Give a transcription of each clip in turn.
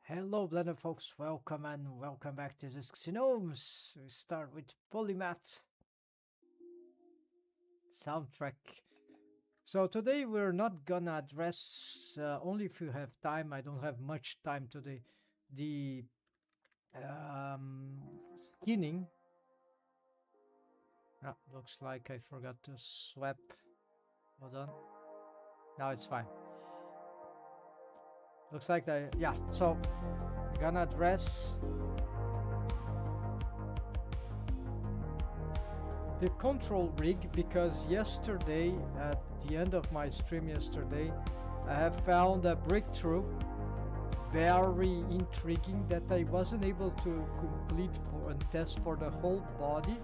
Hello, Blender folks. Welcome and welcome back to this Pxy-STUDY. We start with Polymath soundtrack. So today we're not gonna address, only if you have time. I don't have much time today. The um, skinning. Looks like I forgot to swap. Hold on. Now it's fine. Looks like yeah. So we're gonna address the control rig, because yesterday, at the end of my stream yesterday, I have found a breakthrough very intriguing that I wasn't able to complete for and test for the whole body,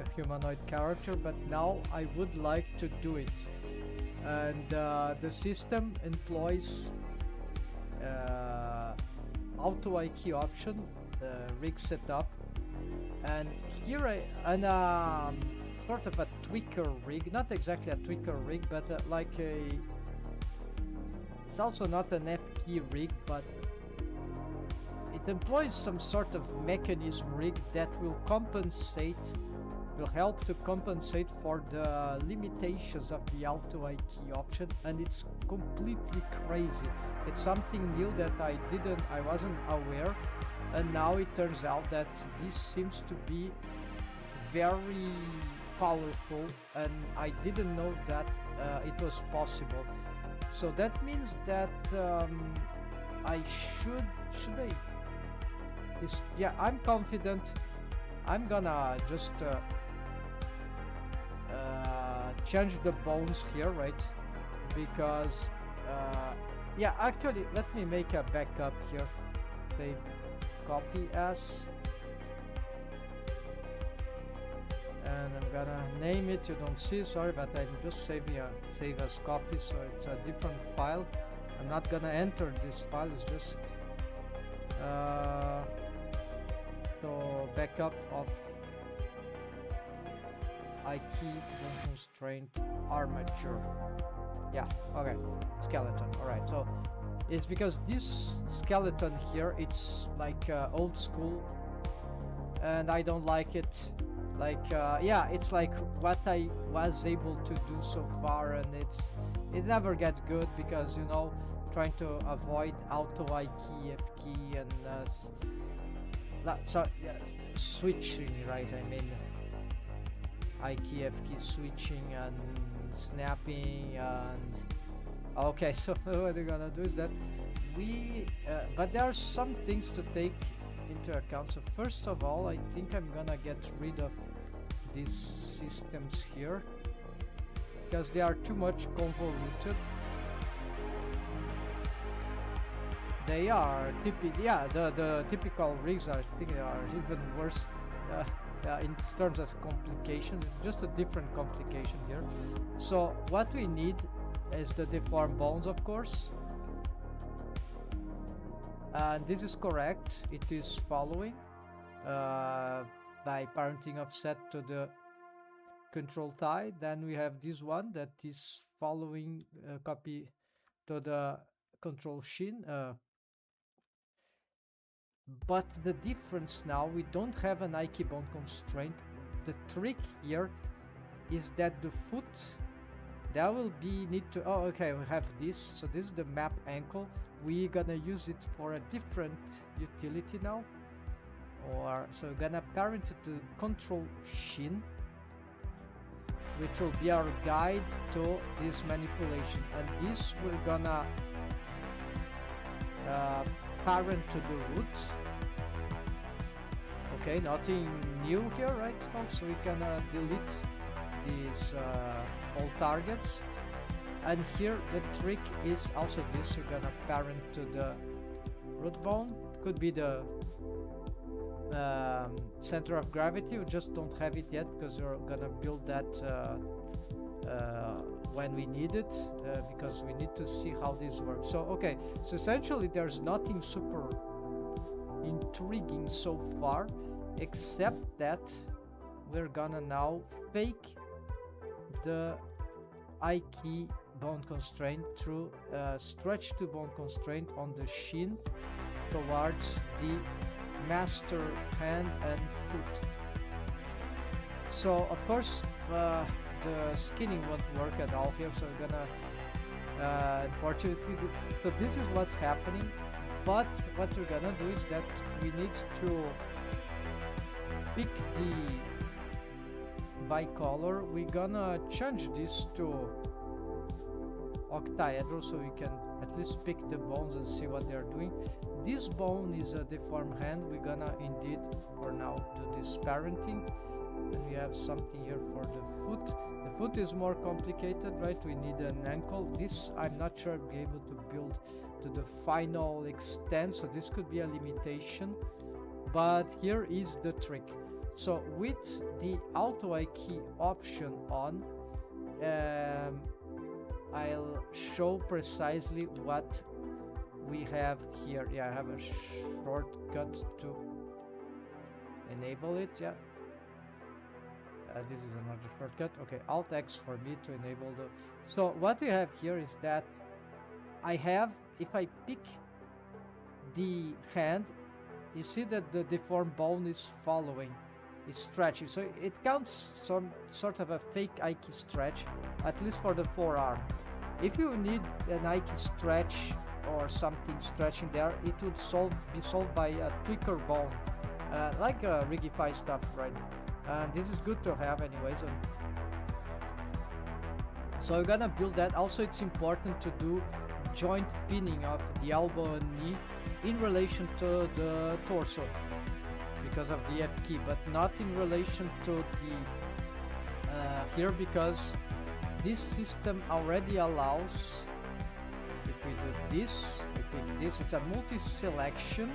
a humanoid character, but now I would like to do it. And the system employs auto IQ option, rig setup, and here sort of a tweaker rig, not exactly a tweaker rig, but like it's also not an FP rig, but it employs some sort of mechanism rig that will help to compensate for the limitations of the auto IQ option, and it's completely crazy. It's something new that I wasn't aware, and now it turns out that this seems to be very powerful, and I didn't know that it was possible. So that means that I should yeah, I'm confident. I'm gonna just change the bones here, right? Because yeah, actually let me make a backup here. Say copy as, and I'm gonna name it. You don't see, sorry, but I'm just saving save as copy, so it's a different file. I'm not gonna enter this file, it's just so backup of IK constraint armature. Yeah, okay, skeleton. All right, so it's because this skeleton here, it's like old school, and I don't like it. Like yeah, it's like what I was able to do so far, and it never gets good, because you know, trying to avoid auto I key, F key, and so yeah, switching, right? I mean, I key, F key switching and snapping, and okay. So what we're gonna do is that but there are some things to take into account. So first of all, I think I'm gonna get rid of these systems here, because they are too much convoluted. They are yeah, the typical rigs, I think, are even worse in terms of complications. It's just a different complication here. So what we need is the deformed bones, of course, and this is correct. It is following by parenting offset to the control tie. Then we have this one that is following copy to the control shin, but the difference now, we don't have an IK bone constraint. The trick here is that the foot, that will be need to, oh okay, we have this, so this is the map ankle. We're gonna use it for a different utility now, or so we're gonna parent it to control shin, which will be our guide to this manipulation, and this we're gonna parent to the root. Okay, nothing new here, right, folks? We can delete these all targets, and here the trick is also this. We're gonna parent to the root bone. Could be the center of gravity. We just don't have it yet, because we're gonna build that when we need it, because we need to see how this works. So okay, so essentially there's nothing super intriguing so far, except that we're gonna now fake the I key bone constraint through stretch to bone constraint on the shin towards the master hand and foot. So of course the skinning won't work at all here, so we're gonna unfortunately so this is what's happening. But what we're gonna do is that we need to pick the bicolor. We're gonna change this to octahedral so we can at least pick the bones and see what they're doing. This bone is a deformed hand. We're gonna indeed for now do this parenting. And we have something here for the foot. The foot is more complicated, right? We need an ankle. This I'm not sure I'll be able to build to the final extent, so this could be a limitation. But here is the trick. So with the auto key option on, I'll show precisely what we have here. Yeah, I have a shortcut to enable it. Yeah, this is another shortcut. Okay, Alt X for me to enable the. So what we have here is that I have, if I pick the hand, you see that the deformed bone is following, is stretching. So it counts some sort of a fake Ike stretch, at least for the forearm. If you need an Ike stretch or something stretching there, it would be solved by a tweaker bone, like Rigify stuff, right? And this is good to have anyways. So we're gonna build that. Also, it's important to do joint pinning of the elbow and knee in relation to the torso because of the F key, but not in relation to the here, because this system already allows, if we do this, we pick this, it's a multi-selection,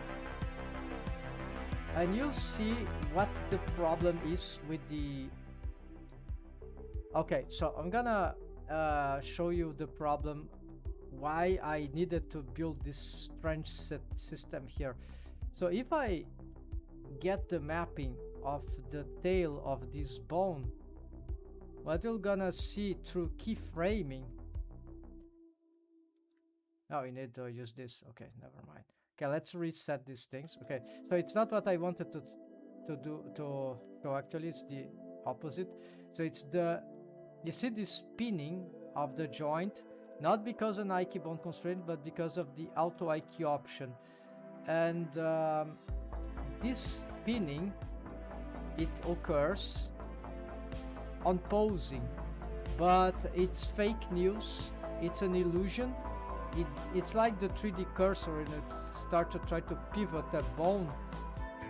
and you'll see what the problem is with the. Okay, so I'm gonna show you the problem, why I needed to build this strange system here. So if I get the mapping of the tail of this bone, what you're gonna see through keyframing. Oh, you need to use this. Okay, never mind. Okay, let's reset these things. Okay, so it's not what I wanted to do. So actually, it's the opposite. So it's the, you see this spinning of the joint, not because an Ike bone constraint, but because of the auto Ike option. And this spinning, it occurs on posing, but it's fake news. It's an illusion. It's like the 3D cursor, and it starts to try to pivot a bone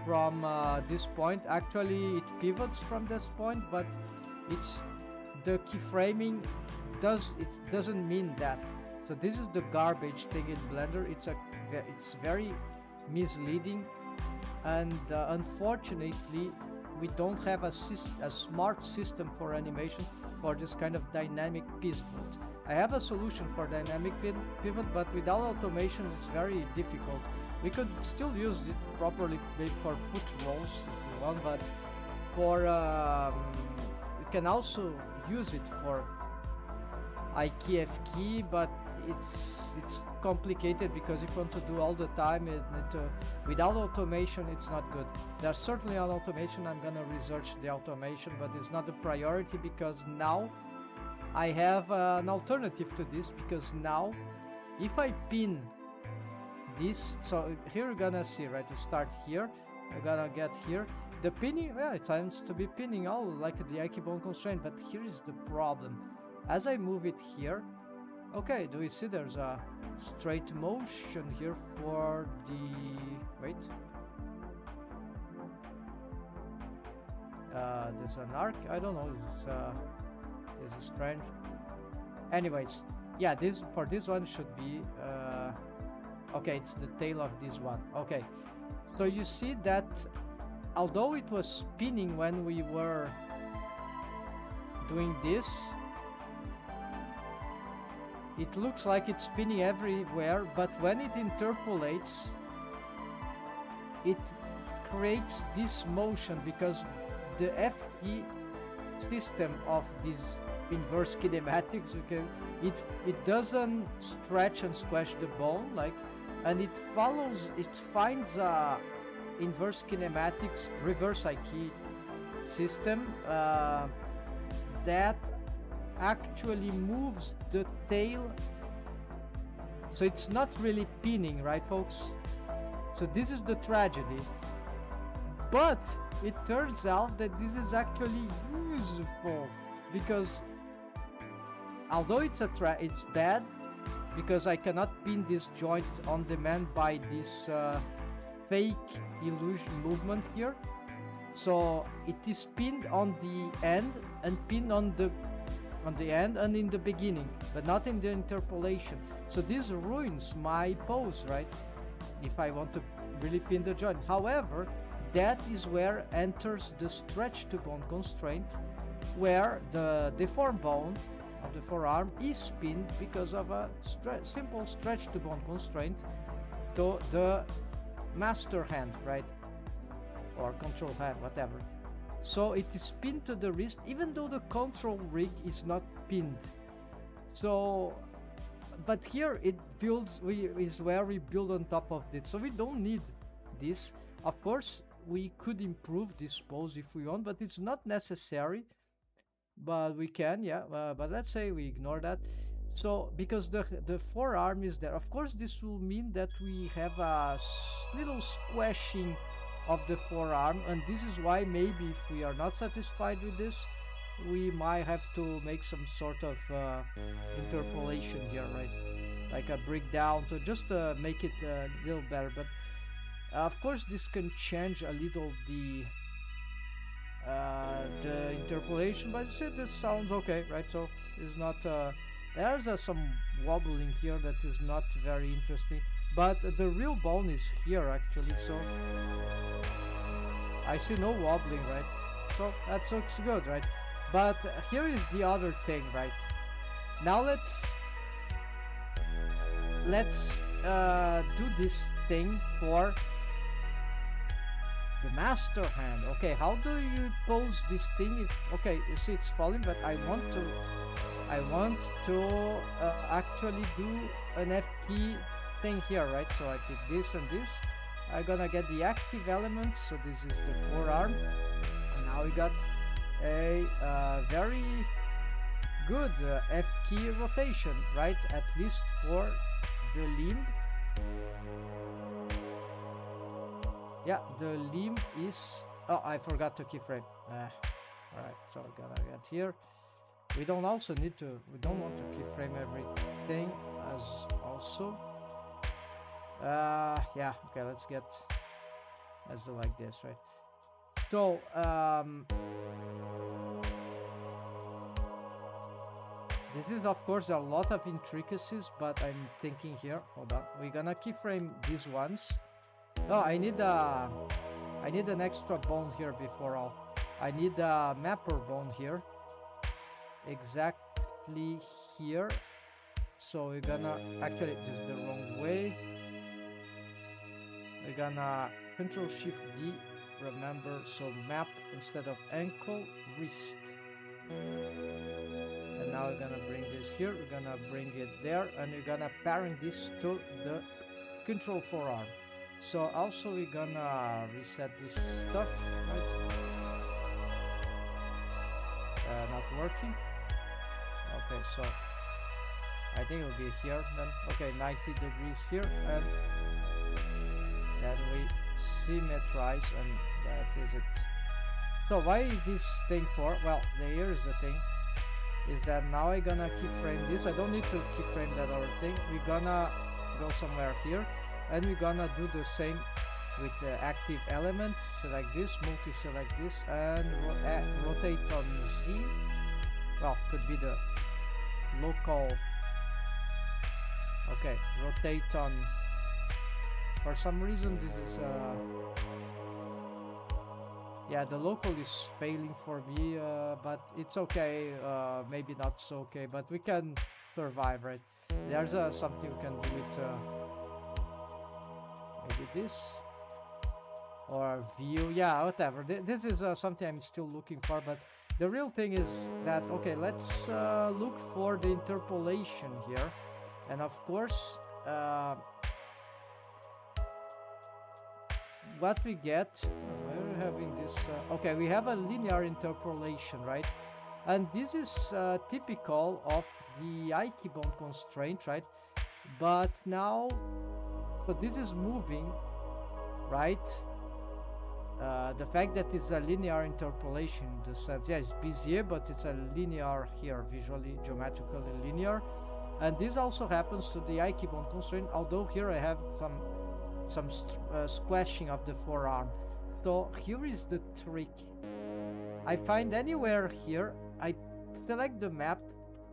from this point. Actually, it pivots from this point, but it's the keyframing doesn't mean that. So this is the garbage thing in Blender. It's very misleading, and unfortunately we don't have a smart system for animation for this kind of dynamic pivot. I have a solution for dynamic pivot, but without automation it's very difficult. We could still use it properly maybe for foot rolls if you want, but for we can also use it for IKEA F key, but it's complicated because if you want to do all the time, without automation it's not good. There's certainly an automation. I'm gonna research the automation, but it's not the priority, because now I have an alternative to this. Because now if I pin this, so here you're gonna see, right, you start here, I'm gonna get here the pinning. Yeah, it tends to be pinning all like the Ike bone constraint, but here is the problem. As I move it here, okay, do we see there's a straight motion here for the, wait, there's an arc, I don't know, this is strange. Anyways, yeah, this for this one should be okay, it's the tail of this one. Okay, so you see that although it was spinning when we were doing this, it looks like it's spinning everywhere, but when it interpolates, it creates this motion because the FE system of these inverse kinematics, it doesn't stretch and squash the bone like and it finds inverse kinematics, reverse IK system that actually moves the tail. So it's not really pinning, right, folks? So this is the tragedy. But it turns out that this is actually useful, because although it's bad, because I cannot pin this joint on demand by this fake illusion movement here. So it is pinned on the end and pinned on the end and in the beginning, but not in the interpolation. So this ruins my pose, right? If I want to really pin the joint. However, that is where enters the stretch to bone constraint, where the deformed bone of the forearm is pinned because of a simple stretch to bone constraint to the master hand, right? Or control hand, whatever. So it is pinned to the wrist, even though the control rig is not pinned. So, but here it builds, is where we build on top of it. So we don't need this. Of course, we could improve this pose if we want, but it's not necessary. But we can, yeah. But let's say we ignore that. So because the forearm is there, of course, this will mean that we have a little squashing of the forearm, and this is why maybe if we are not satisfied with this, we might have to make some sort of interpolation here, right? Like a breakdown to just make it a little better. But of course, this can change a little the interpolation, but you see, this sounds okay, right? So it's not there's some wobbling here that is not very interesting, but the real bone is here actually, so I see no wobbling, right? So that looks good, right? But here is the other thing, right? Now let's do this thing for the master hand. Okay, how do you pose this thing? If okay, you see it's falling, but I want to actually do an F key thing here, right? So I did this and this. I'm gonna get the active element. So this is the forearm, and now we got a very good F key rotation, right? At least for the limb. Yeah, the limb is... Oh, I forgot to keyframe. Alright, so we're gonna get here. We don't want to keyframe everything as also. Yeah, okay, let's do like this, right? So, this is of course a lot of intricacies, but I'm thinking here, hold on, we're gonna keyframe these ones. No, I need an extra bone here before all. I need a mapper bone here. Exactly here. So we're gonna, actually this is the wrong way. We're gonna Control Shift D, remember, so map instead of ankle, wrist. And now we're gonna bring this here, we're gonna bring it there, and we're gonna parent this to the control forearm. So also we're gonna reset this stuff, right? Not working. Okay, so I think it'll be here then. Okay, 90 degrees here, and then we symmetrize, and that is it. So why this thing for? Well, here's the thing, is that now I'm gonna keyframe this. I don't need to keyframe that other thing. We're gonna go somewhere here, and we're gonna do the same with the active elements. Select this, multi-select this, and rotate on Z. Well, could be the local. Okay, rotate on. For some reason, this is yeah, the local is failing for me, but it's okay. Maybe not so okay, but we can survive, right? There's something we can do with maybe this or view, yeah, whatever. This is something I'm still looking for, but the real thing is that, okay, let's look for the interpolation here, and of course what we get, we're having this, okay, we have a linear interpolation, right? And this is typical of the IK bound constraint, right? But now, so this is moving, right? The fact that it's a linear interpolation, in the sense, yeah, it's Bezier, but it's a linear here, visually, geometrically linear. And this also happens to the IK bound constraint, although here I have some squashing of the forearm. So here is the trick. I find anywhere here, I select the map,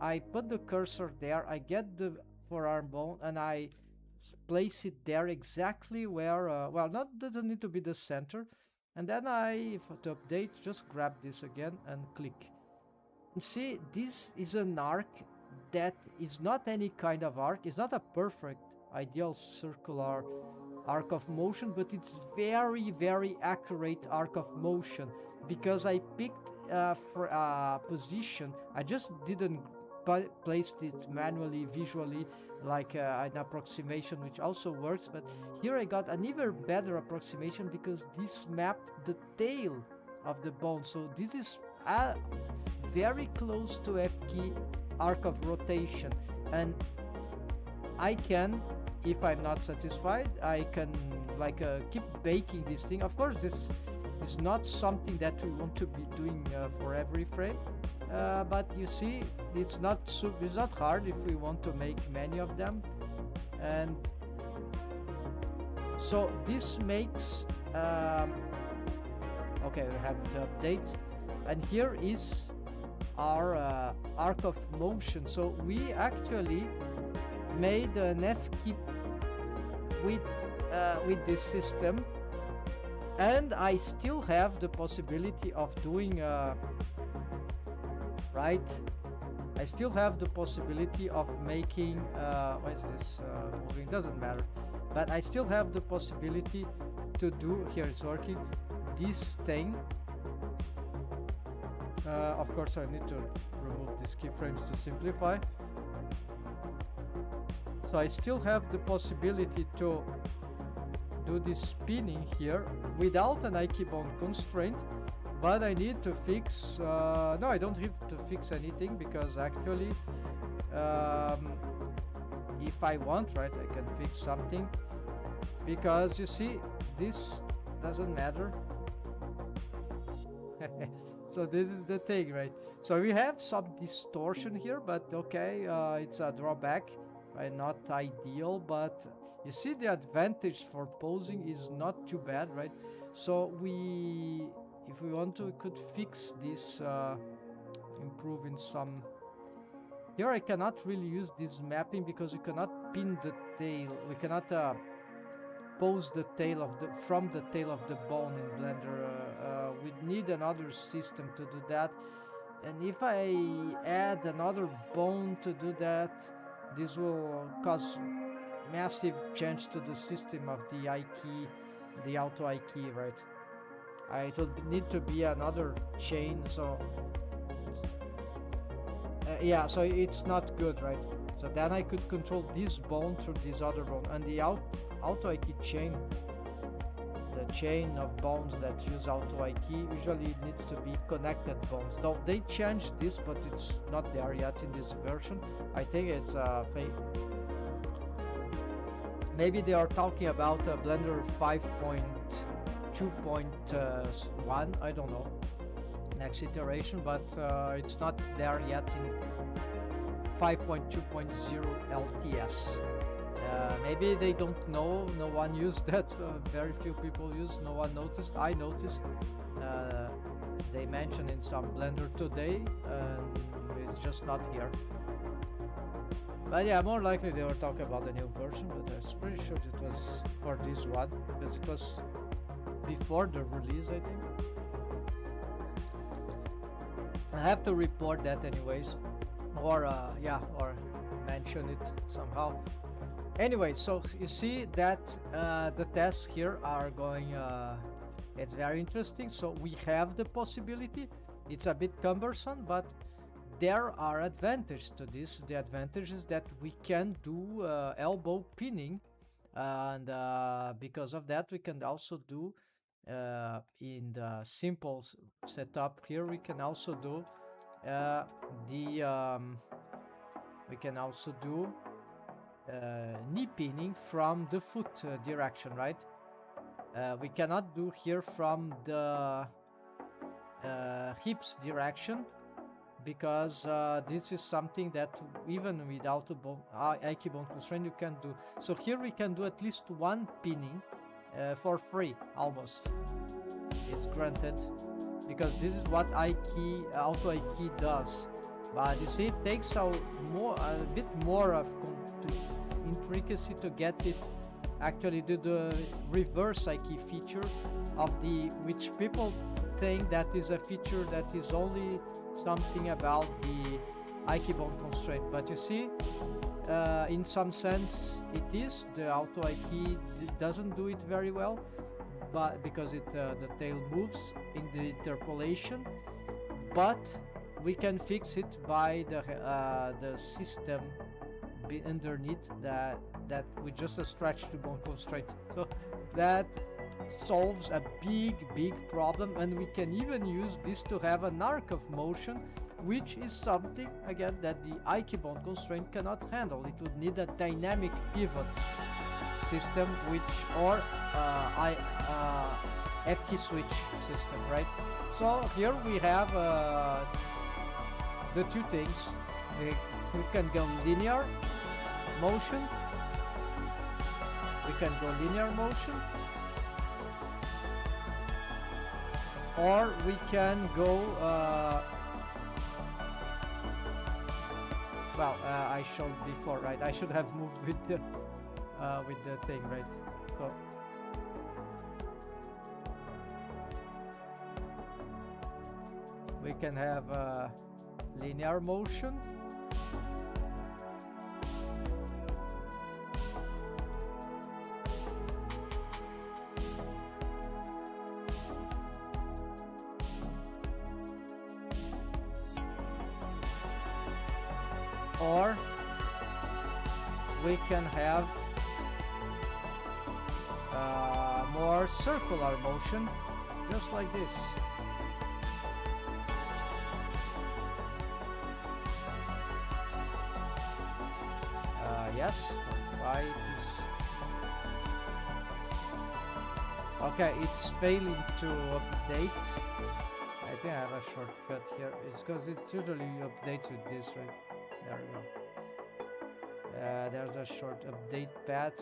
I put the cursor there, I get the forearm bone, and I place it there exactly where, well, doesn't need to be the center. And then to update, just grab this again and click. And see, this is an arc that is not any kind of arc. It's not a perfect, ideal circular arc of motion, but it's very, very accurate arc of motion, because I picked for a position. I just didn't place it manually, visually, like an approximation, which also works, but here I got an even better approximation because this mapped the tail of the bone. So this is very close to FK arc of rotation, and I can, if I'm not satisfied, I can like keep baking this thing. Of course, this is not something that we want to be doing for every frame, but you see, it's not hard if we want to make many of them. And so this makes okay, we have the update, and here is our arc of motion. So we actually made an FK with this system, and I still have the possibility of doing right, I still have the possibility of making why is this moving, doesn't matter, but I still have the possibility to do, here it's working, this thing. Of course I need to remove these keyframes to simplify. So I still have the possibility to do this spinning here without an IK bound constraint, but I need to fix, no, I don't have to fix anything, because actually if I want, right, I can fix something, because you see, this doesn't matter. So this is the thing, right? So we have some distortion here, but okay, it's a drawback, right? Not ideal, but you see the advantage for posing is not too bad, right? So if we want to, we could fix this, improve in some. Here I cannot really use this mapping because we cannot pin the tail. We cannot pose the tail of from the tail of the bone in Blender. We need another system to do that. And if I add another bone to do that, this will cause massive change to the system of the IK, the auto IK, right? It will need to be another chain, so yeah, so it's not good, right? So then I could control this bone through this other bone, and the auto IK chain, the chain of bones that use auto IK, usually it needs to be connected bones. Though they changed this, but it's not there yet in this version. I think it's fake. Maybe they are talking about Blender 5.2.1, I don't know, next iteration, but it's not there yet in 5.2.0 LTS. Maybe they don't know, no one used that, very few people use, no one noticed. I noticed, they mentioned in some Blender today, and it's just not here. But yeah, more likely they were talking about the new version, but I was pretty sure it was for this one, because it was before the release, I think. I have to report that anyways, or yeah, or mention it somehow. Anyway, so you see that the tests here are going, it's very interesting. So we have the possibility, it's a bit cumbersome, but there are advantages to this. The advantage is that we can do elbow pinning and because of that we can also do in the simple setup here, we can also do we can also do knee pinning from the foot direction, right? We cannot do here from the hips direction, because this is something that even without a Aiki bone constraint you can do. So here we can do at least one pinning for free, almost. It's granted, because this is what auto Aiki does. But you see, it takes a bit more of intricacy to get it actually do the reverse Aiki feature of which people think that is a feature that is only something about the Aiki bone constraint. But you see, in some sense it is. The auto Aiki doesn't do it very well, but because the tail moves in the interpolation, but we can fix it by the system underneath that with just a stretch to bone constraint. So that solves a big problem, and we can even use this to have an arc of motion, which is something again that the Aiki bone constraint cannot handle. It would need a dynamic pivot system, or F-key switch system, right? So here we have the two things. We can go linear motion. We can go linear motion, or we can go I showed before, right? I should have moved with the thing, right? So we can have linear motion, or we can have more circular motion, just like this. Yes, why it is... Okay, it's failing to update. I think I have a shortcut here. It's because it usually updates with this, right? There we go. There's a short update path.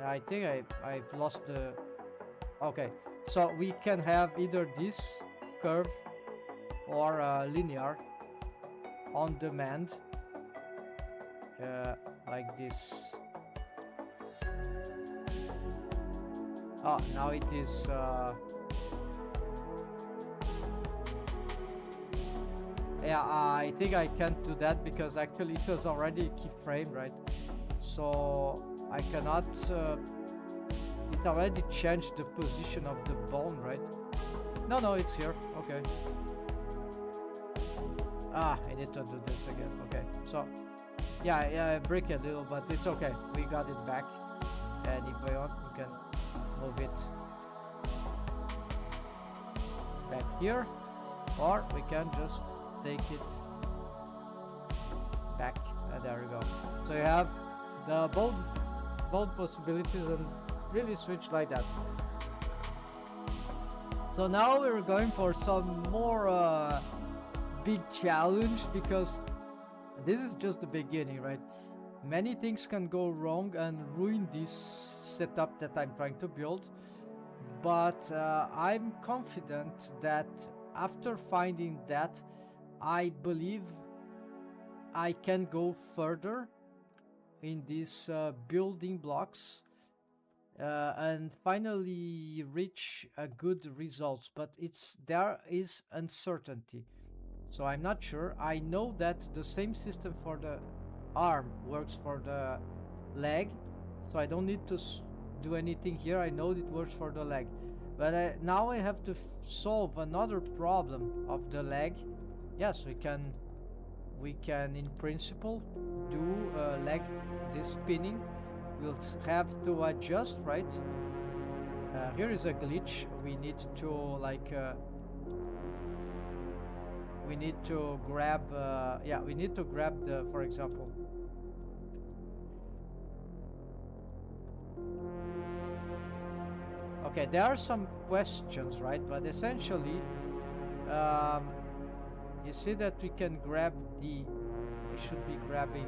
I think I've lost the... Okay, so we can have either this curve or linear on demand, like this. Oh, now it is yeah, I think I can't do that because actually it was already a keyframe, right? So I cannot it already changed the position of the bone, right? No, it's here. Okay. I need to do this again. Okay, so yeah, I break a little, but it's okay. We got it back, and if we want, we can move it back here, or we can just take it back. There we go. So you have the both possibilities, and really switch like that. So now we're going for some more big challenge, because this is just the beginning, right? Many things can go wrong and ruin this setup that I'm trying to build, but I'm confident that after finding that, I believe I can go further in these building blocks and finally reach a good results. But there is uncertainty. So I'm not sure. I know that the same system for the arm works for the leg, so I don't need to do anything here. I know it works for the leg, but now I have to solve another problem of the leg. Yes, we we can in principle do leg this spinning. We'll have to adjust, right? Here is a glitch. We need to like we need to grab yeah, we need to grab the, for example, okay, there are some questions, right? But essentially you see that we can grab the, we should be grabbing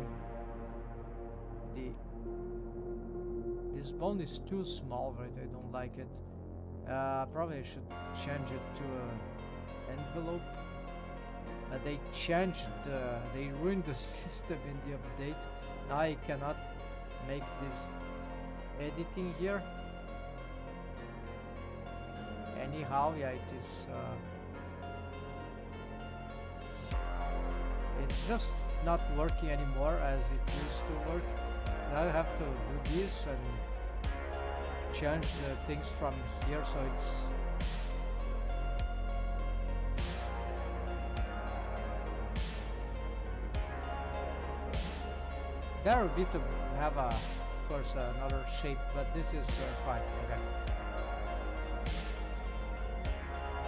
the, this bone is too small, right? I don't like it. Probably I should change it to an envelope. They changed, they ruined the system in the update. Now I cannot make this editing here. Anyhow, yeah, it is. It's just not working anymore as it used to work. Now I have to do this and change the things from here, so it's there would be to have a, of course, another shape, but this is fine. Okay.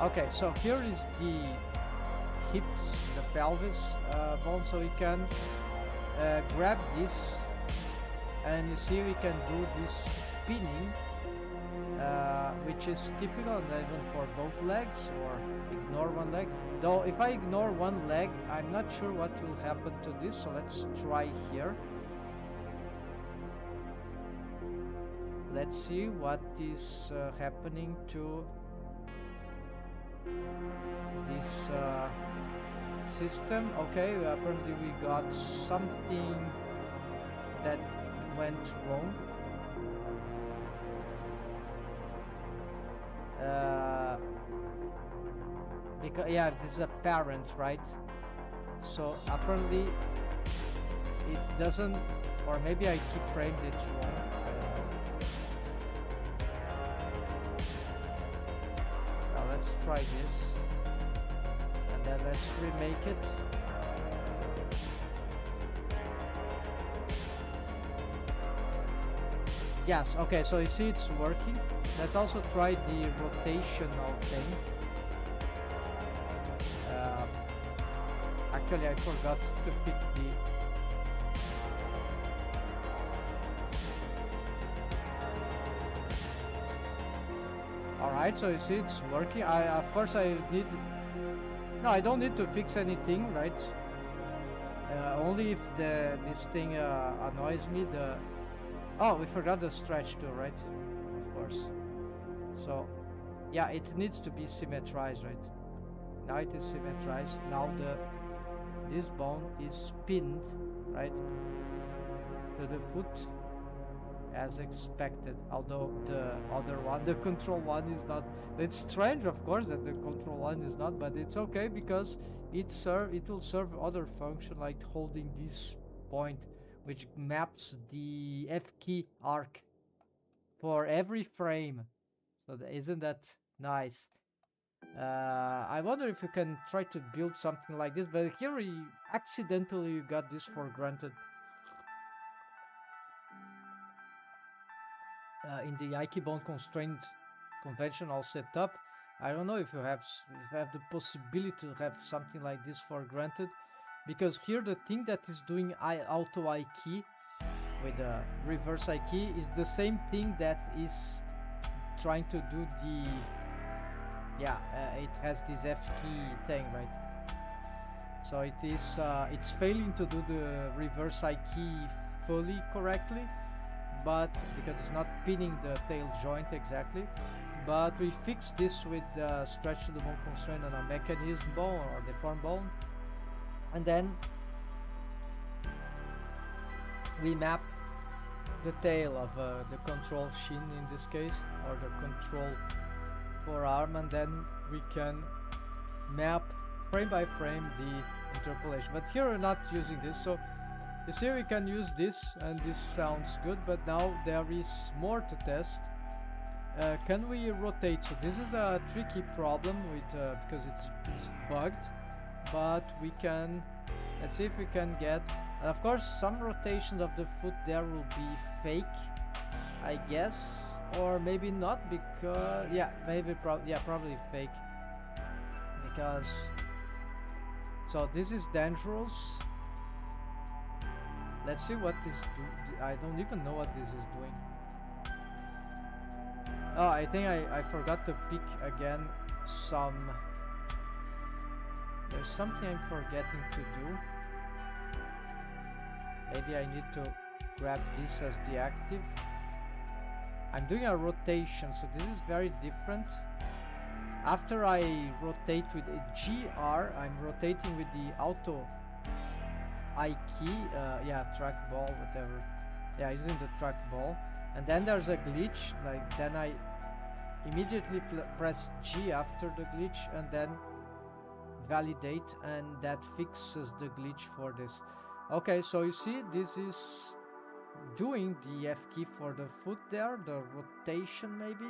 Okay, so here is the hips, the pelvis bone, so we can grab this, and you see we can do this spinning, which is typical and even for both legs, or ignore one leg. Though if I ignore one leg, I'm not sure what will happen to this, so let's try here. Let's see what is happening to this system. Okay, apparently we got something that went wrong. Because yeah, this is a parent, right? So apparently it doesn't, or maybe I keyframed it wrong. Let's try this, and then let's remake it. Yes, okay, so you see it's working. Let's also try the rotational thing. Actually, I forgot to pick the... Alright, so you see it's working. Of course I need... No, I don't need to fix anything, right? Only if this thing annoys me. Oh, we forgot the stretch too, right? Of course. So, yeah, it needs to be symmetrized, right? Now it is symmetrized. Now this bone is pinned, right, to the foot, as expected, although the other one, the control one, is not. It's strange, of course, that the control one is not, but it's okay because it will serve other function, like holding this point, which maps the F key arc for every frame. So isn't that nice? I wonder if you can try to build something like this, but here we accidentally got this for granted. In the Aikibon constraint conventional setup, I don't know if you have the possibility to have something like this for granted, because here the thing that is doing auto I key with the reverse I key is the same thing that is trying to do the it has this F key thing, right? So it is it's failing to do the reverse I key fully correctly, but because it's not pinning the tail joint exactly. But we fixed this with the stretch to the bone constraint on a mechanism bone or deform bone, and then we map the tail of the control shin in this case, or the control forearm, and then we can map frame by frame the interpolation. But here we're not using this, so you see we can use this, and this sounds good, but now there is more to test. Can we rotate? So this is a tricky problem with because it's bugged, but we can Let's see if we can get, and of course some rotations of the foot there will be fake, I guess, or maybe not, because yeah, maybe probably fake, because so this is dangerous. Let's see what this I don't even know what this is doing. Oh, I think I forgot to pick again some. There's something I'm forgetting to do. Maybe I need to grab this as the active. I'm doing a rotation, so this is very different. After I rotate with a GR, I'm rotating with the auto I key, yeah, trackball, whatever. Yeah, using the trackball. And then there's a glitch, like then I immediately press G after the glitch and then validate, and that fixes the glitch for this. Okay, so you see this is doing the F key for the foot there, the rotation maybe.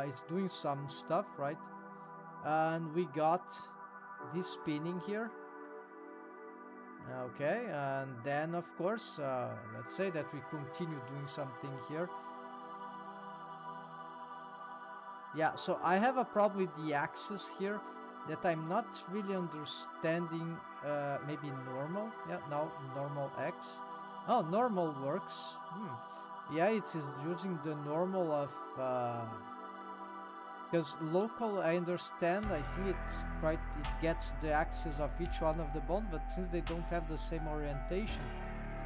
It's doing some stuff, right? And we got this spinning here. Okay, and then of course, let's say that we continue doing something here. Yeah, so I have a problem with the axis here that I'm not really understanding. Maybe normal. Yeah, now normal X. Oh, normal works. Yeah, it is using the normal of because local, I understand. I think it gets the axis of each one of the bone, but since they don't have the same orientation,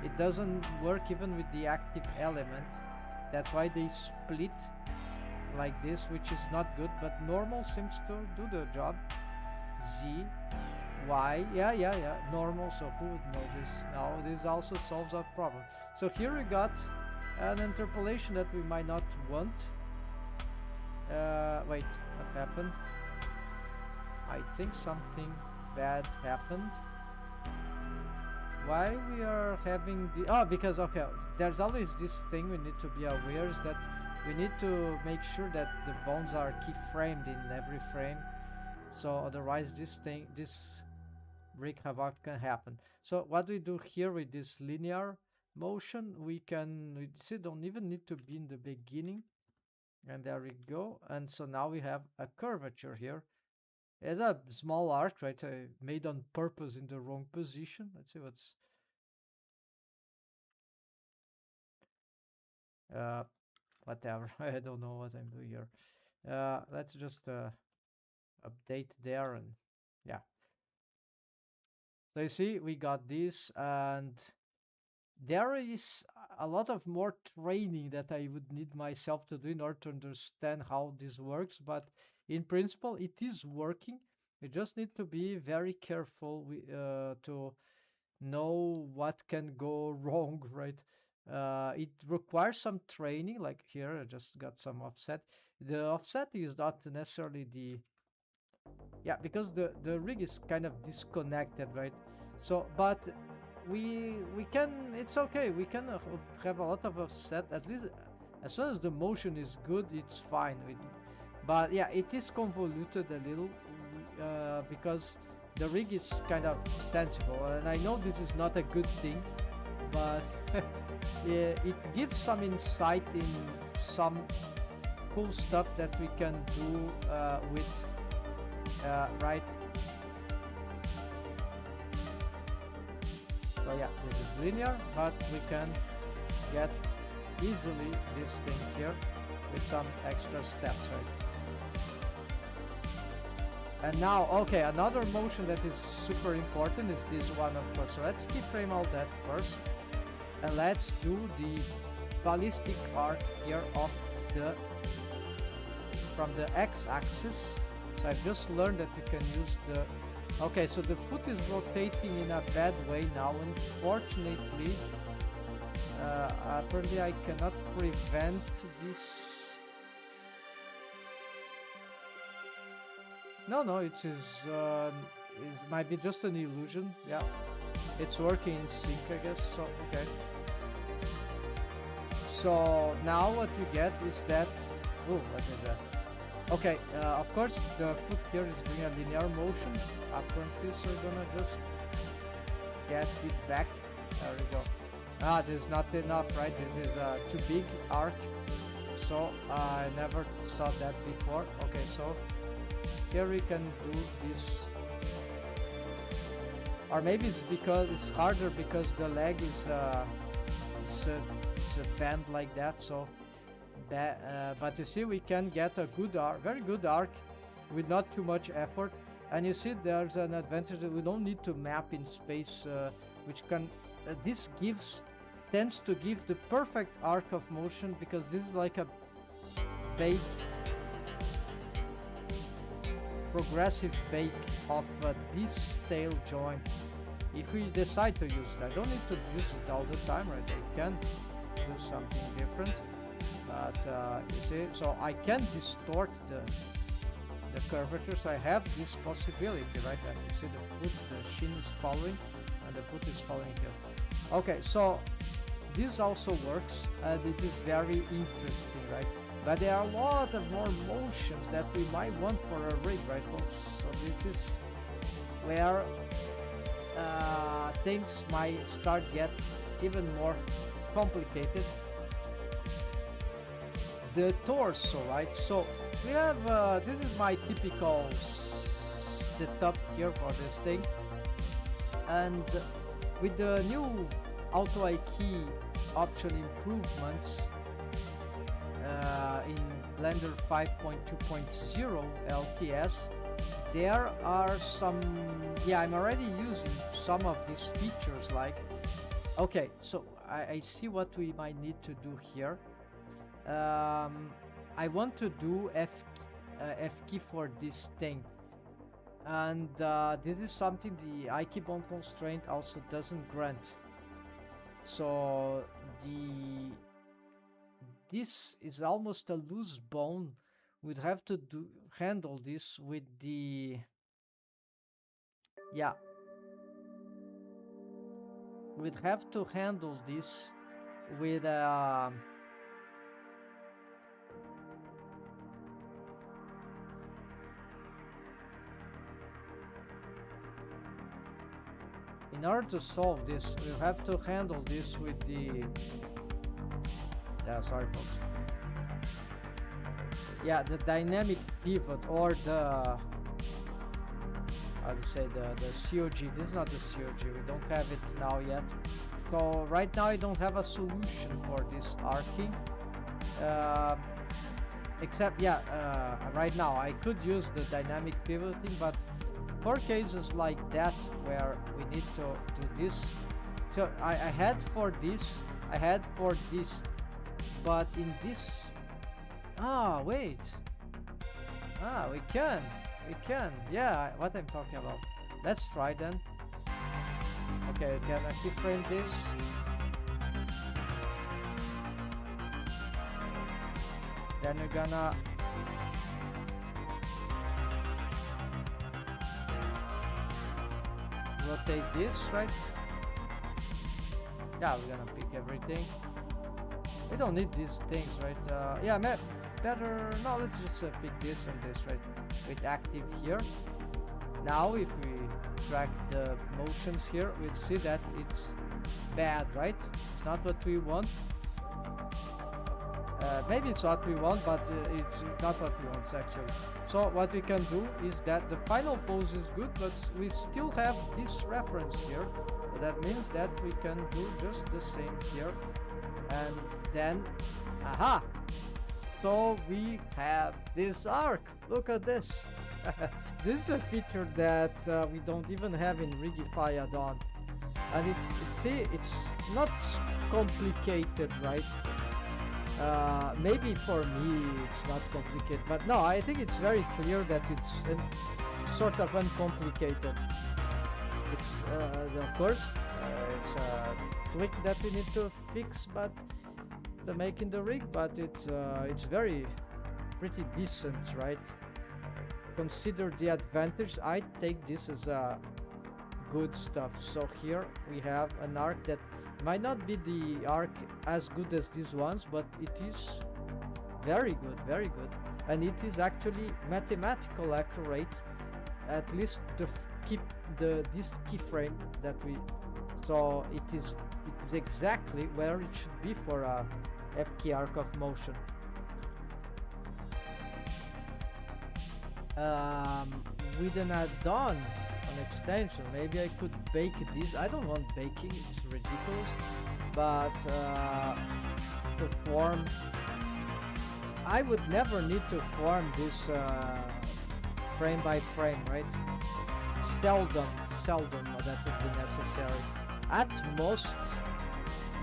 it doesn't work even with the active element. That's why they split like this, which is not good. But normal seems to do the job. Z, Y, yeah, normal. So who would know this? Now this also solves our problem. So here we got an interpolation that we might not want. Wait, what happened? I think something bad happened. Why we are having the... Oh, because, okay, there's always this thing we need to be aware, is that we need to make sure that the bones are keyframed in every frame. So otherwise this brick havoc can happen. So what we do here with this linear motion, we see, don't even need to be in the beginning. And there we go. And so now we have a curvature here. It's a small arc, right? Made on purpose in the wrong position. Let's see what's... whatever. I don't know what I'm doing here. Let's just update there, and yeah. So you see, we got this, and there is a lot of more training that I would need myself to do in order to understand how this works, but in principle it is working. You just need to be very careful to know what can go wrong, right? It requires some training, like here I just got some offset. The offset is not necessarily the... Yeah, because the rig is kind of disconnected, right? So, but we can, it's okay, we can have a lot of offset, at least as soon as the motion is good, it's fine with. But yeah, it is convoluted a little because the rig is kind of sensible, and I know this is not a good thing, but it gives some insight in some cool stuff that we can do with right. So yeah, this is linear, but we can get easily this thing here with some extra steps, right? And now, okay, another motion that is super important is this one, of course. So let's keyframe all that first, and let's do the ballistic arc here of from the x-axis. So I've just learned that you can use the... Okay, so the foot is rotating in a bad way now, unfortunately. Apparently I cannot prevent this. No, it is... it might be just an illusion. Yeah, it's working in sync, I guess. So, okay. So now what we get is that... Oh, what is that? Okay, of course the foot here is doing a linear motion apparently, so we're gonna just get it back. There we go. Ah, there's not enough, right? This is too big arc. So I never saw that before. Okay, so here we can do this. Or maybe it's because it's harder because the leg is it's a bend like that. So, but you see, we can get a good arc, very good arc, with not too much effort. And you see, there's an advantage that we don't need to map in space, which can this tends to give the perfect arc of motion, because this is like a bake, progressive bake of this tail joint. If we decide to use it, I don't need to use it all the time, right? I can do something different, but you see, so I can distort the curvature, so I have this possibility, right? And you see the foot, the shin is following, and the foot is following here. Okay, so this also works, and it is very interesting, right? But there are a lot of more motions that we might want for a rig, right, folks? So this is where things might start get even more complicated. The torso, right? So we have this is my typical setup here for this thing, and with the new auto key option improvements in Blender 5.2.0 LTS, there are some, yeah, I'm already using some of these features, like, okay, so I see what we might need to do here. I want to do F key for this thing, and this is something the I keep on constraint also doesn't grant. So this is almost a loose bone. We'd have to handle this with the, yeah, we'd have to handle this with in order to solve this, we'll have to handle this with the, yeah, sorry folks, yeah, the dynamic pivot, or the, how to say, the COG. This is not the COG, we don't have it now yet. So right now I don't have a solution for this arcing, except, yeah, right now I could use the dynamic pivoting, but for cases like that where we need to do this, so I had for this, but in this, wait, we can, yeah, what I'm talking about. Let's try then. Okay, can I keyframe this? Then we're gonna rotate this, right? Yeah, we're gonna pick everything. We don't need these things, right? Yeah, better, no, let's just pick this and this, right? With active here. Now if we track the motions here, we'll see that it's bad, right? It's not what we want. Maybe it's what we want, but it's not what we want actually. So what we can do is that the final pose is good, but we still have this reference here. So that means that we can do just the same here. And then, aha! So we have this arc. Look at this. This is a feature that we don't even have in Rigify add-on. And see, it's not complicated, right? Maybe for me it's not complicated, but no, I think it's very clear that it's sort of uncomplicated. It's of course it's a tweak that we need to fix, but to make in the rig, but it's very pretty decent, right? Consider the advantage. I take this as good stuff. So here we have an arc that might not be the arc as good as these ones, but it is very good, and it is actually mathematical accurate, at least keep this keyframe that we, so it is exactly where it should be for a F key arc of motion. With an add-on, an extension, maybe I could bake this. I don't want baking, it's ridiculous, but the form, I would never need to form this frame by frame, right? Seldom that would be necessary. At most,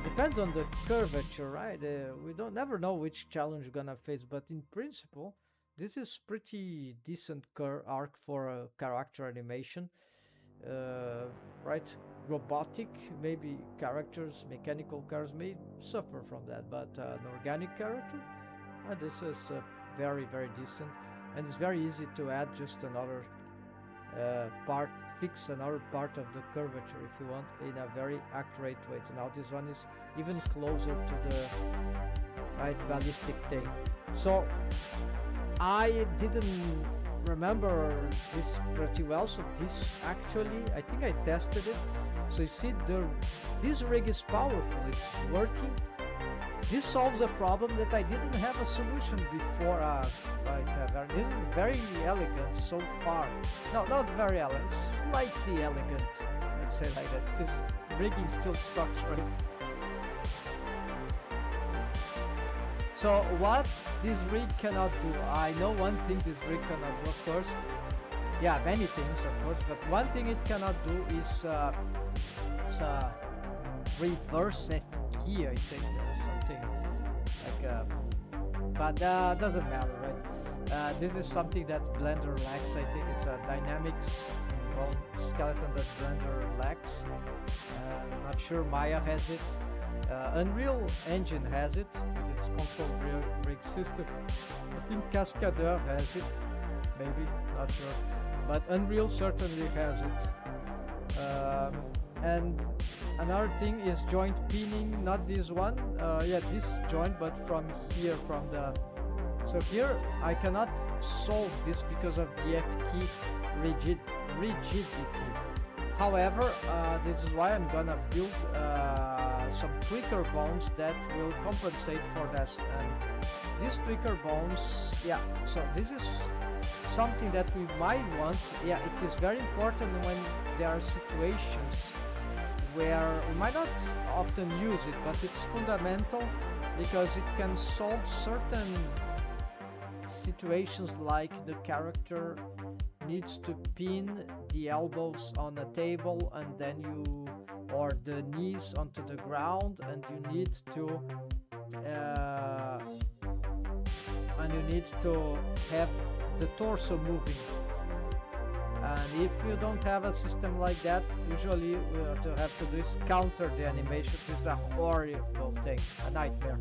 depends on the curvature, right? We don't never know which challenge we're gonna face, but in principle, this is pretty decent arc for a character animation, right? Robotic, maybe characters, mechanical cars may suffer from that, but an organic character, this is very, very decent, and it's very easy to add just another part, fix another part of the curvature if you want in a very accurate way. So now this one is even closer to the right ballistic thing. So I didn't remember this pretty well, so this actually, I think I tested it. So you see, this rig is powerful, it's working. This solves a problem that I didn't have a solution before. This is very elegant so far. No, not very elegant, slightly elegant, let's say like that, because rigging still sucks, right? So what this rig cannot do, I know one thing this rig cannot do, of course. Yeah, many things, of course, but one thing it cannot do is reverse F key, I think, or something like. But doesn't matter, right? This is something that Blender lacks. I think it's a dynamics skeleton that Blender lacks. I'm not sure Maya has it. Unreal Engine has it with its control rig system. I think Cascadeur has it, maybe, not sure. But Unreal certainly has it. And another thing is joint pinning, not this one. Yeah, this joint, but from here, from the. So here I cannot solve this because of the F key rigidity. However, this is why I'm gonna build some tweaker bones that will compensate for this. And these tweaker bones, yeah, so this is something that we might want. Yeah, it is very important when there are situations where we might not often use it, but it's fundamental because it can solve certain situations, like the character needs to pin the elbows on a table and then or the knees onto the ground, and you need to have the torso moving. And if you don't have a system like that, usually what you have to do is counter the animation. It's a horrible thing, a nightmare.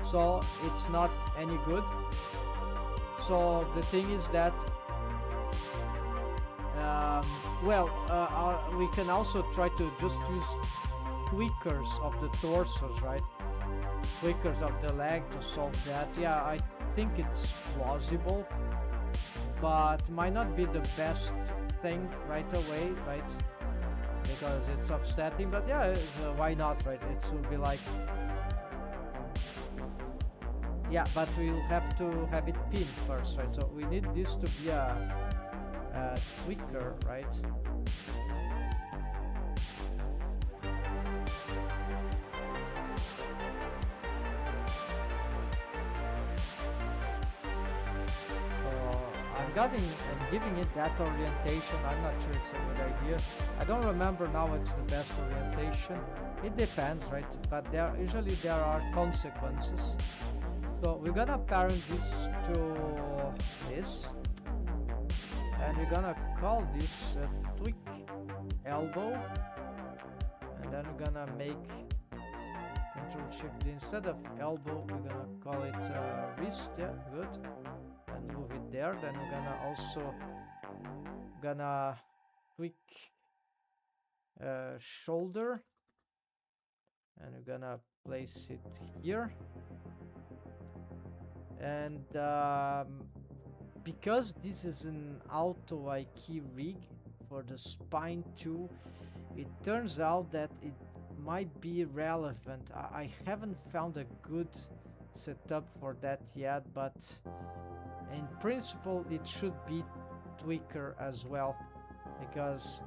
So it's not any good. So the thing is that we can also try to just use tweakers of the torsos, right? Tweakers of the leg to solve that. Yeah, I think it's plausible, but might not be the best thing right away, right? Because it's upsetting, but yeah, why not, right? It will be like, yeah, but we'll have to have it pinned first, right? So we need this to be a tweaker, right? I'm giving it that orientation. I'm not sure it's a good idea. I don't remember now it's the best orientation. It depends, right? But usually there are consequences. So we're gonna parent this to this, and we're gonna call this tweak elbow, and then we're gonna make Control Shift. Instead of elbow, we're gonna call it wrist. Yeah, good. And move it there. Then we're gonna also tweak shoulder, and we're gonna place it here. And because this is an auto IK rig for the spine too. It turns out that it might be relevant. I haven't found a good setup for that yet, but in principle it should be tweaker as well, because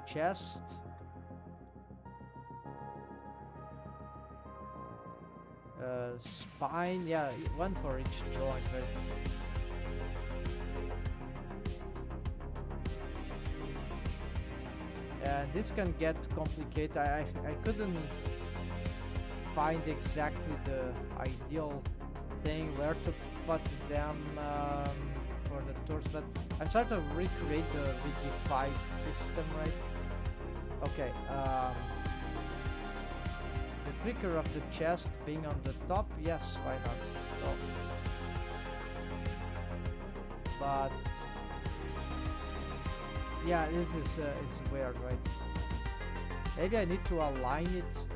chest, spine, yeah, one for each joint, right? And this can get complicated. I couldn't find exactly the ideal thing where to put them for the tours, but I'm trying to recreate the Vigify system, right? Okay, the trigger of the chest being on the top, yes, why not? So, but yeah, this is it's weird, right? Maybe I need to align it.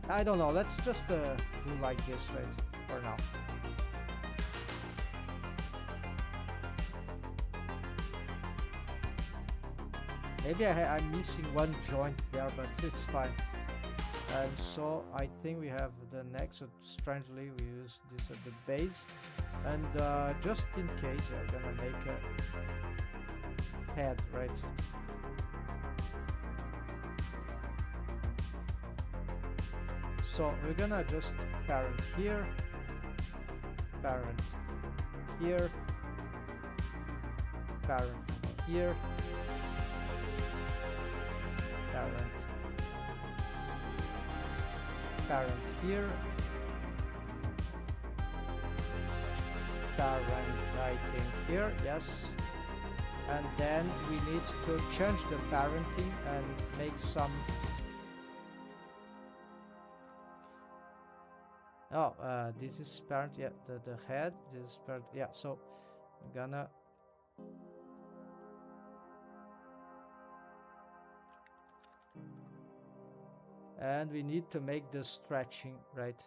I don't know. Let's just do like this, right? For now. Maybe I'm missing one joint there, but it's fine. And so I think we have the next. So strangely, we use this at the base, and just in case, we're gonna make a head, right? So we're gonna just parent here, parent here, parent here, parent here, parent I think here, yes. And then we need to change the parenting and make some. Oh, this is parent, yeah, the head, this is parent, yeah, so I'm gonna and we need to make the stretching, right?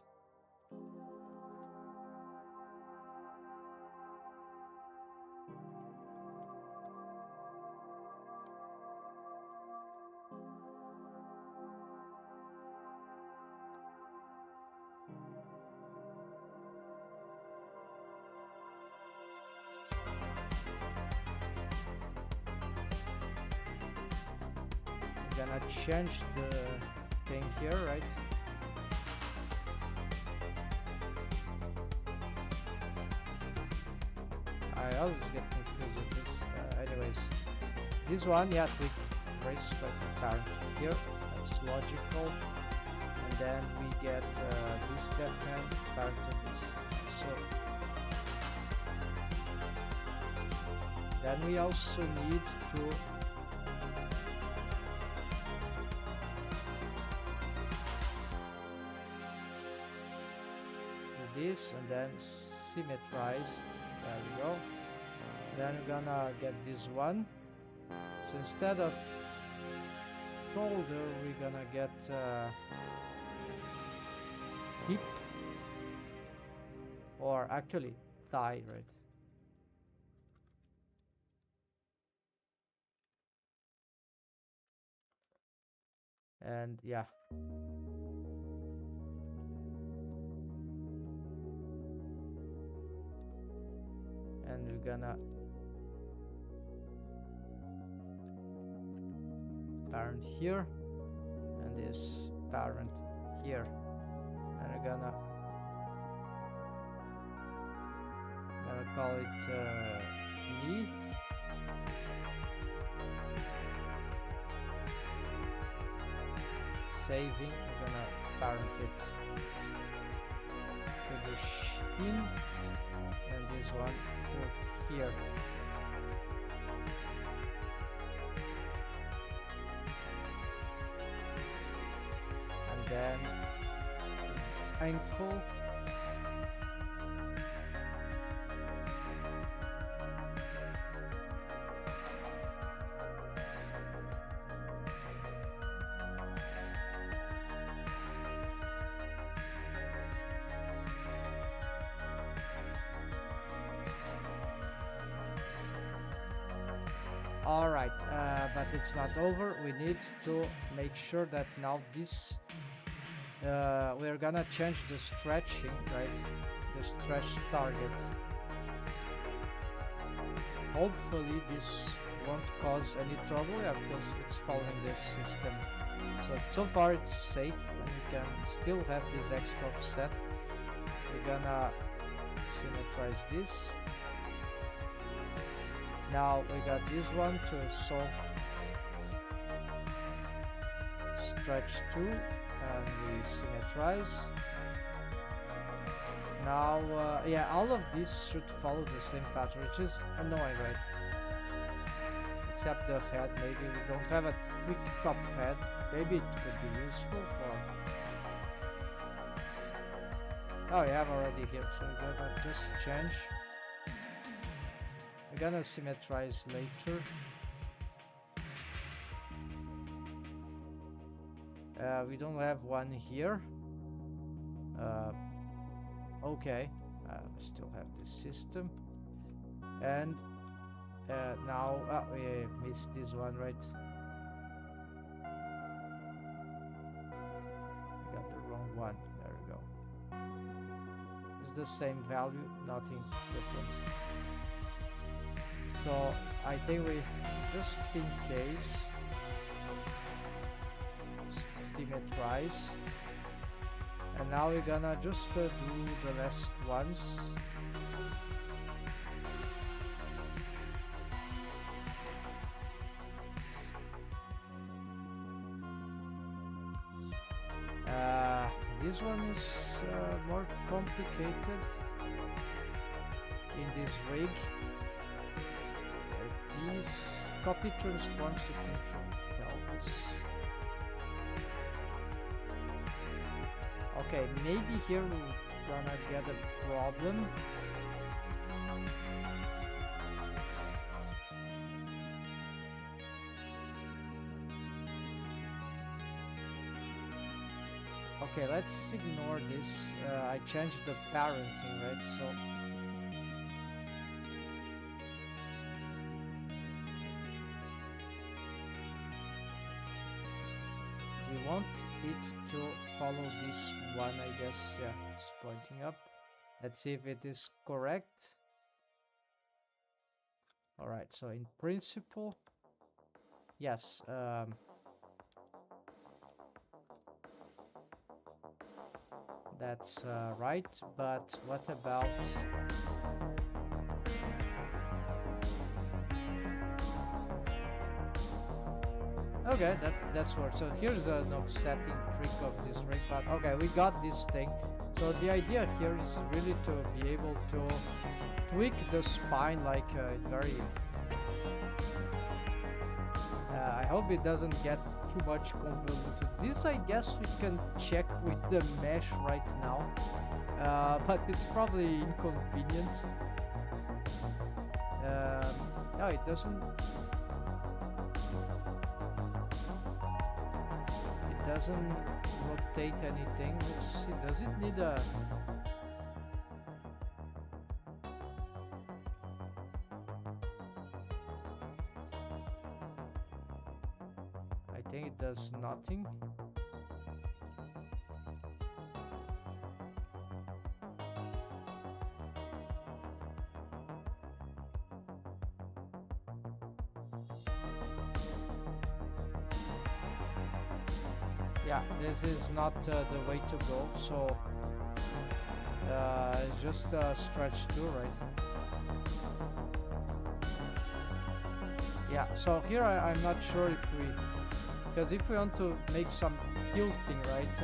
Gonna change the thing here, right? I always get confused with this. Anyways, this one, yeah, we trace like parent here. That's logical. And then we get this step hand parent to this. So then we also need to this and then symmetrize. There we go. Then we're gonna get this one. So instead of shoulder, we're gonna get hip, or actually thigh, right? And yeah. And we're gonna parent here and this parent here, and we're gonna call it knee. Saving, we're gonna parent it to the shin, and this one to here. And then ankle. Alright, but it's not over. We need to make sure that now this we're gonna change the stretching, right? The stretch target. Hopefully this won't cause any trouble, yeah, because it's following this system. So far it's safe, and we can still have this extra offset. We're gonna symmetrize this. Now we got this one to solve stretch 2, and we symmetrize. Now, yeah, all of these should follow the same pattern, which is annoying, right? Except the head. Maybe we don't have a quick top head. Maybe it could be useful for... Oh, yeah, I'm already here, so we're gonna just change. We're gonna symmetrize later. We don't have one here. Okay, we still have this system. And now, we missed this one, right? We got the wrong one. There we go. It's the same value, nothing different. So I think we, just in case, symmetrize. And now we're gonna just do the last ones. This one is more complicated in this rig. These copy transforms to control pelvis. Okay, maybe here we're gonna get a problem. Okay, let's ignore this. I changed the parenting, right? So we want it to follow this one, I guess. Yeah, it's pointing up. Let's see if it is correct. All right, so in principle, yes. That's right, but what about... Okay, that's worse. So here's an offsetting trick of this rig, but okay, we got this thing. So the idea here is really to be able to tweak the spine like very... I hope it doesn't get too much convoluted. This I guess we can check with the mesh right now, but it's probably inconvenient. No, it doesn't rotate anything. Let's see, does it need a... I think it does nothing. Yeah, this is not the way to go, so it's just stretch 2, right? Yeah, so here I'm not sure if we... Because if we want to make some tilting, right,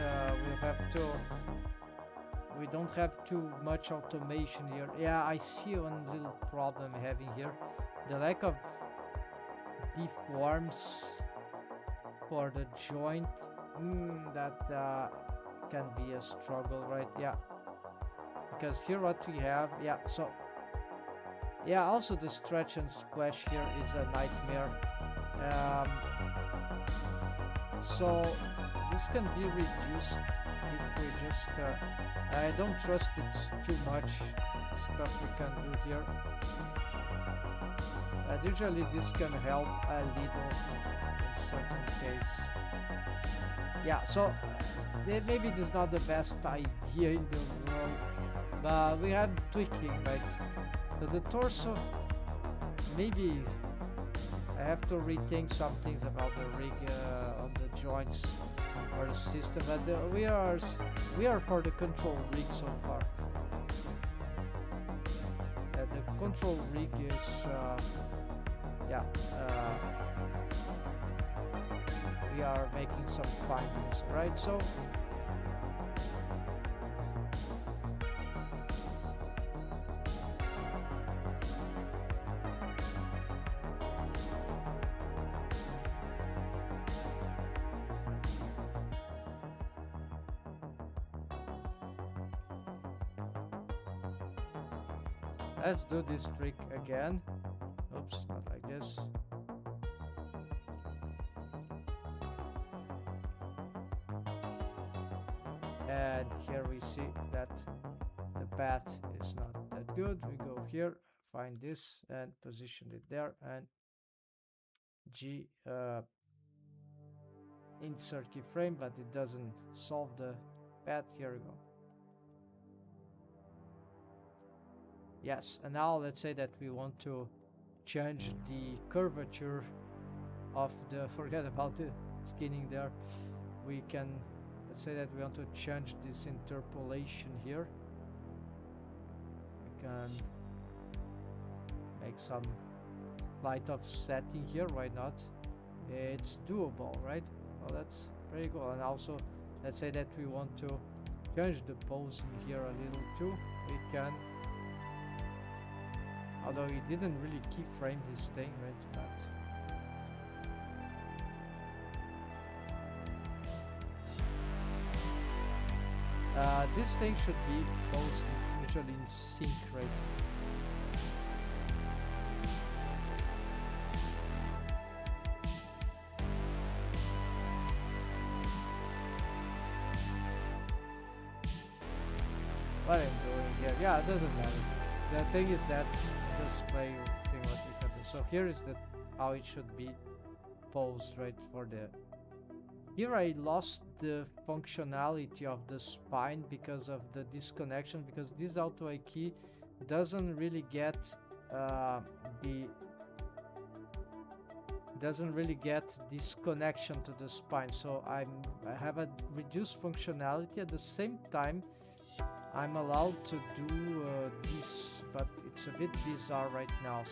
we don't have too much automation here. Yeah, I see one little problem having here. The lack of deforms for the joint, that can be a struggle, right? Yeah, because here what we have, yeah, so yeah, also the stretch and squash here is a nightmare. So this can be reduced if we just I don't trust it too much, stuff we can do here. usually this can help a little in certain case. Yeah, so maybe this is not the best idea in the world, but we have tweaking, right? So the torso, maybe I have to rethink some things about the rig on the joints or the system, but we are for the control rig so far. The control rig is we are making some findings, right? So let's do this trick again. Oops, not like this. And here we see that the path is not that good. We go here, find this and position it there, and G insert keyframe, but it doesn't solve the path. Here we go. Yes, and now let's say that we want to change the curvature of the, forget about the skinning there. We can, let's say that we want to change this interpolation here. We can make some light offsetting here, why not? It's doable, right? Well, that's pretty cool. And also, let's say that we want to change the posing here a little too. We can, although we didn't really keyframe this thing, right? But this thing should be posed usually in sync, right? What I'm doing here, yeah, it doesn't matter. The thing is that display thing what we can do. So here is the how it should be posed, right? For the here I lost the functionality of the spine because of the disconnection, because this auto key doesn't really get this connection to the spine. So I have a reduced functionality. At the same time, I'm allowed to do this, but it's a bit bizarre right now.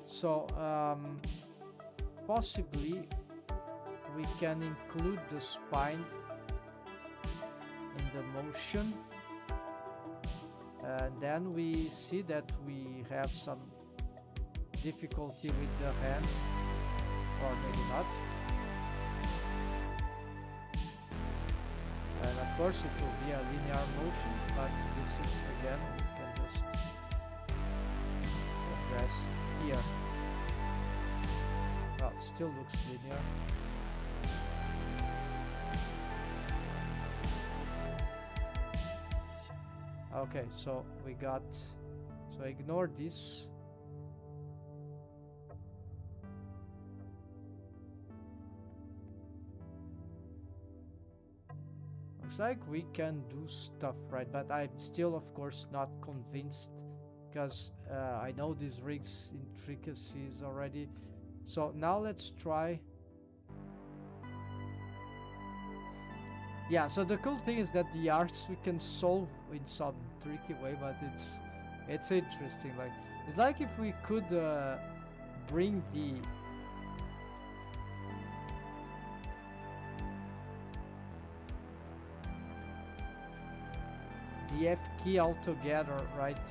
So possibly we can include the spine in the motion, and then we see that we have some difficulty with the hand, or maybe not. And of course it will be a linear motion, but this is again, we can just address here. Well, still looks linear. Okay, so we got, so ignore this. Looks like we can do stuff, right? But I'm still, of course, not convinced, because I know these rigs intricacies already. So now let's try. Yeah, so the cool thing is that the arcs we can solve in some tricky way, but it's interesting. Like, it's like if we could bring the F key all together, right?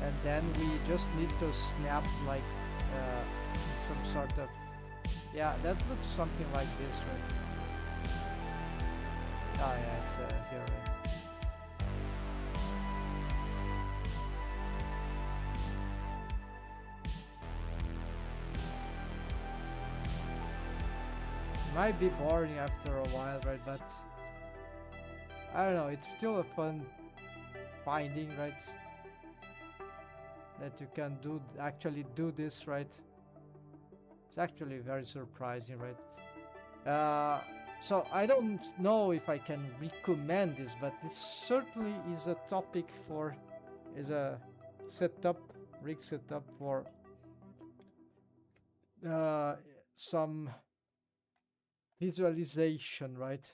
And then we just need to snap like some sort of, yeah, that looks something like this, right? Oh yeah, it's here, right? Might be boring after a while, right? But I don't know, it's still a fun finding, right? that you can actually do this, right? It's actually very surprising, right? So I don't know if I can recommend this, but this certainly is a topic is a rig setup for some visualization, right?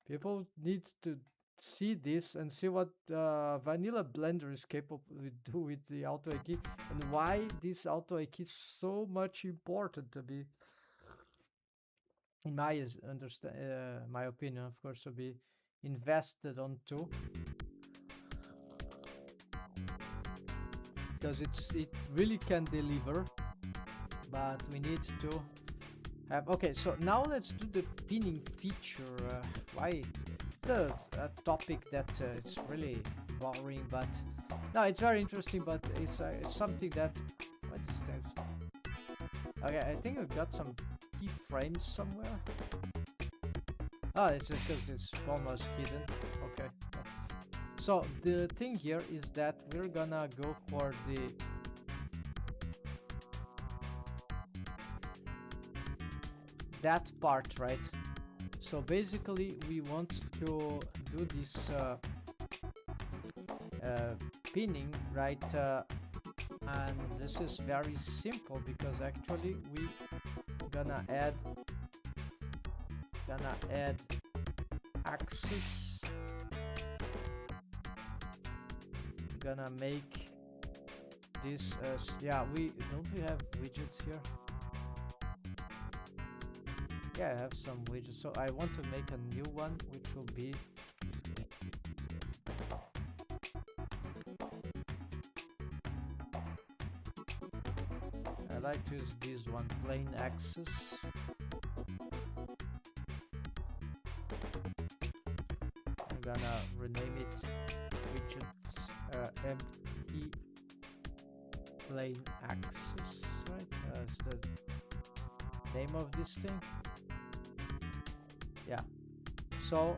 People need to see this and see what vanilla Blender is capable to do with the AutoAI and why this AutoAI is so much important to be, in my my opinion, of course, to be invested onto, because it really can deliver, but we need to have. Okay, so now let's do the pinning feature. Why? It's a topic that it's really boring, but no, it's very interesting. But it's something that. What is that? Okay, I think we've got some keyframes somewhere. Oh, it's just because it's almost hidden. Okay. So the thing here is that we're gonna go for that part, right? So basically we want to do this pinning, right? And this is very simple because actually we gonna add axis. Gonna make this as, yeah, we have widgets here. Yeah, I have some widgets, so I want to make a new one, which will be I like to use this one, plain axis. I'm gonna rename it widgets empty plain axis, right? That's the name of this thing. Yeah. So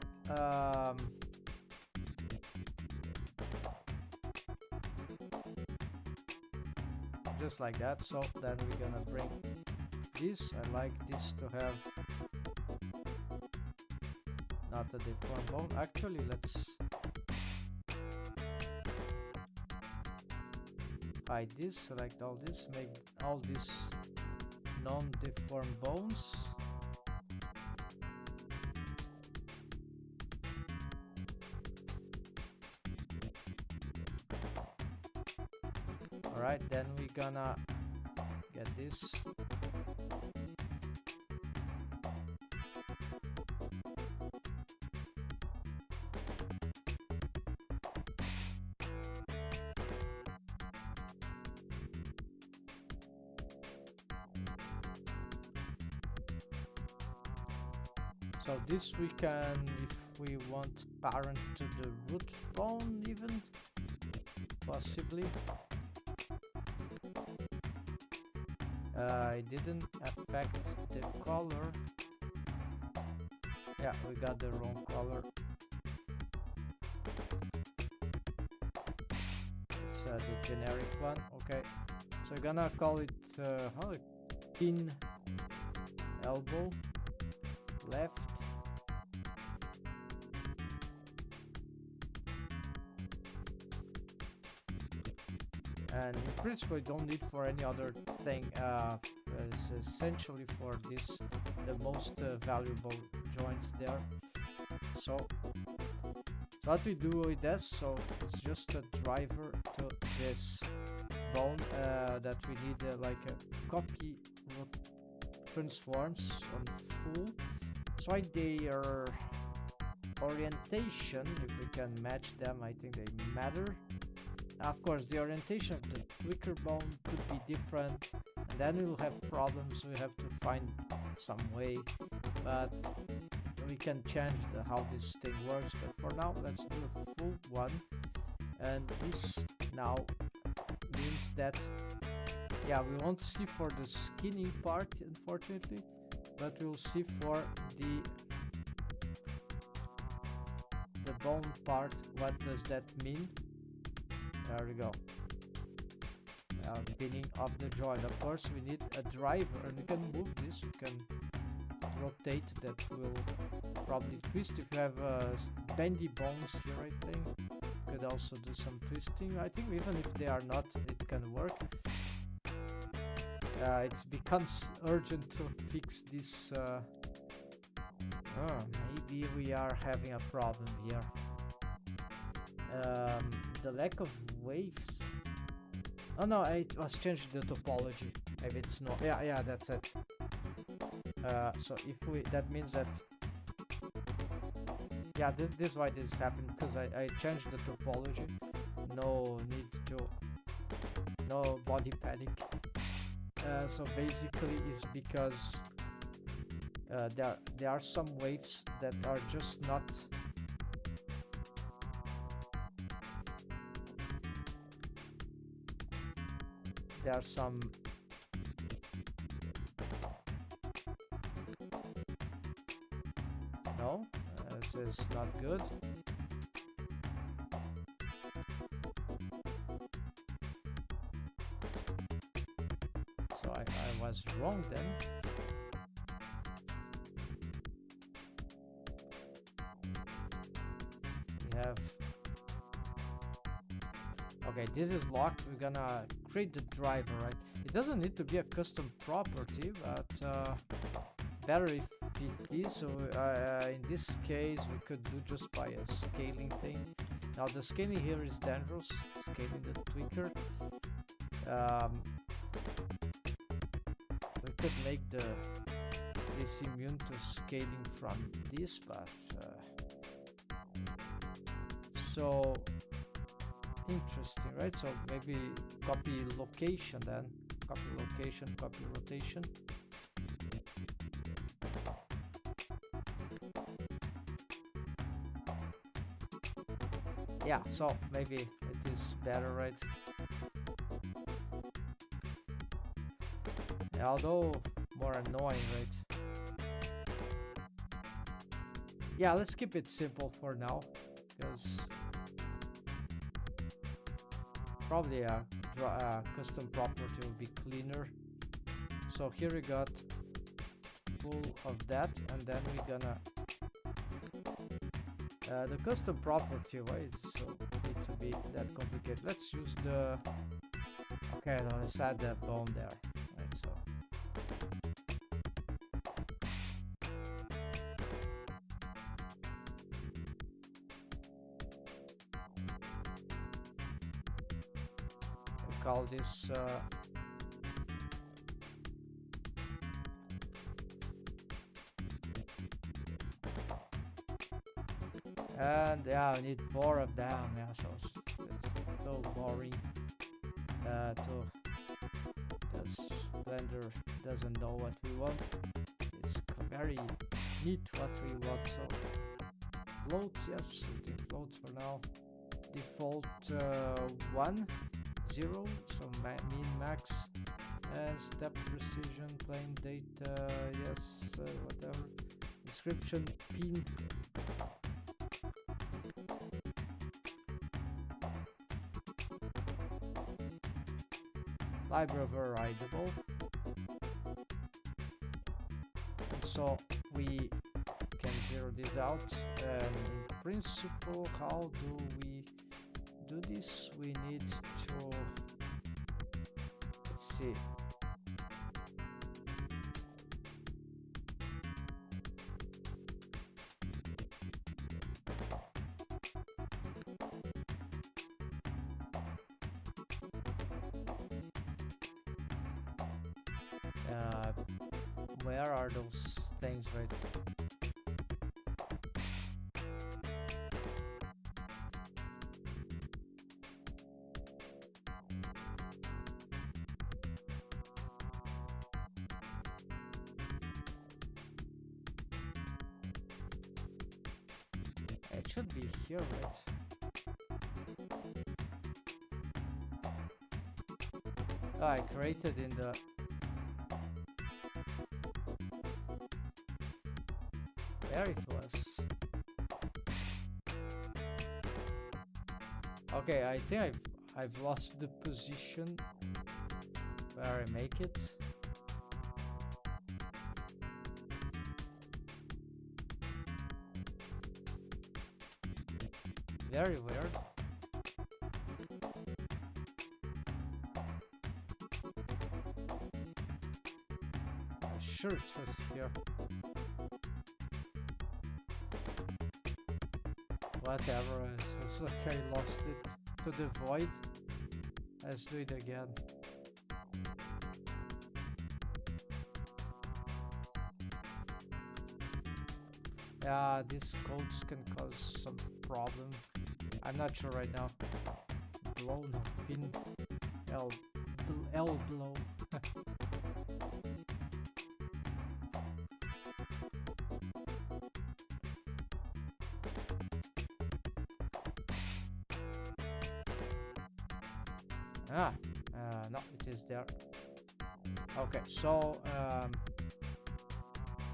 just like that. So then we're gonna bring this. I like this to have not a deformed bone. Actually, let's hide this, select all this, make all these non-deformed bones. Alright, then we're gonna get this. So this we can, if we want parent to the root bone even, possibly. I didn't affect the color. Yeah, we got the wrong color. It's the generic one. Okay, so we're gonna call it pin elbow left. And in principle, you don't need for any other thing. It's essentially for this the most valuable joints there. So what we do with this, so it's just a driver to this bone that we need like a copy transforms on full. So their orientation, if we can match them, I think they matter. Of course, the orientation of the tweaker bone could be different, and then we'll have problems. We have to find some way, but we can change how this thing works. But for now, let's do a full one. And this now means that, yeah, we won't see for the skinning part, unfortunately, but we'll see for the bone part. What does that mean? There we go. pinning of the joint. Of course, we need a driver, and we can move this. We can rotate. That will probably twist if you have bendy bones here. I think could also do some twisting. I think even if they are not, it can work. It becomes urgent to fix this. Maybe we are having a problem here. The lack of waves. Oh no, it was changed the topology. Maybe it's not. Yeah, that's it. So if we, that means that. Yeah, this is why this happened, because I changed the topology. No need to. No body panic. So basically, it's because there are some waves that are just not. There are some. No, this is not good. So I was wrong then. We have. Okay, this is locked. We're gonna create the driver, right? It doesn't need to be a custom property, but better if it is. So in this case, we could do just by a scaling thing. Now the scaling here is dangerous. Scaling the tweaker. We could make this immune to scaling from this, but so. Interesting, right? So maybe copy location then. Copy location, copy rotation. Yeah, so maybe it is better, right? Yeah, although more annoying, right? Yeah, let's keep it simple for now, because probably a custom property will be cleaner. So here we got full of that, and then we're gonna the custom property. Why it's so need to be that complicated? Let's use the. Okay, let's add the bone there. Right, so. Call this and yeah, we need 4 of them. Yeah, so it's so boring because Blender doesn't know what we want. It's very neat what we want. So float, yes, floats for now. Default 1. 0, so min max, and step precision, plain data, yes, whatever, description, pin, library overrideable, and so we can zero this out, and in principle, how do we do this? We need to, let's see, where are those things, right? It should be here, right? Oh, I created in the... There it was. Okay, I think I've lost the position. where I make it. Very weird. I'm sure it was here. Whatever, it's okay, lost it to the void. Let's do it again. Yeah, these codes can cause some problem. I'm not sure right now. Blow, no, pin, L blow. No, it is there. Okay, so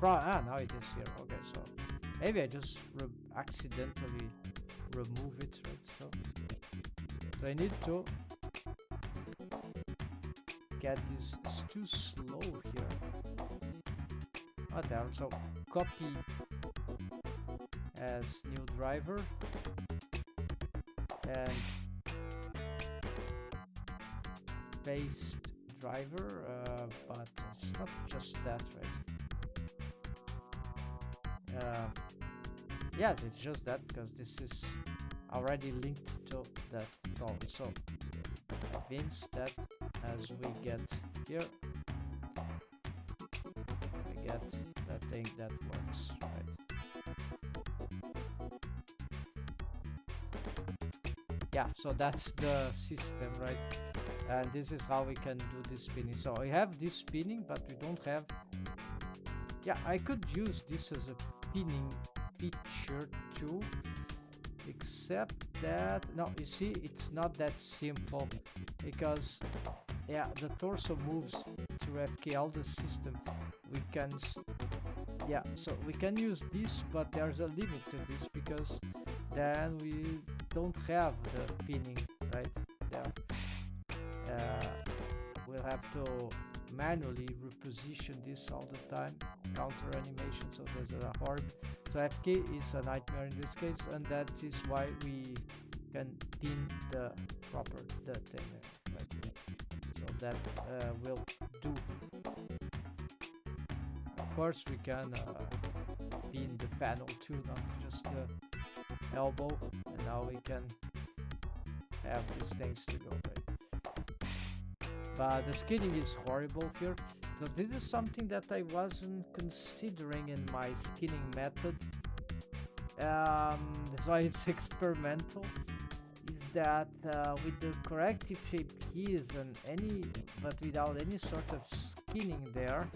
now it is here. Okay, so maybe I just accidentally remove it, right? So I need to get this. It's too slow here. Whatever. So copy as new driver and paste driver, but it's not just that, right? Yes, it's just that because this is already linked to that call. So that means that as we get here, we get that thing that works, right? Yeah, so that's the system, right? And this is how we can do this spinning. So we have this spinning, but we don't have... Yeah, I could use this as a pinning feature too, except that... No, you see, it's not that simple, because, yeah, the torso moves through FKL, the system. We can... Yeah, so we can use this, but there's a limit to this, because then we don't have the pinning, right, there. We'll have to manually reposition this all the time, counter animation, so there's a hard. So FK is a nightmare in this case, and that is why we can pin the proper thing, right? So that will do. Of course, we can pin the panel too, not just the elbow, and now we can have these things to go, right? But the skinning is horrible here. So this is something that I wasn't considering in my skinning method. That's why it's experimental. Is that with the corrective shape keys and but without any sort of skinning there,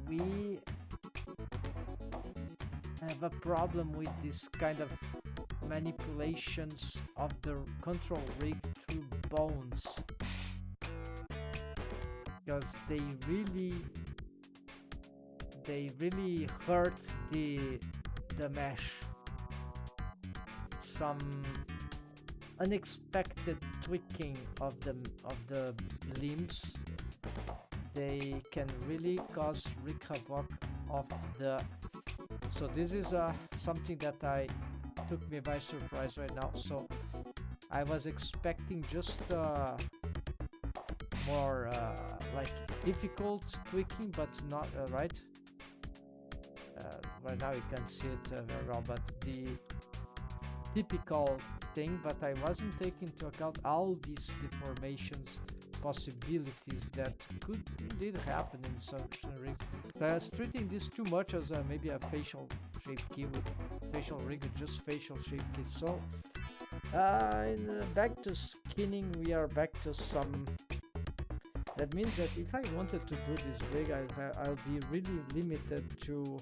we have a problem with this kind of manipulations of the control rig through bones, because they really hurt the mesh. Some unexpected tweaking of the limbs, they can really cause wreak havoc of the... So this is something that took me by surprise right now. So I was expecting just more like difficult tweaking, but not right. Right now you can see it very well, but the typical thing, but I wasn't taking into account all these deformations possibilities that could indeed happen in certain rigs. So I was treating this too much as maybe a facial shape key with facial rig with just facial shape key. So back to skinning, we are back to some... That means that if I wanted to do this rig, I'll be really limited to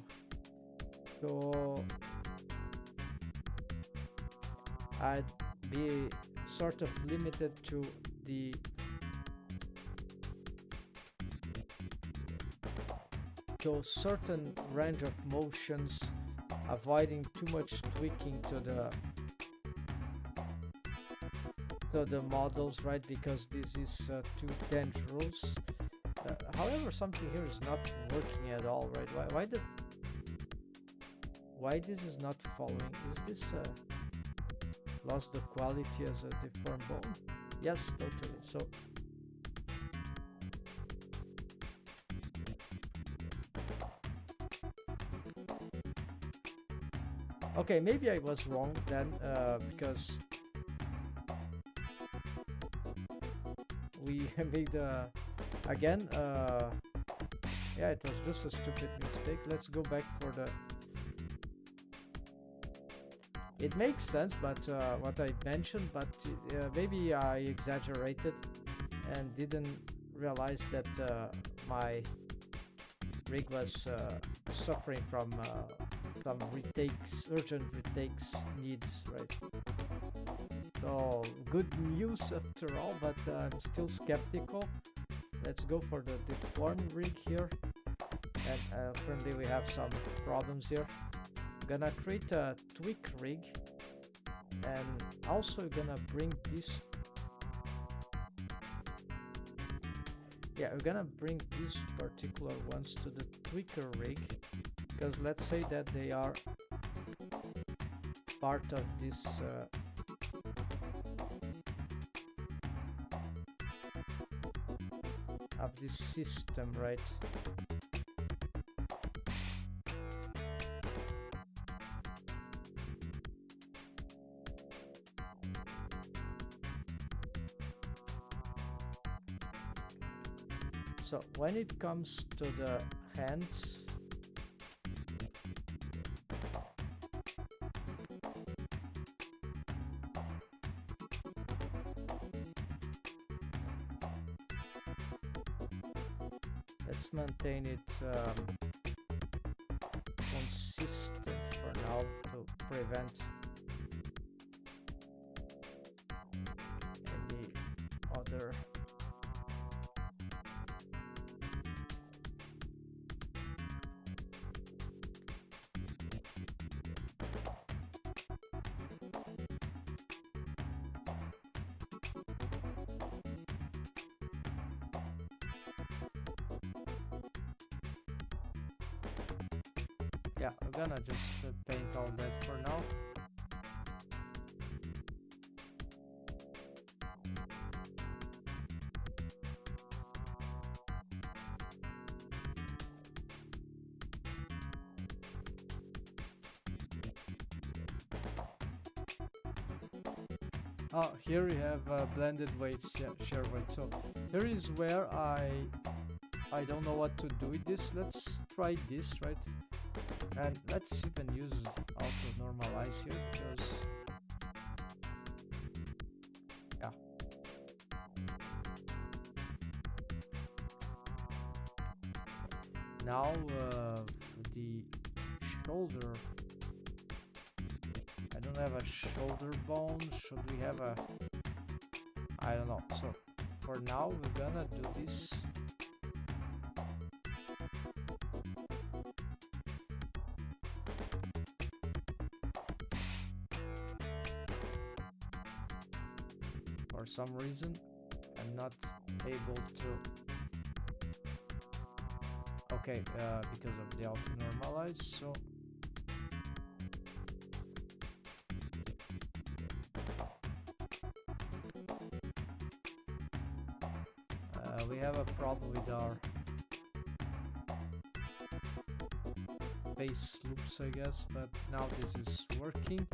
I'd be sort of limited to the certain range of motions, avoiding too much tweaking to to the models, right? Because this is too dangerous. However, something here is not working at all, right? Why this is not following? Is this lost the quality as a deformed bone? Yes, totally. So okay, maybe I was wrong then, because we made again, yeah, it was just a stupid mistake. Let's go back for the... It makes sense, but what I mentioned, but maybe I exaggerated and didn't realize that my rig was suffering from some retakes, urgent retakes needs, right? So good news after all, but I'm still skeptical. Let's go for the deformed rig here, and apparently we have some problems here. Gonna create a tweak rig, and also gonna bring this... Yeah, we're gonna bring these particular ones to the tweaker rig, because let's say that they are part of this system, right? So when it comes to the hands, let's maintain it consistent for now to prevent any other yeah, I'm gonna just paint all that for now. Oh, here we have blended weights, yeah, share weight. So here is where I don't know what to do with this. Let's try this, right? And let's even use auto normalize here, because yeah. Now the shoulder, I don't have a shoulder bone. Should we have a... I don't know. So for now we're gonna do this. For some reason I'm not able to... Okay, because of the auto normalize. So we have a problem with our base loops, I guess, but now this is working.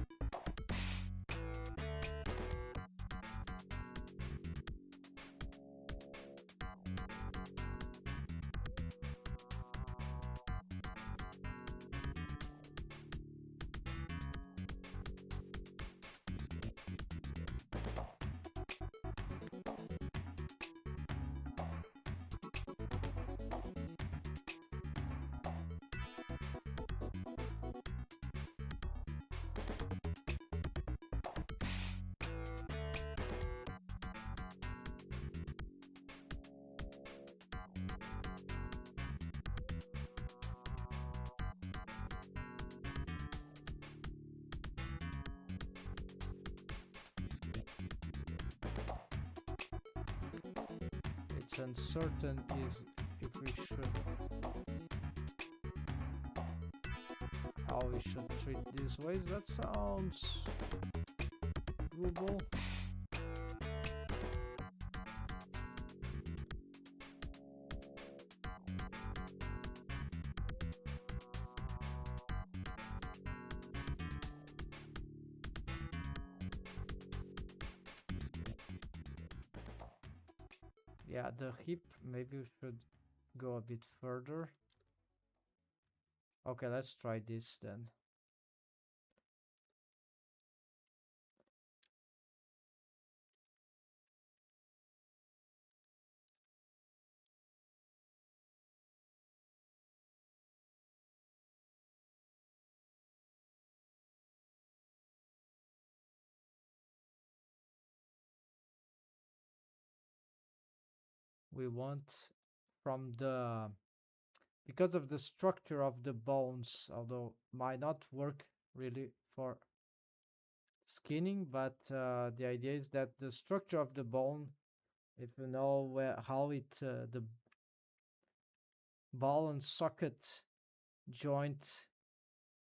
uncertain is if we should, how we should treat these ways. That sounds doable. Yeah, the hip, maybe we should go a bit further. Okay, let's try this then. We want from the, because of the structure of the bones, although might not work really for skinning, but the idea is that the structure of the bone, if you know how it the ball and socket joint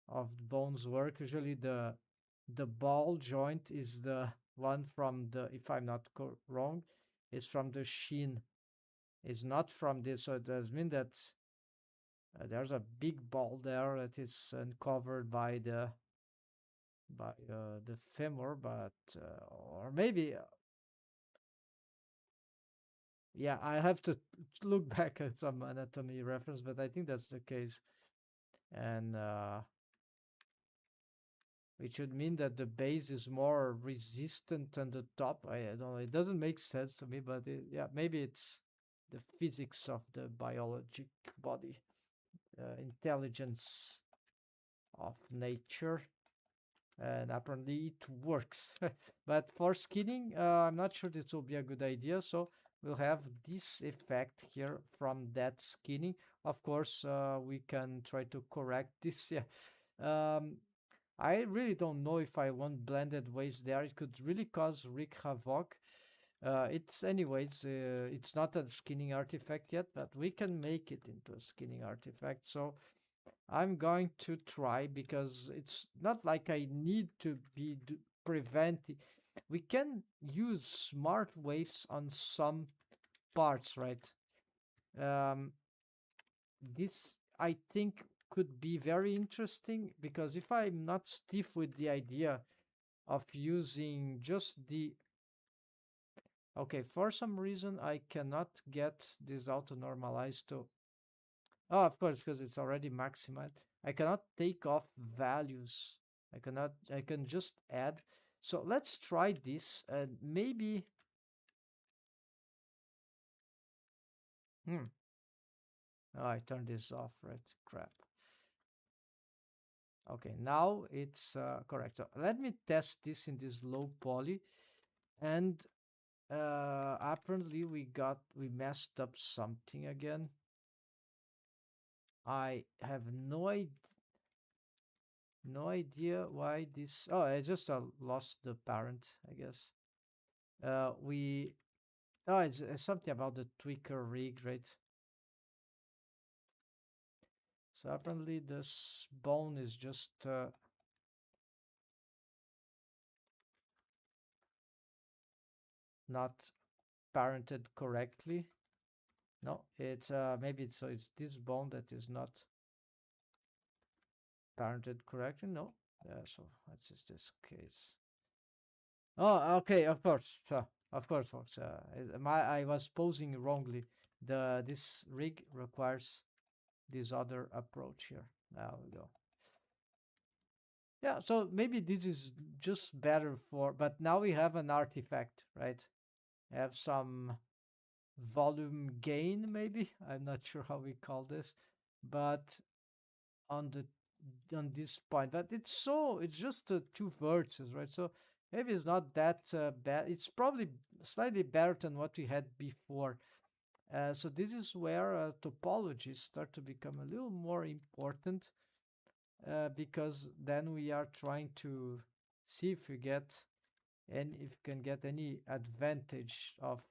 of the bones work, usually the ball joint is the one from the, if I'm not wrong, is from the shin, is not from this. So it does mean that there's a big ball there that is uncovered by the femur, but or maybe yeah, I have to look back at some anatomy reference, but I think that's the case. And which would mean that the base is more resistant than the top. I don't know, it doesn't make sense to me, but yeah, maybe it's the physics of the biologic body, intelligence of nature, and apparently it works. But for skinning, I'm not sure this will be a good idea, so we'll have this effect here from that skinning. Of course, we can try to correct this. Yeah. I really don't know if I want blended waves there. It could really cause wreak havoc. It's anyways, it's not a skinning artifact yet, but we can make it into a skinning artifact. So I'm going to try, because it's not like I need to be preventing. We can use smart waves on some parts, right? This I think could be very interesting, because if I'm not stiff with the idea of using just the, okay, for some reason I cannot get this auto normalize to, oh, of course, because it's already maximized. I cannot take off values. I can just add. So let's try this, and maybe, oh, I turned this off, right? Crap. Okay, now it's correct. So let me test this in this low poly, and apparently we messed up something again. I have no idea why this. Oh, I just lost the parent, I guess. We Oh, it's something about the tweaker rig, right? So apparently this bone is just not parented correctly. No, it's maybe it's, so it's this bone that is not parented correctly. No, so what is this case? Oh, okay, of course, of course, folks. I was posing wrongly. This rig requires this other approach here. Now we go. Yeah, so maybe this is just better for, but now we have an artifact, right? Have some volume gain, maybe. I'm not sure how we call this, but on the on this point, but it's just two vertices, right? So maybe it's not that bad. It's probably slightly better than what we had before. So this is where topologies start to become a little more important, because then we are trying to see if we get, and if you can get any advantage of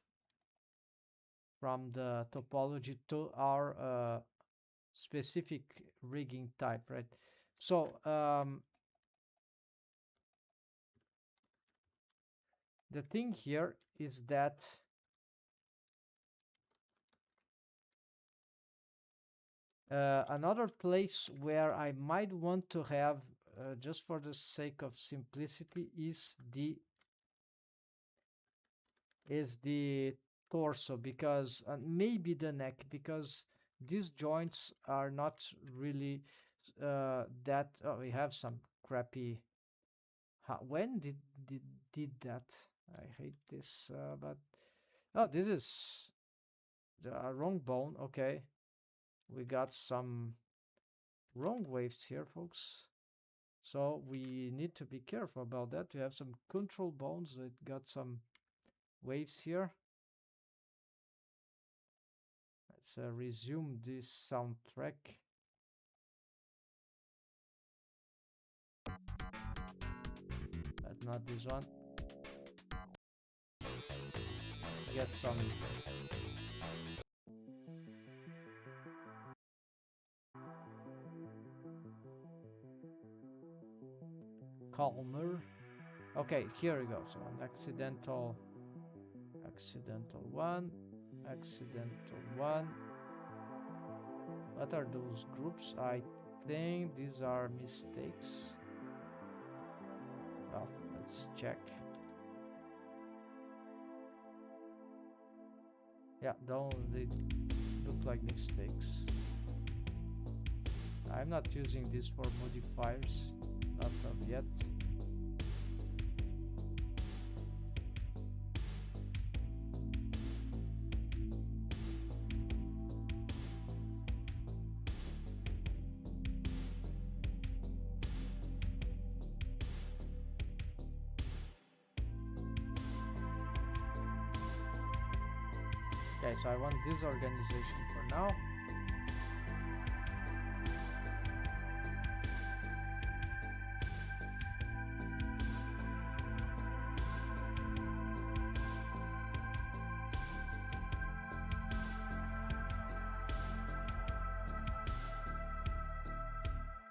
from the topology to our specific rigging type, right? So the thing here is that another place where I might want to have, just for the sake of simplicity, is the torso, because maybe the neck, because these joints are not really that. Oh, we have some crappy. When did that? I hate this, but oh, this is the wrong bone. Okay, we got some wrong waves here, folks. So we need to be careful about that. We have some control bones that got some waves here. Let's resume this soundtrack. But not this one. Get some calmer. Okay, here we go. So an accidental one, accidental one. What are those groups? I think these are mistakes. Well, let's check. Yeah, they look like mistakes. I'm not using this for modifiers, not yet. Okay, so I want this organization for now.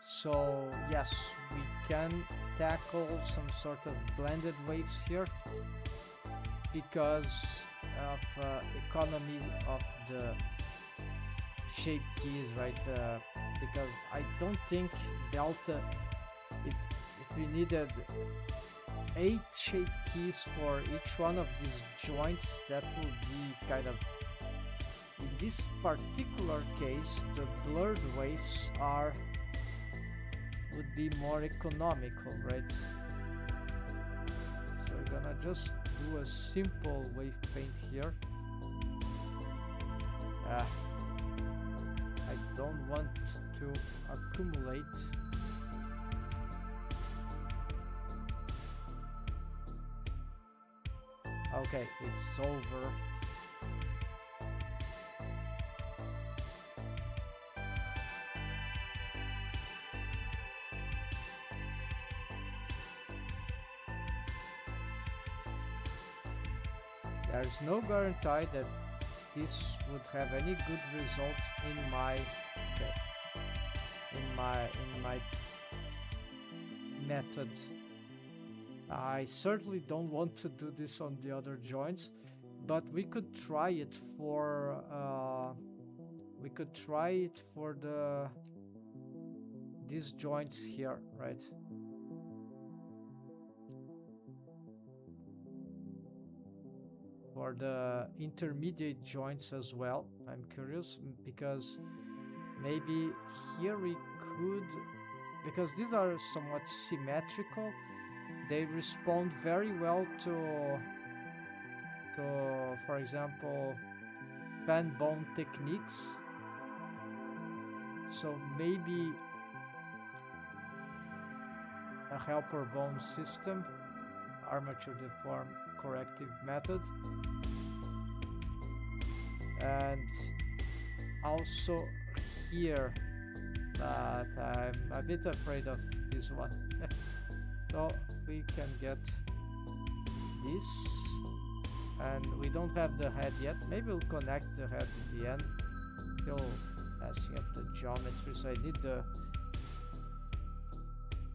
So yes, we can tackle some sort of blended waves here because of economy of the shape keys, right? Because I don't think delta, if we needed 8 shape keys for each one of these joints, that would be kind of, in this particular case, the blurred waves would be more economical, right? So we're gonna just do a simple wave paint here. I don't want to accumulate. Okay, it's over. There's no guarantee that this would have any good results in my method. I certainly don't want to do this on the other joints, but we could try it for these joints here, right? For the intermediate joints as well. I'm curious because maybe here we could, because these are somewhat symmetrical, they respond very well to for example, fan bone techniques. So maybe a helper bone system, armature deform corrective method, and also here, but I'm a bit afraid of this one. So we can get this, and we don't have the head yet. Maybe we'll connect the head at the end. Still messing up the geometry, so I need the...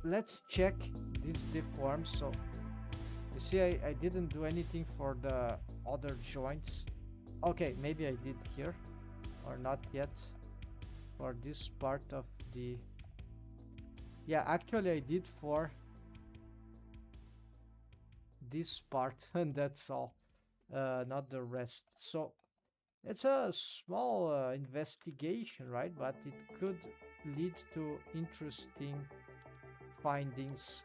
Let's check this deform. So you see I didn't do anything for the other joints. Okay, maybe I did here, or not yet, for this part of the... Yeah, actually I did for this part, and that's all, not the rest. So it's a small investigation, right? But it could lead to interesting findings.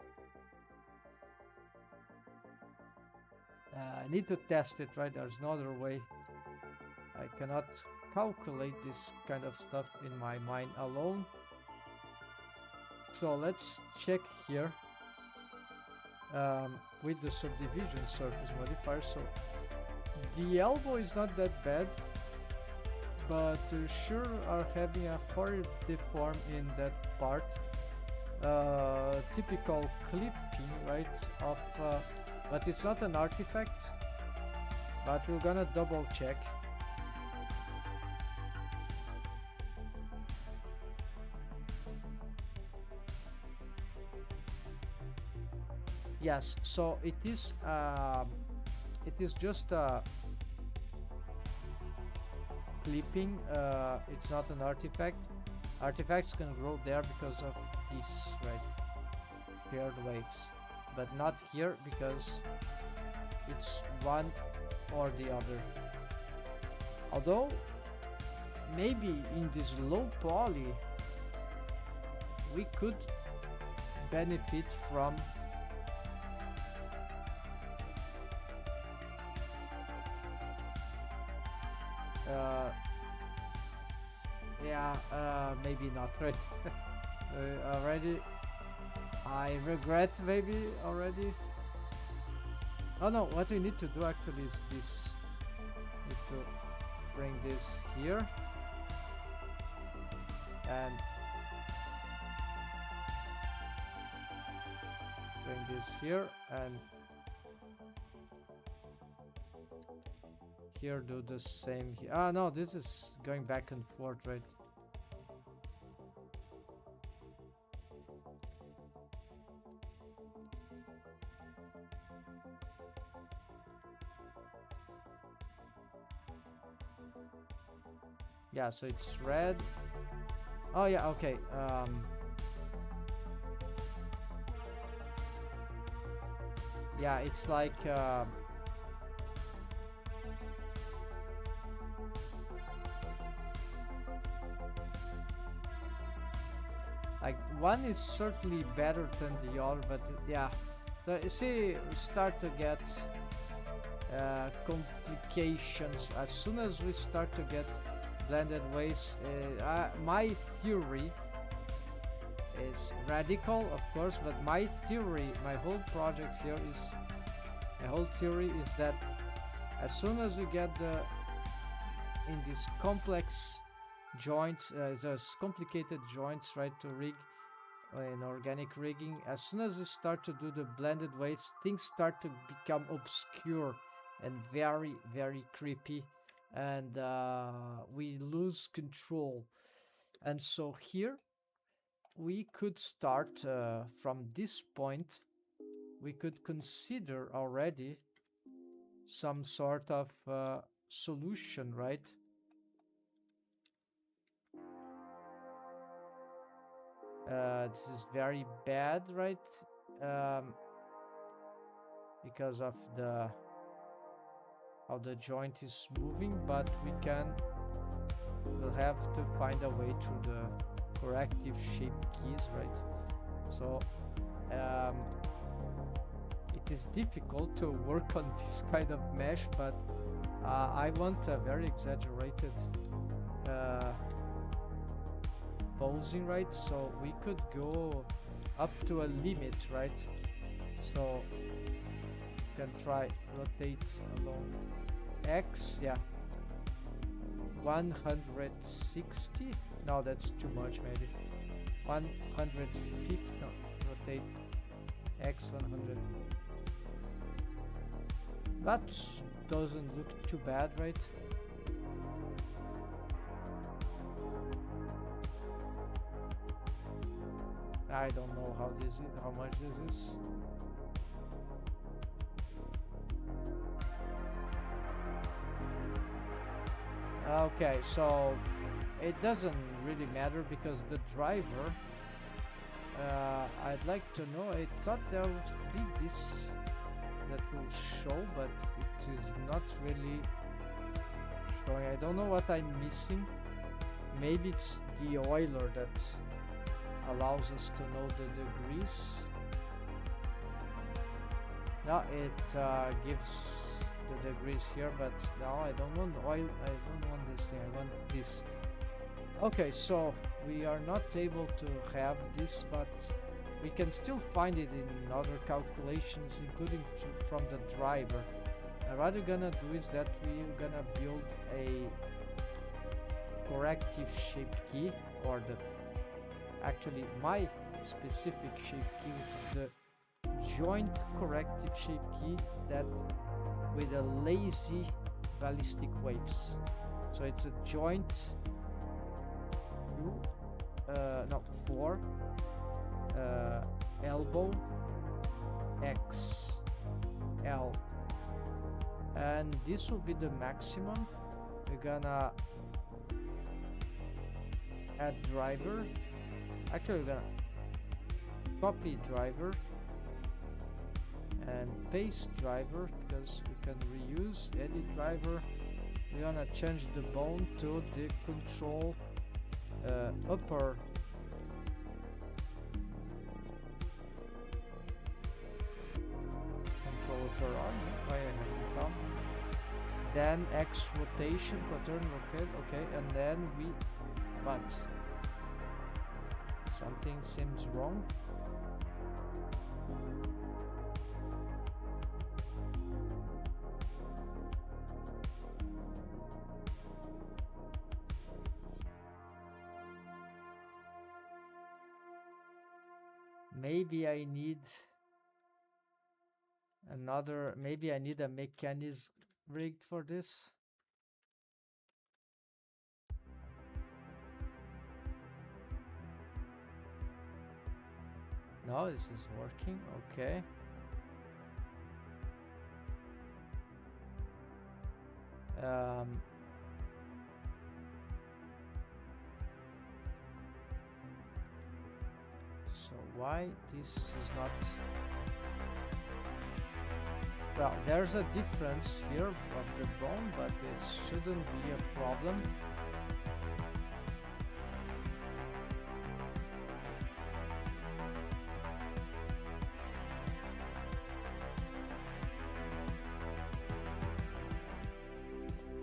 I need to test it, right? There's no other way. I cannot calculate this kind of stuff in my mind alone. So let's check here with the subdivision surface modifier. So the elbow is not that bad, but sure are having a horrid deform in that part. Typical clipping, right? Of but it's not an artifact, but we're gonna double check. Yes, so it is just clipping. It's not an artifact. Artifacts can grow there because of this, right? Shared waves, but not here because it's one or the other. Although maybe in this low poly we could benefit from maybe not, right? Already I regret maybe already. Oh no, what we need to do actually is this. Need to bring this here and bring this here, and here do the same here. Ah no, this is going back and forth, right? Yeah, so it's red. Oh yeah, okay. Yeah, it's like one is certainly better than the other, but yeah, so you see, we start to get complications as soon as we start to get blended waves. My theory is radical, of course, but my theory, my whole project here is, my whole theory is that as soon as we get in these complex joints, there's complicated joints, right, to rig in organic rigging, as soon as we start to do the blended waves, things start to become obscure and very, very creepy, and we lose control. And so here we could start from this point. We could consider already some sort of solution, right? This is very bad, right? Because of how the joint is moving, but we'll have to find a way through the corrective shape keys, right? So it is difficult to work on this kind of mesh, but I want a very exaggerated posing, right? So we could go up to a limit, right? So you can try rotate along X, yeah, 160. No, that's too much, maybe 150. No, rotate X 100. That's doesn't look too bad, right? I don't know how this is, how much this is. Okay, so it doesn't really matter because the driver, I'd like to know, I thought there would be this that will show, but it is not really showing. I don't know what I'm missing. Maybe it's the oiler that allows us to know the degrees. Now it gives the degrees here, but now I don't want oil. I don't want this thing. I want this. Okay, so we are not able to have this, but we can still find it in other calculations, including from the driver. And what we're gonna do is that we're gonna build a corrective shape key, or actually my specific shape key, which is the joint corrective shape key that with a lazy ballistic waves. So it's a joint for elbow X L, and this will be the maximum. We're gonna add driver. Actually, we're gonna copy driver and paste driver because we can reuse. Edit driver. We're gonna change the bone to the control upper arm. Why I have to come? Then X rotation pattern. Okay, and then we. But something seems wrong. Maybe I need another, maybe I need a mechanism rigged for this. No, this is working, okay. So why this is not... Well, there's a difference here of the bone, but it shouldn't be a problem.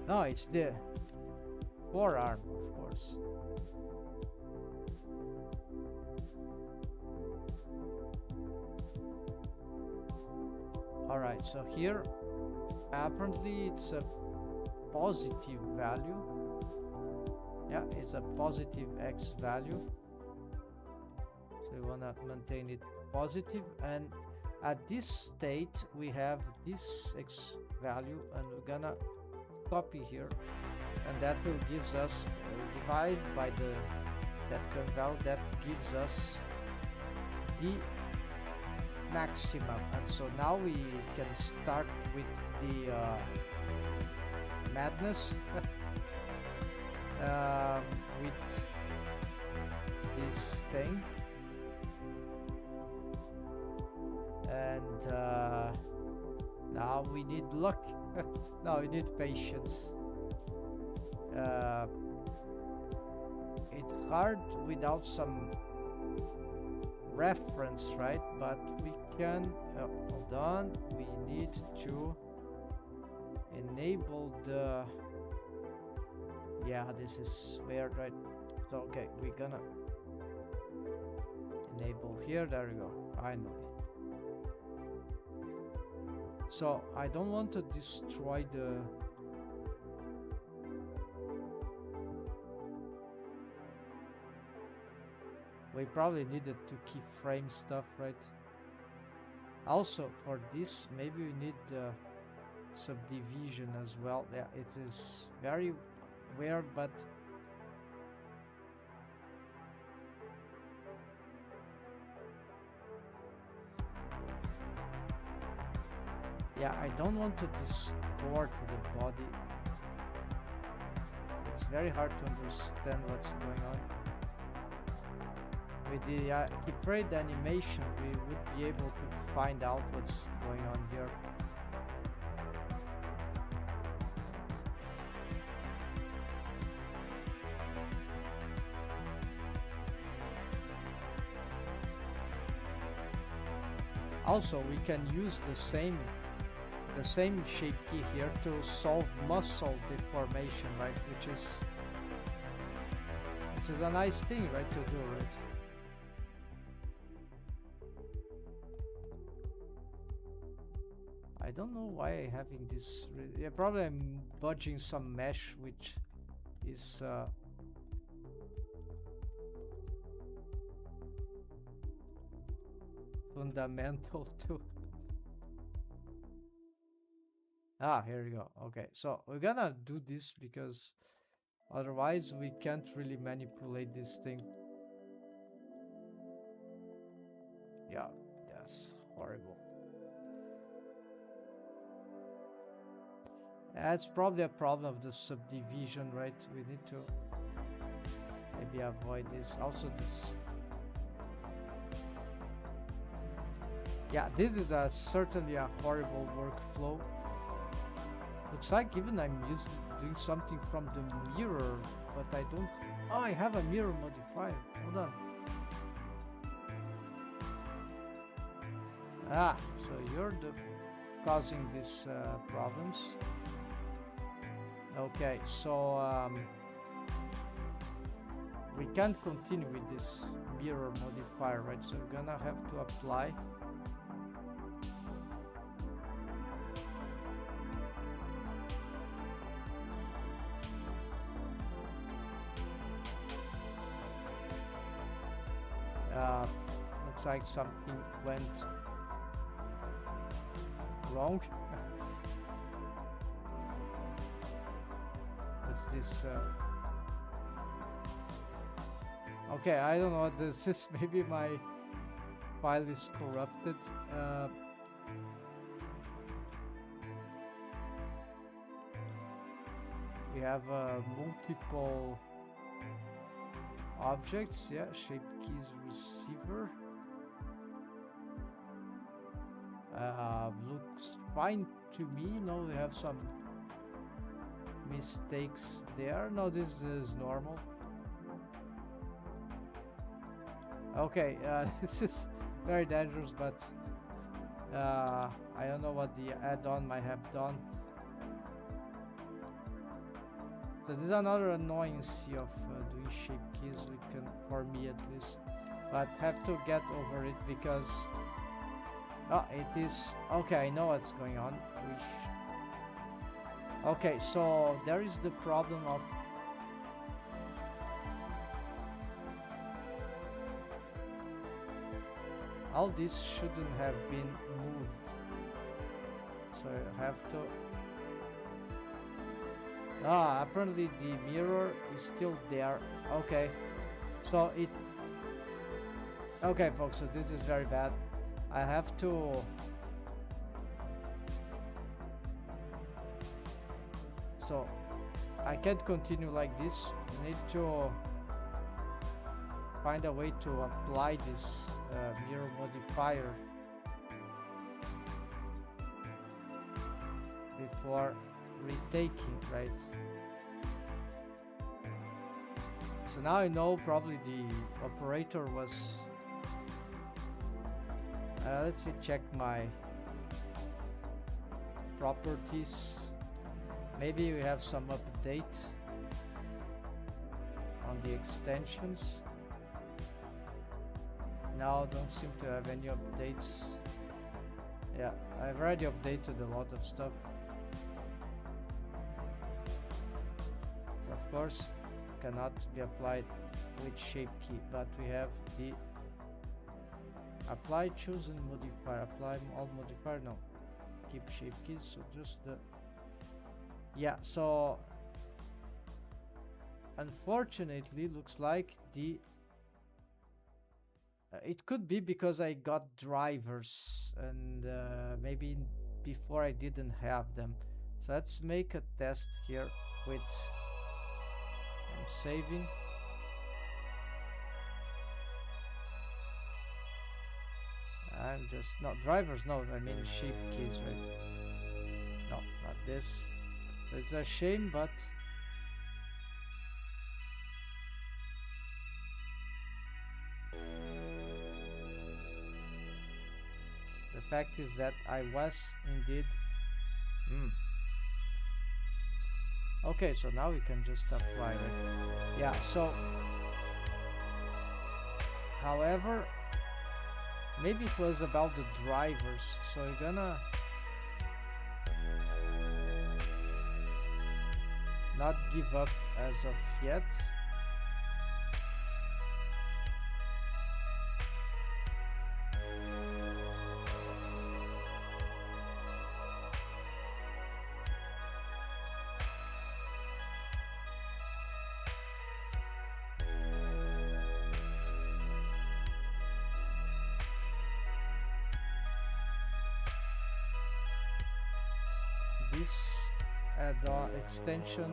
No, it's the forearm, of course. Alright, so here apparently it's a positive value. Yeah, it's a positive X value. So we want to maintain it positive, and at this state we have this X value, and we're gonna copy here, and that will gives us divide by that current value, that gives us the maximum. And so now we can start with the madness with this thing, and now we need luck. No, we need patience. It's hard without some reference, right? But we can hold on, we need to enable the... Yeah, this is weird, right? So okay, we're gonna enable here. There we go, finally. So I don't want to destroy the... We probably needed to keyframe stuff, right? Also, for this, maybe we need subdivision as well. Yeah, it is very weird, but yeah, I don't want to distort the body. It's very hard to understand what's going on. With the keyframe animation, we would be able to find out what's going on here. Also, we can use the same shape key here to solve muscle deformation, right? Which is a nice thing, right, to do, right? I don't know why I'm having this. Yeah, probably I'm budging some mesh, which is fundamental to. Ah, here we go. Okay, so we're gonna do this because otherwise we can't really manipulate this thing. Yeah, that's horrible. That's probably a problem of the subdivision, right? We need to maybe avoid this. Also this. Yeah, this is certainly a horrible workflow. Looks like even I'm doing something from the mirror, but I don't. Oh, I have a mirror modifier. Hold on. Ah, so you're causing these problems. Okay, so we can't continue with this mirror modifier, right? So we're gonna have to apply. Looks like something went wrong. What's this? Okay, I don't know what this is. Maybe my file is corrupted. We have multiple objects. Yeah, shape keys receiver. Looks fine to me. No, we have some mistakes there. No, this is normal. Okay, this is very dangerous, but I don't know what the add-on might have done. So this is another annoyance of doing shape keys. We can, for me at least, but have to get over it because it is okay. I know what's going on. Okay, so there is the problem of all this shouldn't have been moved. So I have to. Apparently the mirror is still there. Okay, so it. Okay, folks. So this is very bad. I have to. So I can't continue like this. I need to find a way to apply this mirror modifier before retaking, right? So now I know probably the operator was. Let's check my properties. Maybe we have some update on the extensions. Now don't seem to have any updates. Yeah, I've already updated a lot of stuff. So of course cannot be applied with shape key, but we have the apply chosen modifier. Apply all modifier. No, keep shape keys, so just the... Yeah, so unfortunately looks like the it could be because I got drivers and maybe before I didn't have them. So let's make a test here with... I'm saving. I'm just... not drivers, no, I mean shape keys, right? No, not this. It's a shame, but the fact is that I was indeed... Okay, so now we can just apply it. Yeah, so... However, maybe it was about the drivers, so you're gonna... not give up as of yet. This add-on extension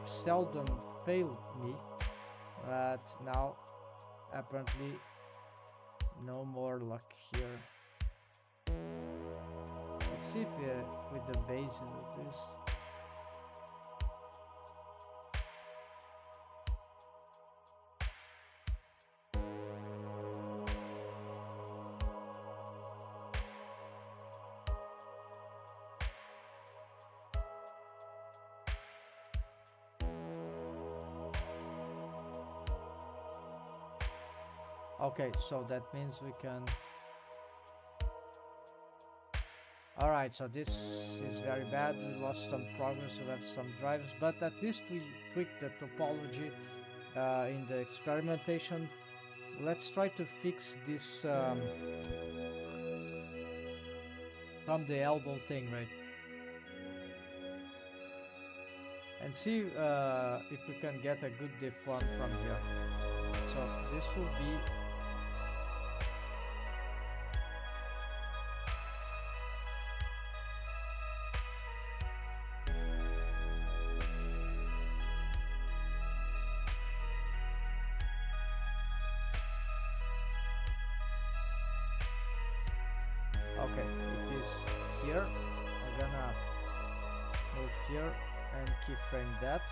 seldom failed me, but now apparently no more luck here. Let's see if with the bases of this. Okay, so that means we can... Alright, so this is very bad. We lost some progress, we'll have some drivers, but at least we tweaked the topology in the experimentation. Let's try to fix this from the elbow thing, right? And see if we can get a good deform from here. So this will be... Okay, it is here. I'm gonna move here and keyframe that.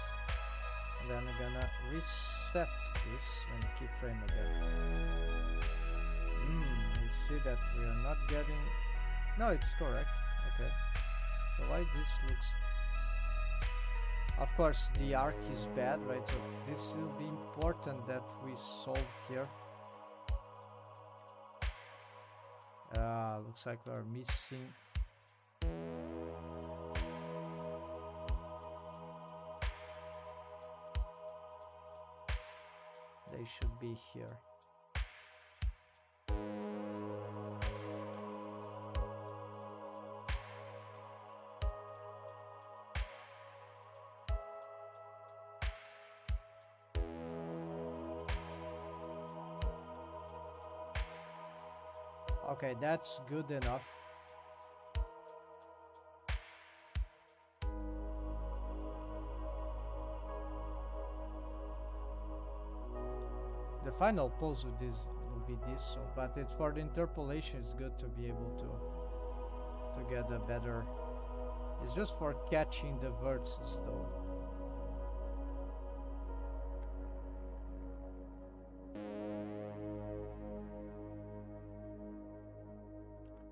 And then I'm gonna reset this and keyframe again. I see that we are not getting... No, it's correct. Okay. So why this looks... Of course, the arc is bad, right? So this will be important that we solve here. Looks like we're missing... They should be here. Okay, that's good enough. The final pose with this will be this, so but it's for the interpolation. It's good to be able to get a better... It's just for catching the vertices though.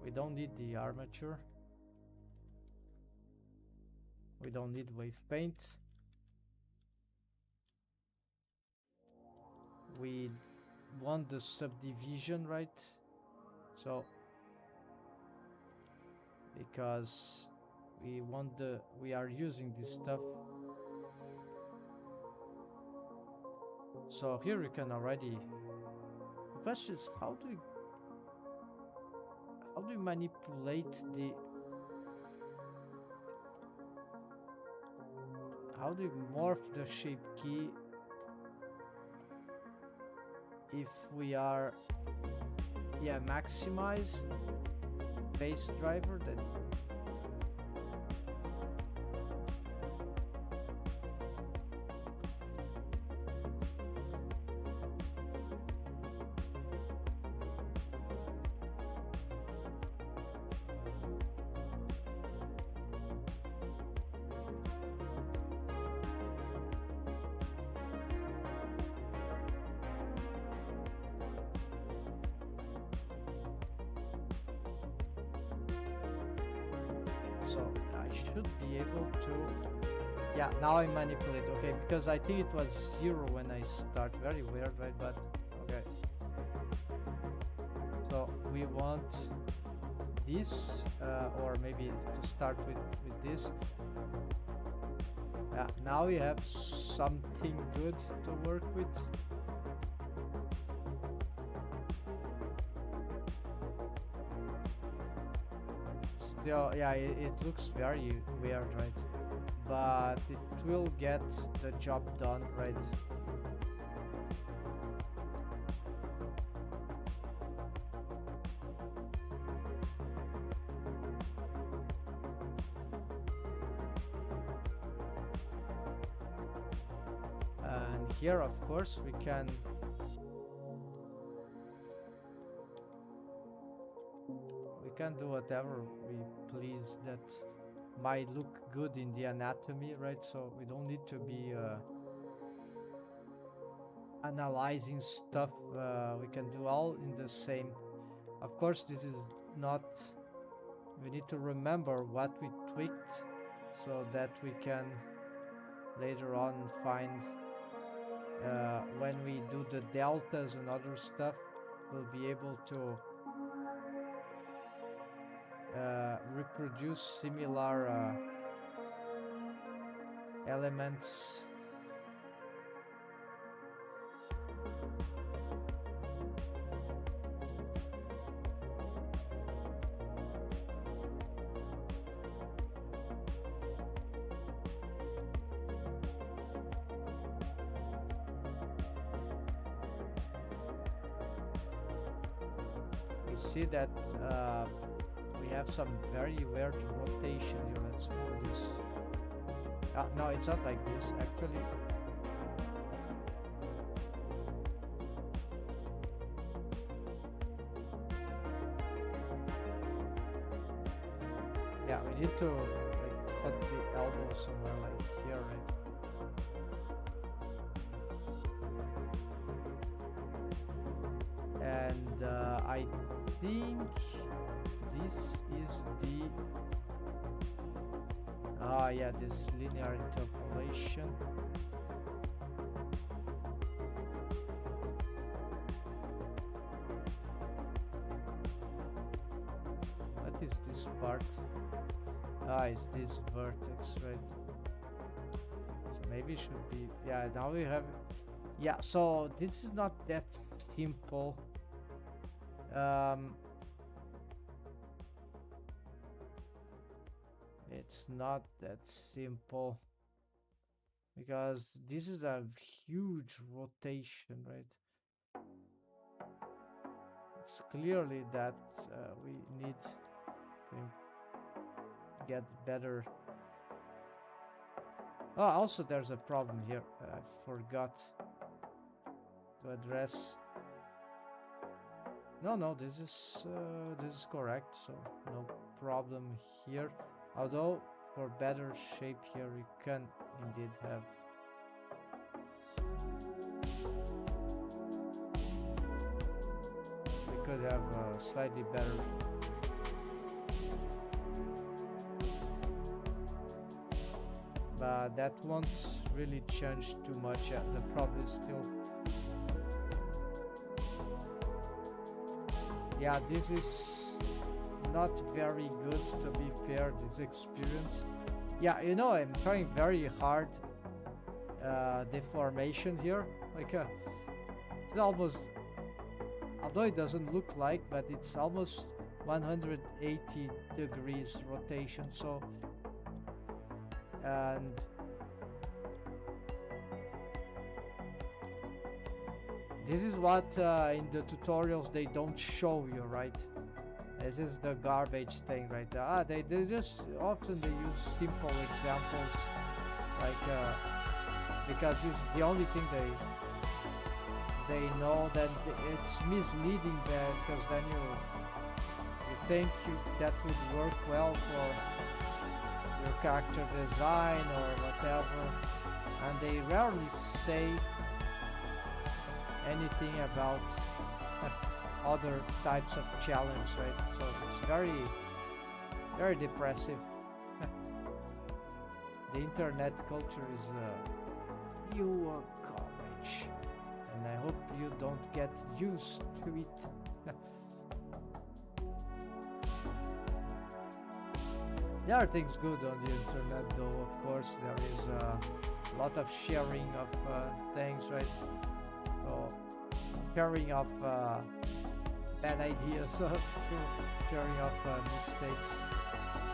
We don't need the armature. We don't need wave paint. We want the subdivision, right? So because we are using this stuff. So here we can already... The question is how do we manipulate the... how do you morph the shape key if we are, yeah, maximize base driver? Then now I manipulate, okay, because I think it was 0 when I start. Very weird, right? But okay. So we want this, or maybe to start with this. Yeah, now we have something good to work with. Still, yeah, it looks very weird, right? But it will get the job done, right? And here, of course, we can do whatever we please that might look good in the anatomy, right? So we don't need to be analyzing stuff. We can do all in the same. Of course, this is not, we need to remember what we tweaked so that we can later on find when we do the deltas and other stuff, we'll be able to reproduce similar elements. You see that we have some very weird rotation here. Let's move this. No, it's not like this actually. Yeah, we need to like put the elbow somewhere like here, right? And I think this is the yeah, this linear interpolation. What is this part? It's this vertex, right? So maybe it should be, yeah, now we have, yeah, so this is not that simple. It's not that simple because this is a huge rotation, right? It's clearly that we need to get better. Oh, also there's a problem here. I forgot to address. No, this is correct, so no problem here. Although for better shape here we can indeed have could have slightly better. But that won't really change too much. Yeah, the problem is still. Yeah, this is not very good, to be fair, this experience. Yeah, you know, I'm trying very hard deformation here. Like it's almost, although it doesn't look like, but it's almost 180 degrees rotation. So, and This is what in the tutorials they don't show you, right? This is the garbage thing right there. They just often they use simple examples, like because it's the only thing they know. That it's misleading there, because then you think that would work well for your character design or whatever, and they rarely say anything about other types of challenge, right? So it's very depressive. The internet culture is pure garbage, and I hope you don't get used to it. There are things good on the internet, though. Of course, there is a lot of sharing of things, right? So sharing of bad ideas to sharing of mistakes,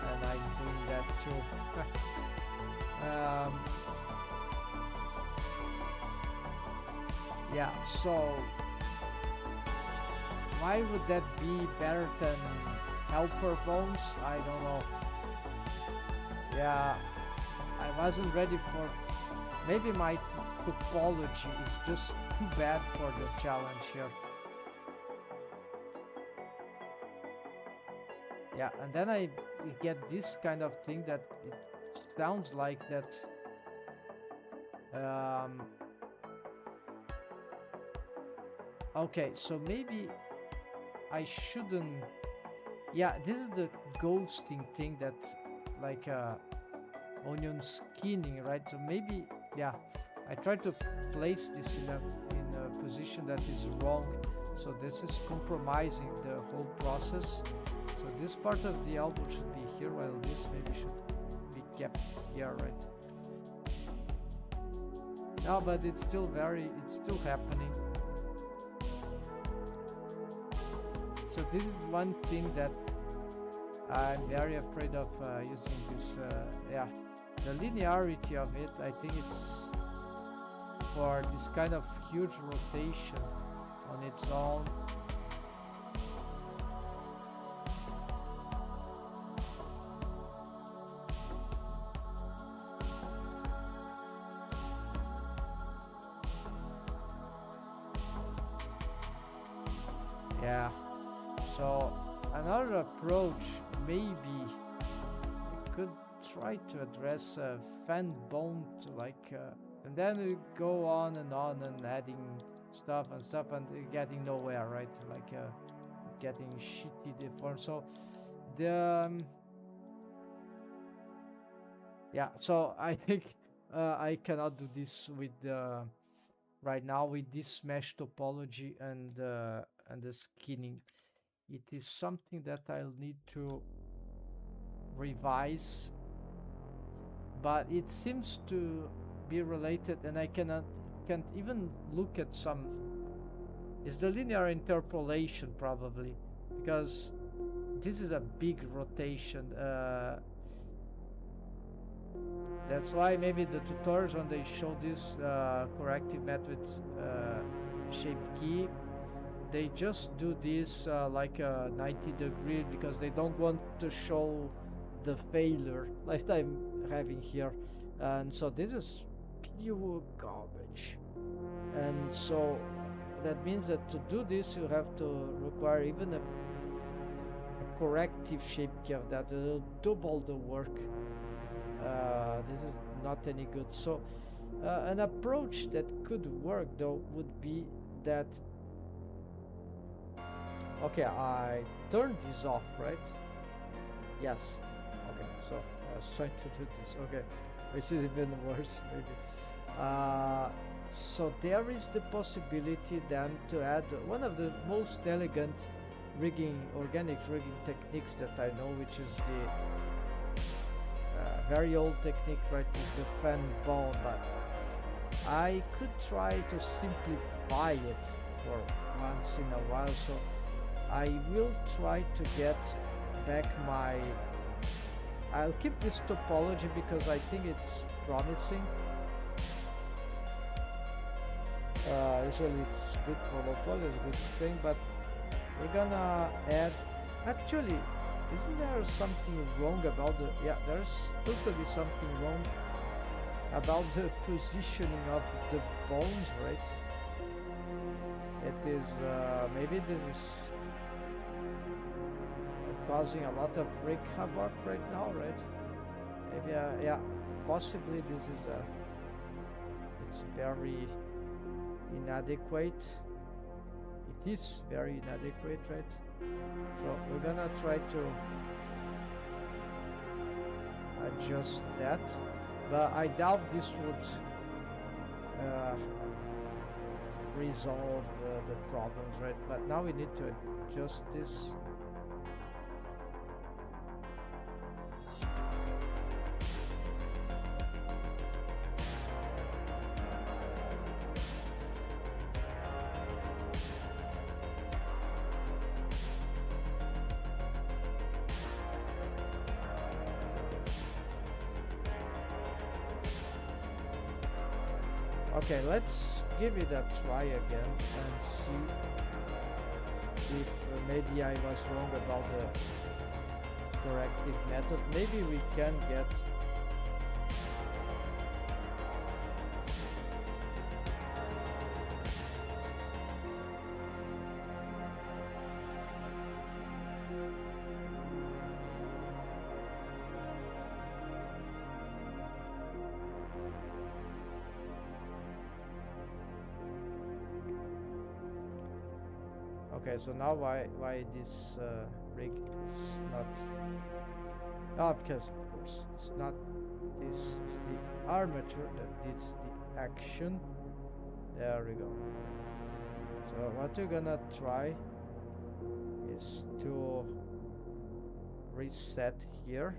and I'm doing that too. Yeah, so why would that be better than helper bones? I don't know. Yeah, I wasn't ready for. Maybe my topology is just too bad for the challenge here. Yeah, and then I get this kind of thing that it sounds like that. Okay, so maybe I shouldn't. Yeah, this is the ghosting thing that, like onion skinning, right? So maybe, yeah, I try to place this in a position that is wrong. So this is compromising the whole process. So this part of the elbow should be here, while this maybe should be kept here, right? No, but it's still happening. So this is one thing that I'm very afraid of using this, yeah, the linearity of it. I think it's for this kind of huge rotation on its own. Yeah, so another approach, maybe I could try to address fan bone to like, and then we go on and adding stuff and getting nowhere, right? Like getting shitty deformed. So the yeah, so I think I cannot do this with right now with this mesh topology and the skinning. It is something that I'll need to revise, but it seems to be related, and I can't even look at some. It's the linear interpolation probably, because this is a big rotation. That's why maybe the tutorials, when they show this corrective methods shape key, they just do this like a 90 degree, because they don't want to show the failure like I'm having here. And so this is pure garbage. And so that means that to do this you have to require even a corrective shape key of that. It'll double the work. This is not any good. So an approach that could work though would be that, okay, I turned this off, right? Yes. Okay, so I was trying to do this. Okay, which is even worse, maybe. So there is the possibility then to add one of the most elegant organic rigging techniques that I know, which is the very old technique, right? Is the fan bone, but I could try to simplify it for once in a while. So I will try to get back my. I'll keep this topology because I think it's promising. Usually it's good for low poly, it's a good thing, but we're gonna add, actually, isn't there something wrong about the, yeah, there's totally something wrong about the positioning of the bones, right? It is, maybe this is causing a lot of rig havoc right now, right? Maybe, yeah, possibly this is it's very inadequate. It is very inadequate, right? So we're gonna try to adjust that, but I doubt this would resolve the problems, right? But now we need to adjust this. Okay, let's give it a try again and see if maybe I was wrong about the corrective method. Maybe we can get okay, so now why this rig is not, because of course it's not, this is the armature that needs the action. There we go. So what we're gonna try is to reset here.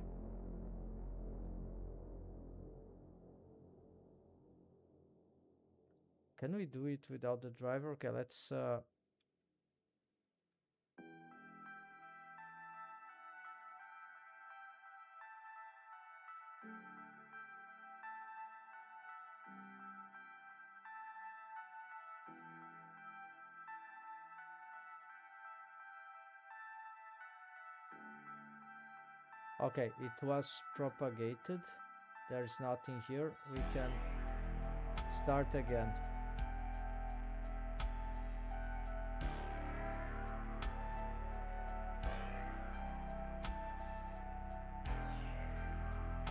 Can we do it without the driver? Okay, let's okay, it was propagated. There's nothing here. We can start again.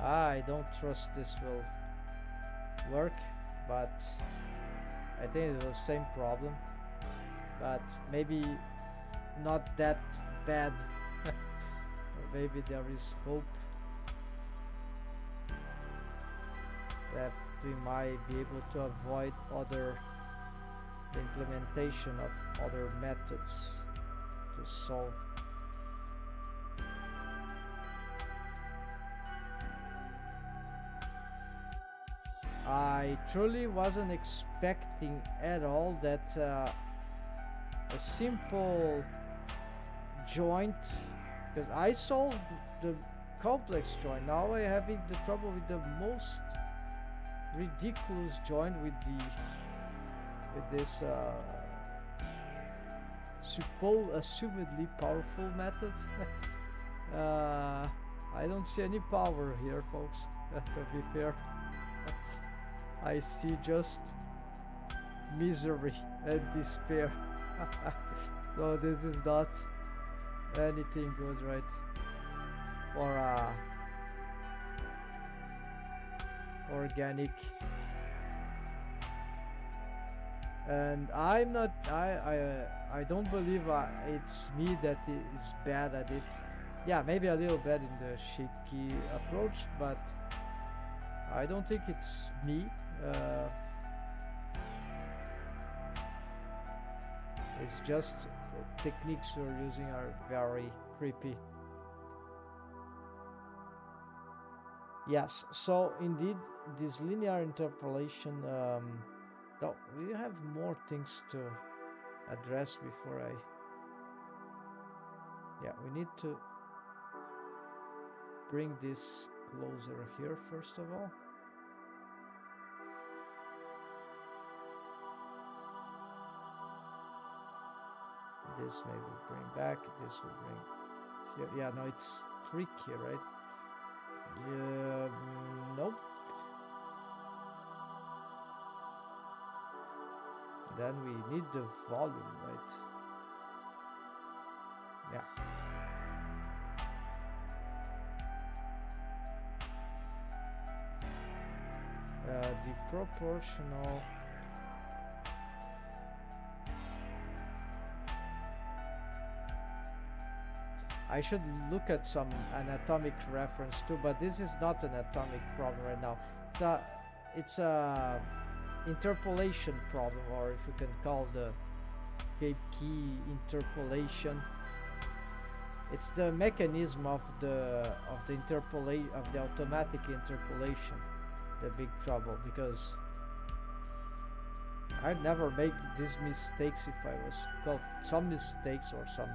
I don't trust this will work, but I think it's the same problem, but maybe not that bad. Maybe there is hope that we might be able to avoid the implementation of other methods to solve. I truly wasn't expecting at all that a simple joint, because I solved the complex joint. Now I having the trouble with the most ridiculous joint with this assumedly powerful method. I don't see any power here, folks. To be fair, I see just misery and despair. So this is not anything good, right? For organic. And I'm not, I don't believe it's me that is bad at it. Yeah, maybe a little bad in the shaky approach, but I don't think it's me. It's just the techniques we're using are very creepy. Yes, so indeed, this linear interpolation, no, we have more things to address before yeah, we need to bring this closer here first of all. This maybe bring back. This will bring here. Yeah, no, it's tricky, right? Yeah, nope. Then we need the volume, right? Yeah. The proportional. I should look at some anatomic reference too, but this is not an atomic problem right now. It's a interpolation problem, or if you can call the shape key interpolation. It's the mechanism of the automatic interpolation, the big trouble, because I'd never make these mistakes if I was called some mistakes or some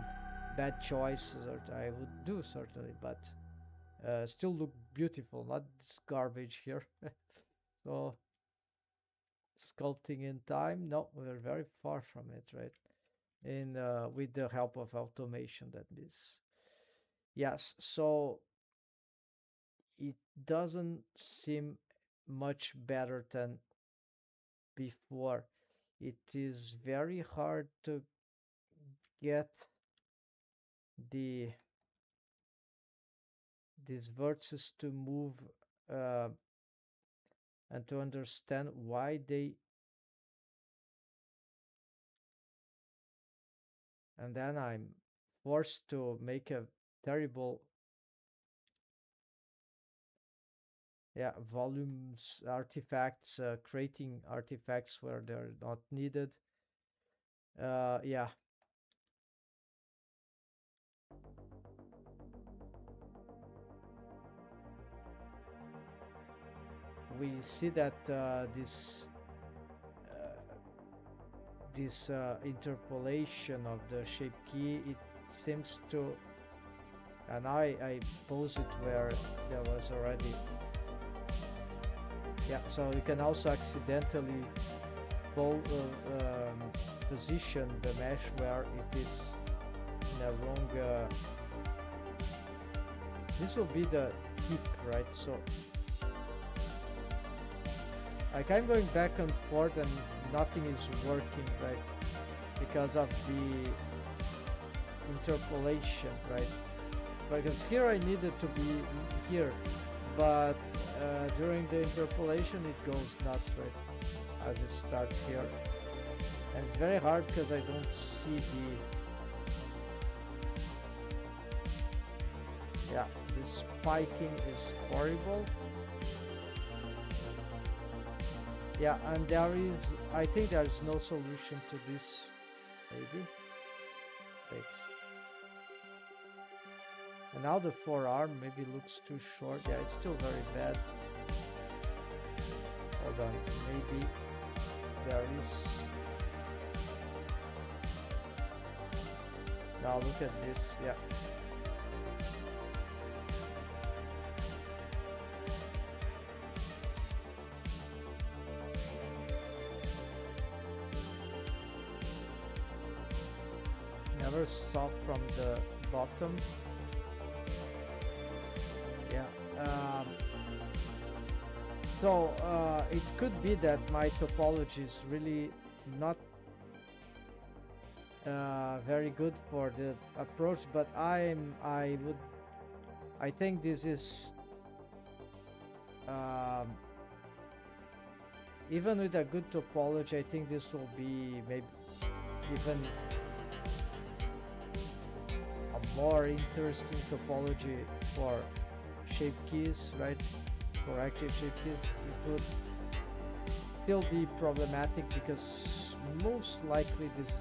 bad choices that I would do certainly, but still look beautiful, not this garbage here. So sculpting in time, no, we're very far from it, right? And with the help of automation, that is. Yes, so it doesn't seem much better than before. It is very hard to get these vertices to move and to understand why they, and then I'm forced to make a terrible volumes artifacts, creating artifacts where they're not needed. Yeah. We see that this interpolation of the shape key, it seems to, and I pose it where there was already, so you can also accidentally position the mesh where it is in a wrong, this will be the tip, right? So like I'm going back and forth and nothing is working, right? Because of the interpolation, right? Because here I needed to be here, but during the interpolation it goes nuts, right? As it starts here. And it's very hard because I don't see the, this spiking is horrible. Yeah, and there is, I think there is no solution to this, maybe. Wait. And now the forearm maybe looks too short. Yeah, it's still very bad. Hold on, maybe there is. Now look at this, yeah. Never stop from the bottom. Yeah. So it could be that my topology is really not very good for the approach, but I think this is even with a good topology, I think this will be maybe even a more interesting topology for shape keys, right? Corrective shape keys. It would still be problematic because most likely this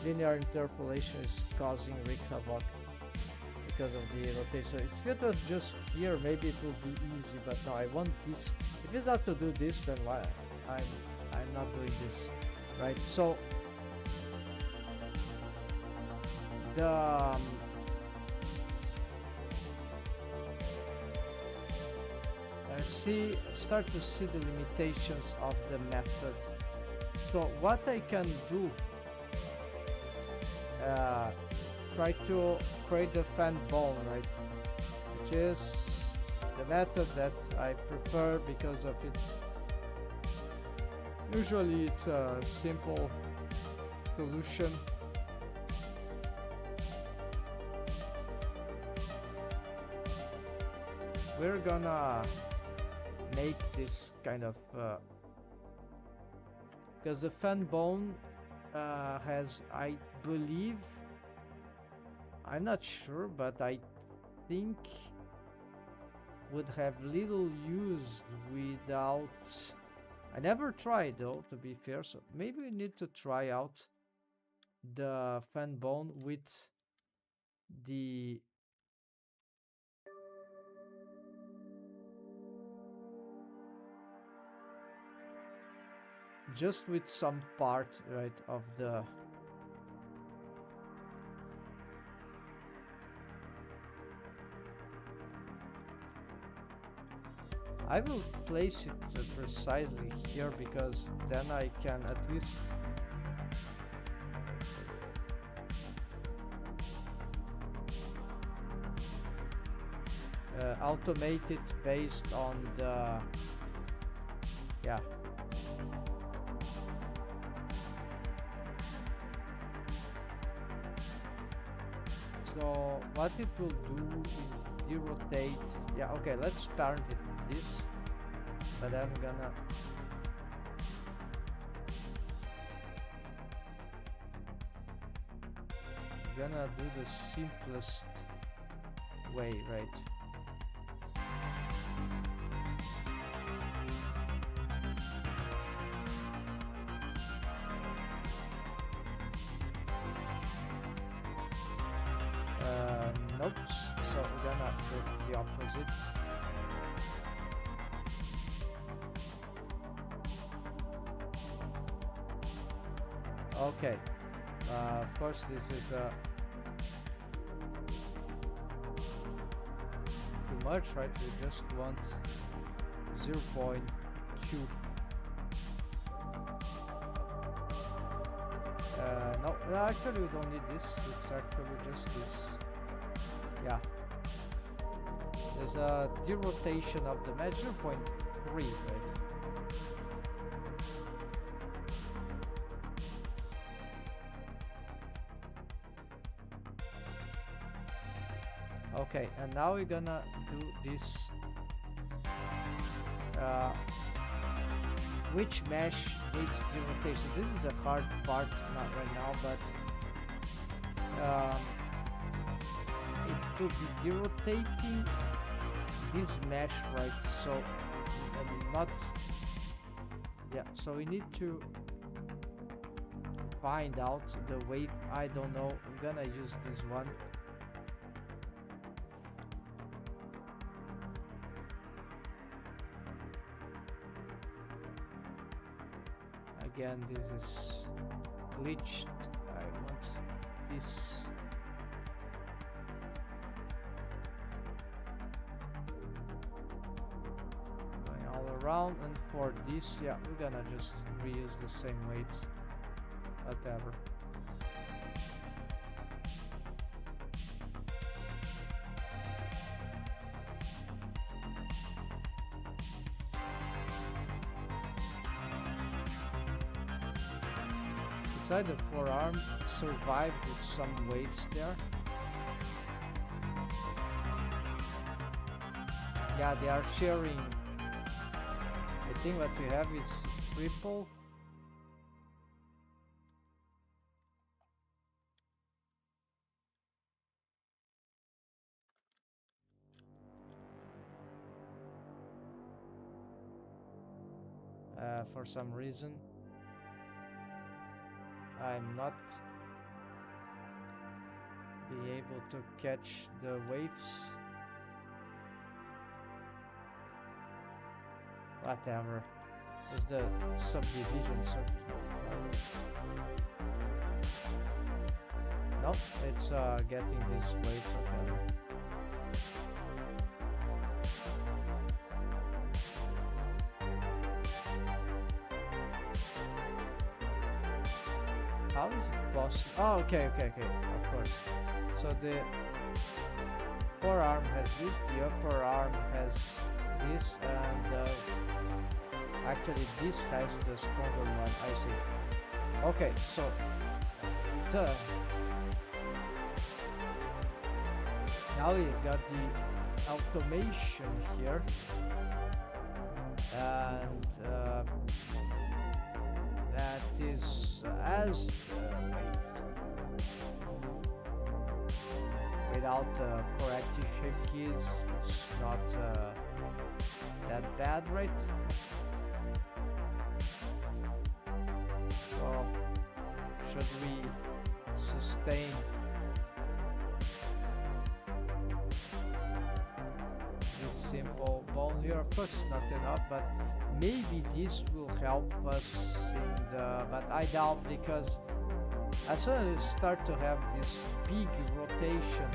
linear interpolation is causing rig havoc because of the rotation. If it was just here, maybe it would be easy, but no, I want this. If it's not to do this, then why? I'm not doing this, right? So the start to see the limitations of the method. So what I can do try to create the fan bone, right? Which is the method that I prefer because of its usually it's a simple solution. We're gonna make this kind of because the fan bone has, I believe, I'm not sure, but I think would have little use without. I never tried though, to be fair, so maybe we need to try out the fan bone with the just with some part, right, of the I will place it precisely here because then I can at least automate it based on the So what it will do is derotate. Yeah, okay, let's parent it this, but I'm gonna do the simplest way, right? Nope, so we're gonna do the opposite. Okay, of course this is too much, right? We just want 0.2. No, actually we don't need this, it's actually just this. Yeah. There's a derotation of the match 0.3, right? Okay, and now we're gonna do this which mesh needs derotation. This is the hard part, not right now, but it will be derotating this mesh, right? So not so we need to find out the wave. I don't know, I'm gonna use this one. Again, this is glitched. I want this. Going all around, and for this, yeah, we're gonna just reuse the same waves. Whatever. The forearm survived with some waves there. Yeah, they are sharing. I think what we have is triple. For some reason I'm not be able to catch the waves. Whatever. It's the subdivision Nope, it's getting these waves, whatever. How is it possible? Oh, okay, of course. So the forearm has this, the upper arm has this, and actually this has the stronger one, I see. Okay, so now we got the automation here, and that is as without corrective shift keys, it's not that bad, right? So should we sustain this simple bone here? Of course not enough, but maybe this will help us in the, but I doubt, because as soon as we start to have this big rotation,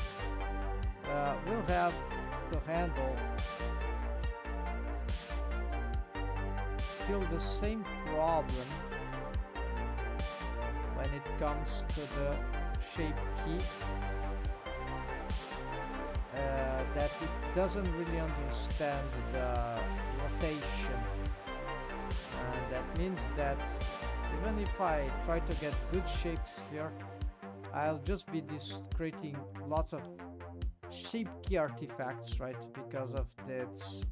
we'll have to handle still the same problem when it comes to the shape key, that it doesn't really understand the rotation, and that means that even if I try to get good shapes here, I'll just be creating lots of shape key artifacts, right, because of this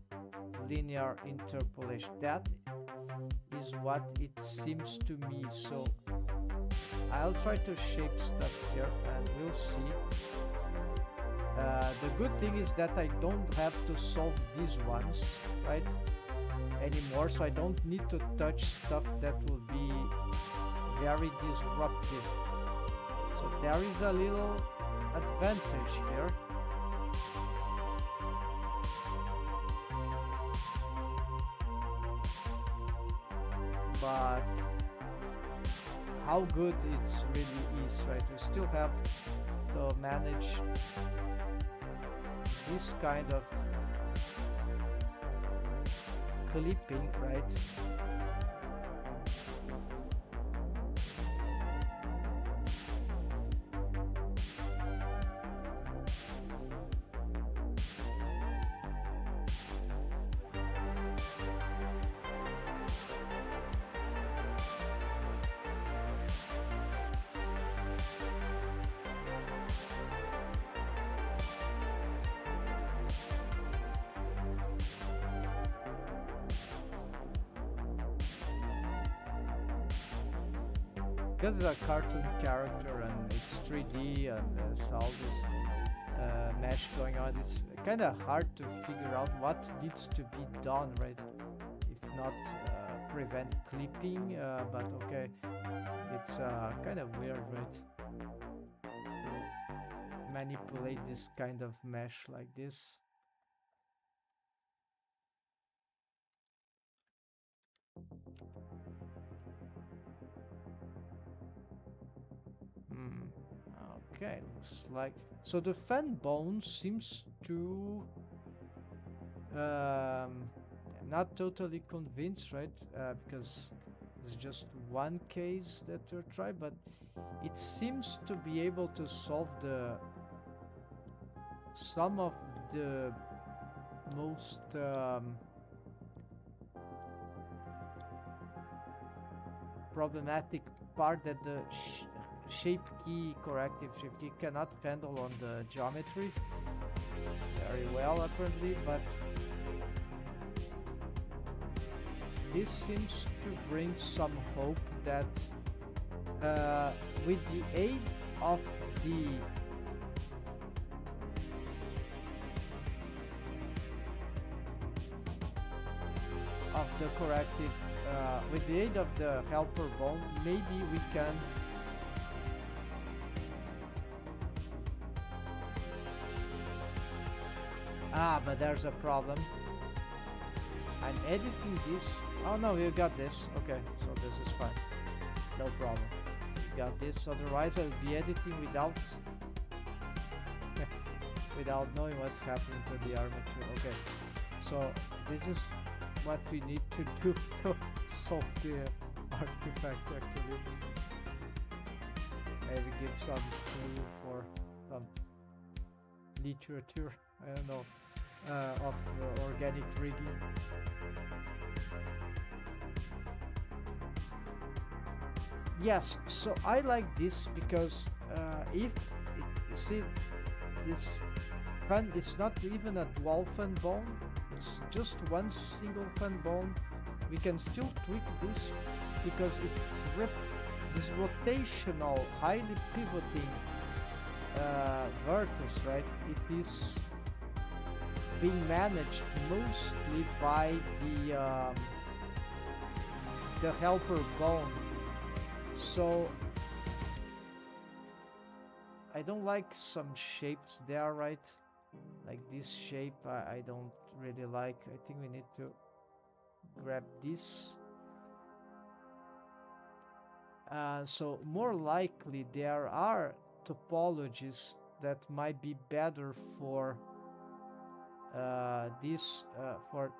linear interpolation. That is what it seems to me. So I'll try to shape stuff here and we'll see. The good thing is that I don't have to solve these ones, right, anymore, so I don't need to touch stuff that will be very disruptive. So there is a little advantage here. But how good it really is, right? We still have to manage this kind of clipping, right? Because it's a cartoon character and it's 3D and there's all this mesh going on, it's kind of hard to figure out what needs to be done, right? If not prevent clipping, but okay, it's kind of weird, right? To manipulate this kind of mesh like this. Okay, looks like so the fan bone seems to not totally convinced, right? Because it's just one case that we're trying, but it seems to be able to solve some of the most problematic part that the shape key, corrective shape key, cannot handle on the geometry very well apparently, but this seems to bring some hope that with the aid of the corrective, with the aid of the helper bone, maybe we can but there's a problem. I'm editing this. Oh no, you got this. Okay, so this is fine. No problem. Got this. Otherwise, I'll be editing without without knowing what's happening to the armature. Okay, so this is what we need to do to solve the artifact actually. maybe give some clue for some literature, I don't know, of organic rigging. Yes, so I like this because if you see this fan, it's not even a dual fan bone, it's just one single fan bone. We can still tweak this because it's this rotational, highly pivoting vertex, right? It is being managed mostly by the helper bone. So I don't like some shapes there, right? Like this shape, I don't really like. I think we need to grab this. So more likely there are topologies that might be better for this, for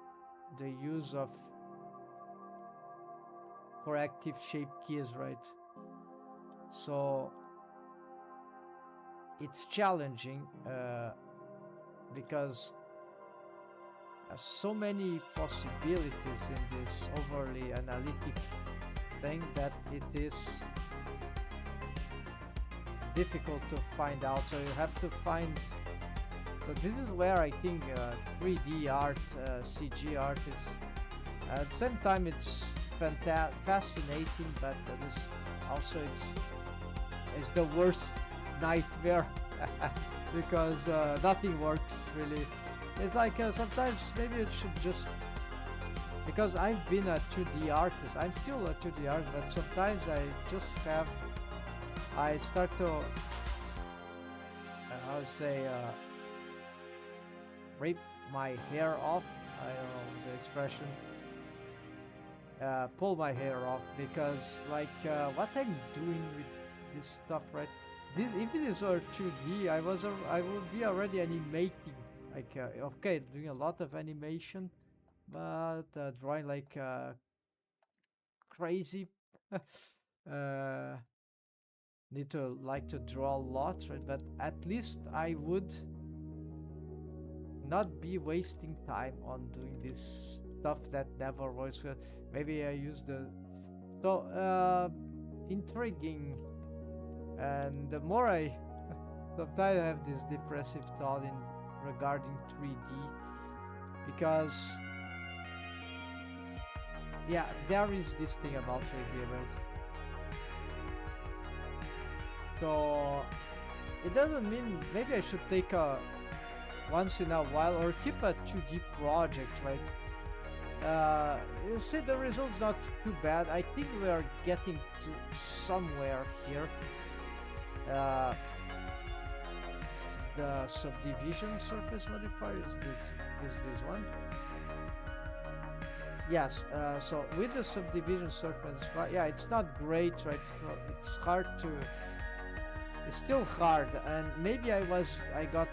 the use of corrective shape keys, right? So it's challenging because there's so many possibilities in this overly analytic thing that it is difficult to find out. So you have to find. So this is where I think 3D art, CG art is. At the same time, it's fascinating, but also it's the worst nightmare because nothing works really. It's like sometimes maybe it should just, because I've been a 2D artist, I'm still a 2D artist, but sometimes I start to how to say rip my hair off. I don't know the expression. Pull my hair off because like what I'm doing with this stuff, right? This, if it is 2D, I would be already animating, like okay, doing a lot of animation, but drawing like crazy. Need to like to draw a lot, right? But at least I would not be wasting time on doing this stuff that never works. Maybe I use the intriguing, and the more I sometimes I have this depressive thought in regarding 3D because yeah, there is this thing about 3D, right? So it doesn't mean maybe I should take a once in a while or keep a 2D project, right? You see the result's not too bad. I think we are getting to somewhere here. The subdivision surface modifier is this one. Yes, so with the subdivision surface, yeah, it's not great, right? It's hard to, it's still hard, and maybe I got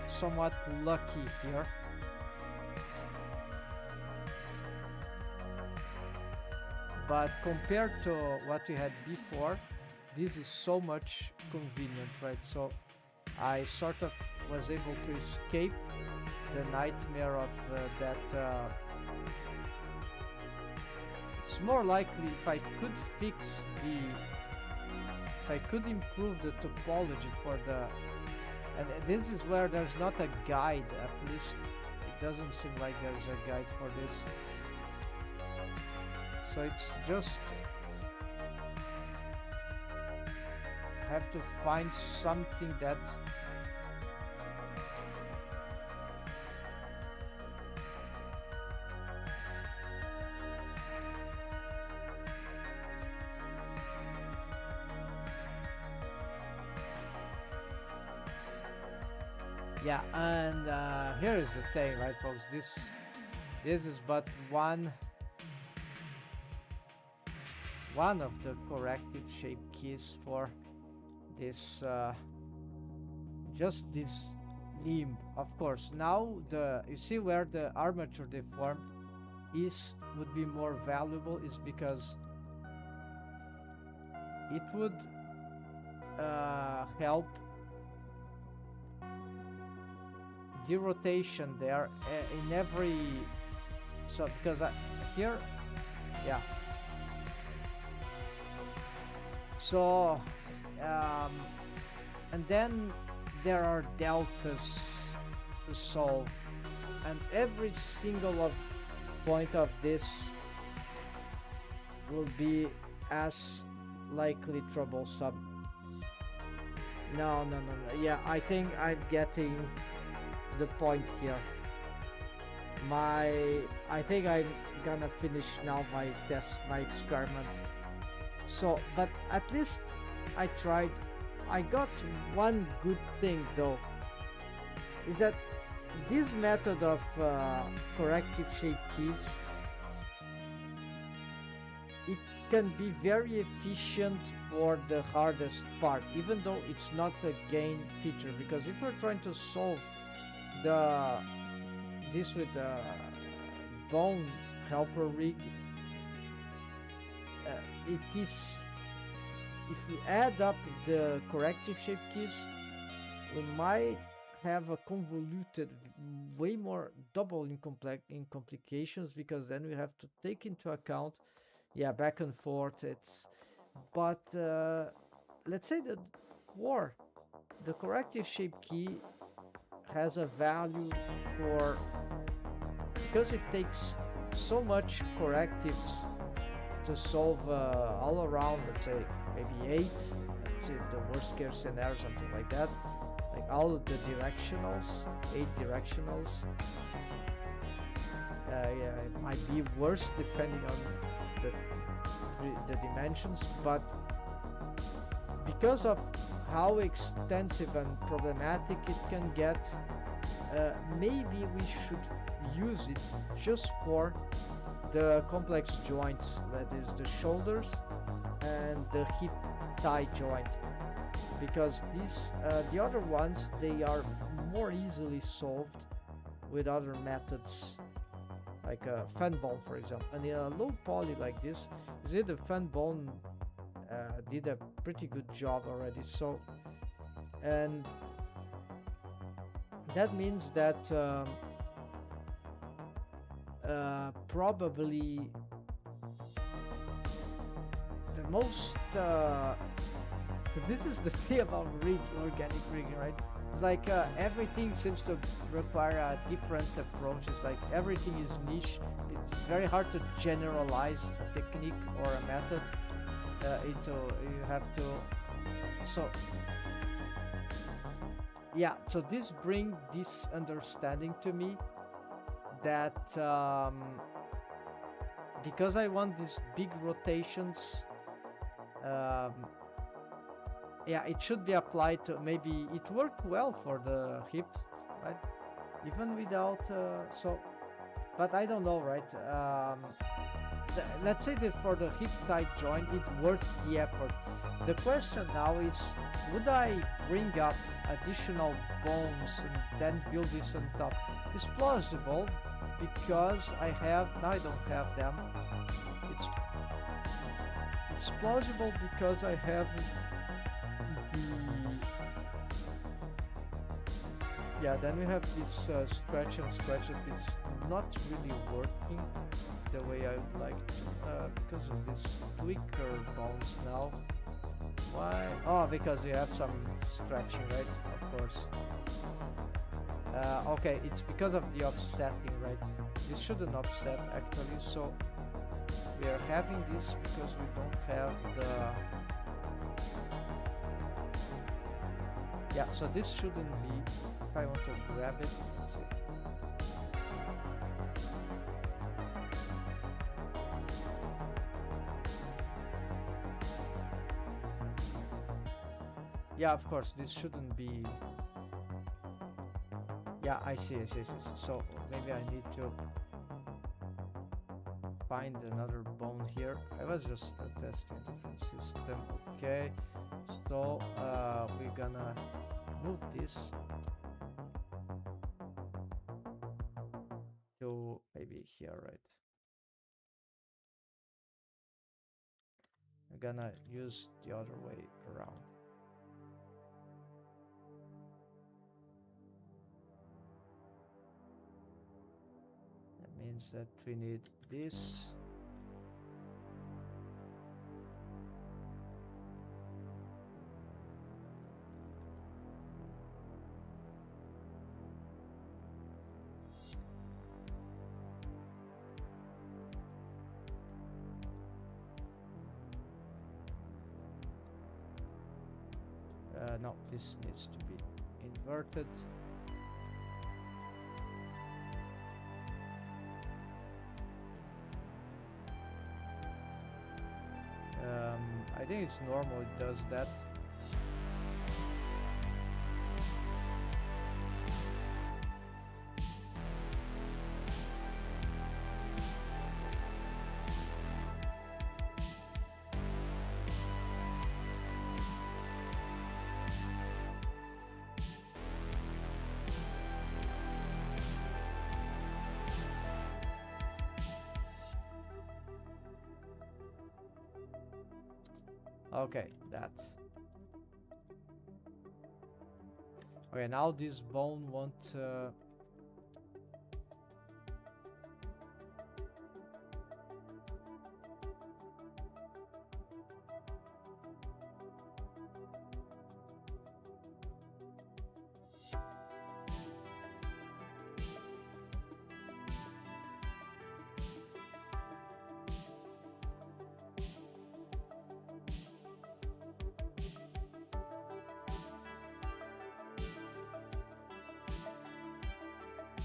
somewhat lucky here. But compared to what we had before, this is so much convenient, right? So I sort of was able to escape the nightmare of that. It's more likely if I could if I could improve the topology for the, and this is where there's not a guide, at least it doesn't seem like there's a guide for this. So it's just have to find something that yeah, and here is the thing, right, folks? This is but one of the corrective shape keys for this just this limb. Of course, now you see where the armature deformed would be more valuable is because it would help the rotation there in every. So because here, yeah. So um, and then there are deltas to solve, and every single point of this will be as likely troublesome. No, no, no, no. Yeah, I think I'm getting the point here. I think I'm gonna finish now my test, my experiment. So, but at least I tried. I got one good thing though, is that this method of corrective shape keys, it can be very efficient for the hardest part, even though it's not a gain feature, because if we're trying to solve this with the bone helper rig, it is, if we add up the corrective shape keys, we might have a convoluted, way more double in complications, because then we have to take into account, yeah, back and forth. But let's say that the corrective shape key has a value for, because it takes so much correctives to solve all around, let's say maybe 8, let's say the worst case scenario, something like that, like all of the directionals, 8 directionals. Yeah, it might be worse depending on the dimensions, but because of how extensive and problematic it can get, maybe we should use it just for the complex joints, that is the shoulders and the hip thigh joint, because these the other ones, they are more easily solved with other methods, like a fan bone, for example. And in a low poly like this, you see the fan bone did a pretty good job already. So, and that means that probably the most this is the thing about organic rigging, right? It's like everything seems to require a different approach. It's like everything is niche. It's very hard to generalize a technique or a method into, you have to, so yeah, so this bring this understanding to me that because I want these big rotations, yeah, it should be applied to, maybe it worked well for the hip, right? Even without so, but I don't know, right? Let's say that for the hip thigh joint, it worth the effort. The question now is, would I bring up additional bones and then build this on top? It's plausible, because I don't have them. It's plausible because I have then we have this stretch and stretch that is not really working the way I would like to, because of this tweaker bones now. Why? Oh, because we have some stretching, right? Of course. Okay, it's because of the offsetting, right? This shouldn't offset actually, so we are having this because we don't have the... Yeah, so this shouldn't be, if I want to grab it, let's see. Yeah, of course, this shouldn't be... Yeah, I see. So maybe I need to find another bone here. I was just testing different system. Okay, so we're gonna move this to maybe here, right? I'm gonna use the other way around. means that we need this. No, this needs to be inverted. I think it's normal it does that. Okay, that. Okay, now this bone won't...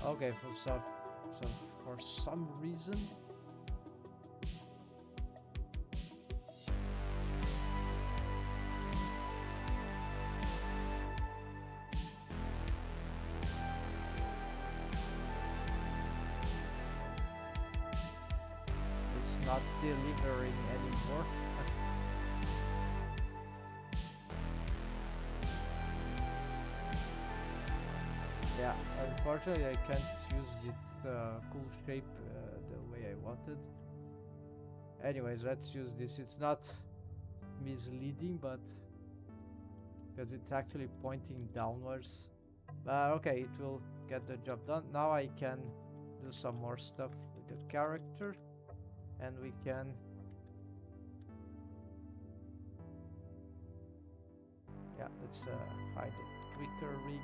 Okay, for some reason. It's not delivering anymore. Yeah, unfortunately I can't use it cool shape the way I wanted. Anyways, let's use this. It's not misleading, but because it's actually pointing downwards. But okay, it will get the job done. Now I can do some more stuff with the character, and we can let's hide the quicker rig.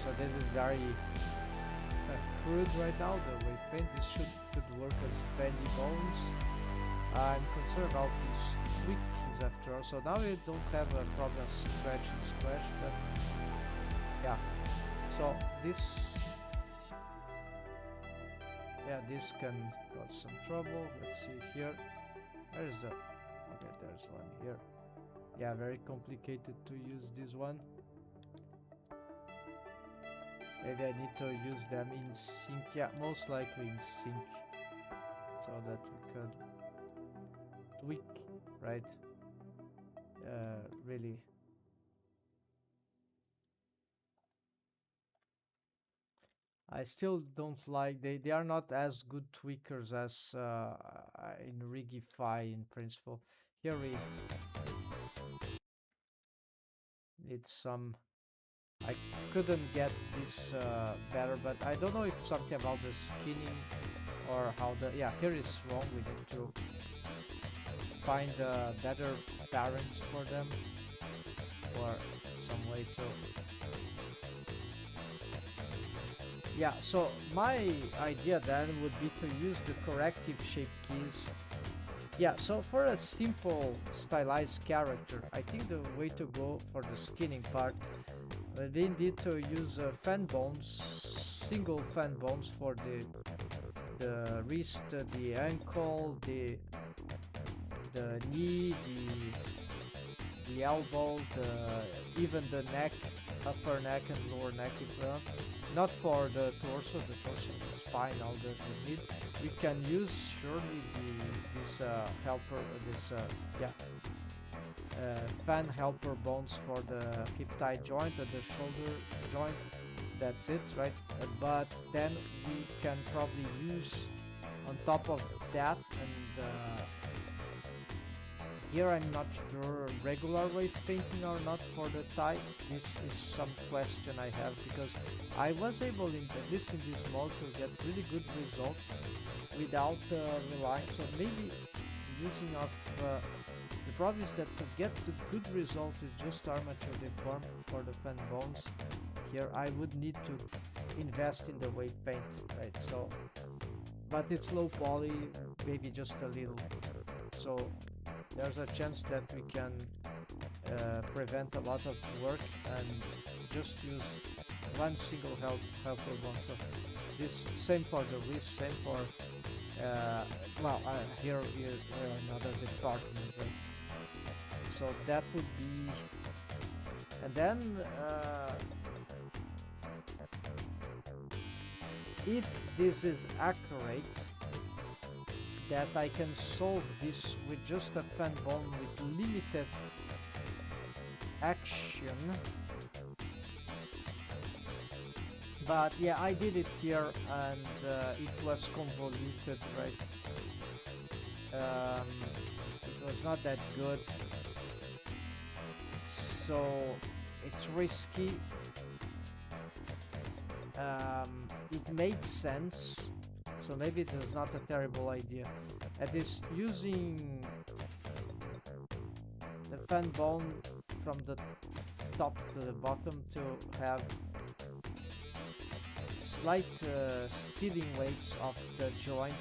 So this is very crude right now, the way paint. This could work as bendy bones. I'm concerned about these tweaks after all. So now we don't have a problem scratching splash, but yeah. So this this can cause some trouble. Let's see here. There's the okay, there's one here. Yeah, very complicated to use this one. Maybe I need to use them in sync. Yeah, most likely in sync, so that we could tweak, right? Really. I still don't like, they are not as good tweakers as in Rigify in principle. Here we need some. I couldn't get this better, but I don't know if something about the skinning or how the... Yeah, here is wrong. We need to find better parents for them, or some way to... Yeah, so my idea then would be to use the corrective shape keys. Yeah, so for a simple stylized character, I think the way to go for the skinning part, we need to use fan bones, single fan bones for the wrist, the ankle, the knee, the elbow, even the neck, upper neck and lower neck if well. Not for the torso is spine, all the need. We can use surely this helper, this yeah, fan helper bones for the hip thigh joint and the shoulder joint. That's it, right? But then we can probably use on top of that, and here I'm not sure regular wave painting or not for the thigh. This is some question I have, because I was able at least in this mode to get really good results without relying. So maybe using of the problem is that to get the good result with just armature deform for the fan bones, here I would need to invest in the wave paint, right? So, but it's low poly, maybe just a little. So there's a chance that we can prevent a lot of work and just use one single helper bone. So this same for the wrist, same for well, here another department, right? So that would be, and then if this is accurate, that I can solve this with just a fan bone with limited action. But yeah, I did it here and it was convoluted, right? It was not that good, so it's risky. It made sense, so maybe it is not a terrible idea. At this, using the fan bone from the top to the bottom to have slight stealing waves of the joint,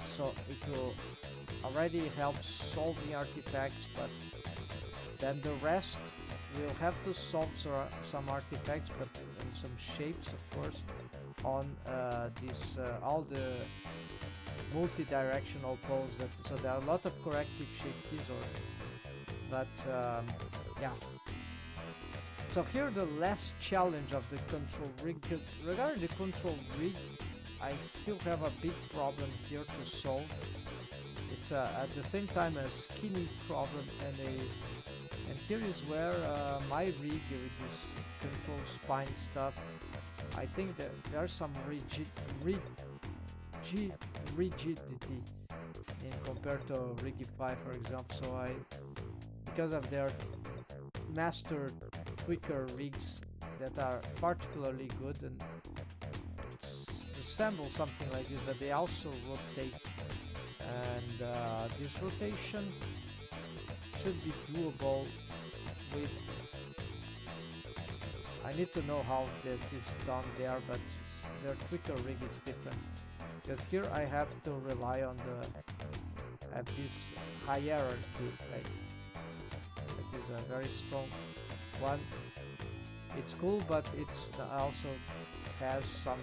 so it will already help solving artifacts, but then the rest we'll have to solve some artifacts, but in some shapes, of course, on this all the multi-directional poles. That so there are a lot of corrective shape keys, but yeah. So here the last challenge of the control rig. Because regarding the control rig, I still have a big problem here to solve. It's at the same time a skinny problem and here is where my rig with this control spine stuff, I think that there's some rigidity in compared to Rigify, for example. So because of their master quicker rigs that are particularly good and resemble something like this, but they also rotate, and this rotation should be doable with, I need to know how that is done there, but their quicker rig is different, because here I have to rely on this hierarchy, right? It is a very strong one. It's cool, but it's also has some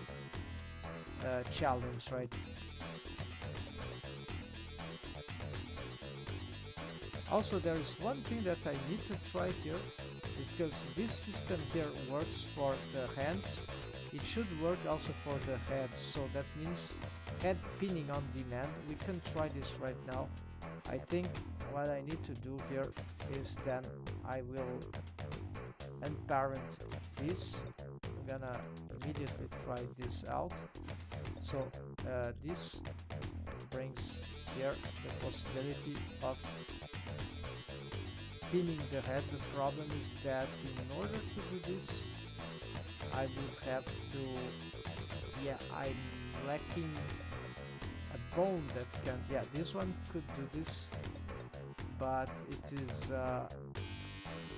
challenge, right? Also, there is one thing that I need to try here, because this system here works for the hands. It should work also for the head, so that means head pinning on demand. We can try this right now. I think what I need to do here is then I will unparent this. I'm gonna immediately try this out. So this brings here the possibility of pinning the head. The problem is that in order to do this, I would have to, yeah, I'm lacking a bone that can, yeah, this one could do this, but it is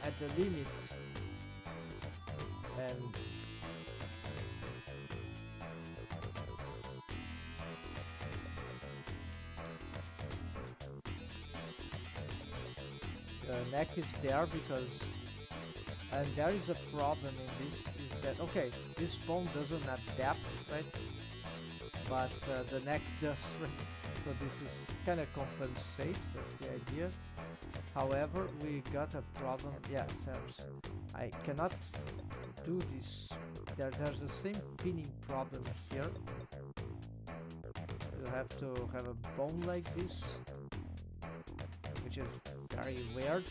at the limit, and the neck is there because, and there is a problem in this, is that, okay, this bone doesn't adapt, right? But the neck does, right? So this is kind of compensates, that's the idea. However, we got a problem. Yeah, I cannot do this. There's the same pinning problem here. You have to have a bone like this, which is very weird.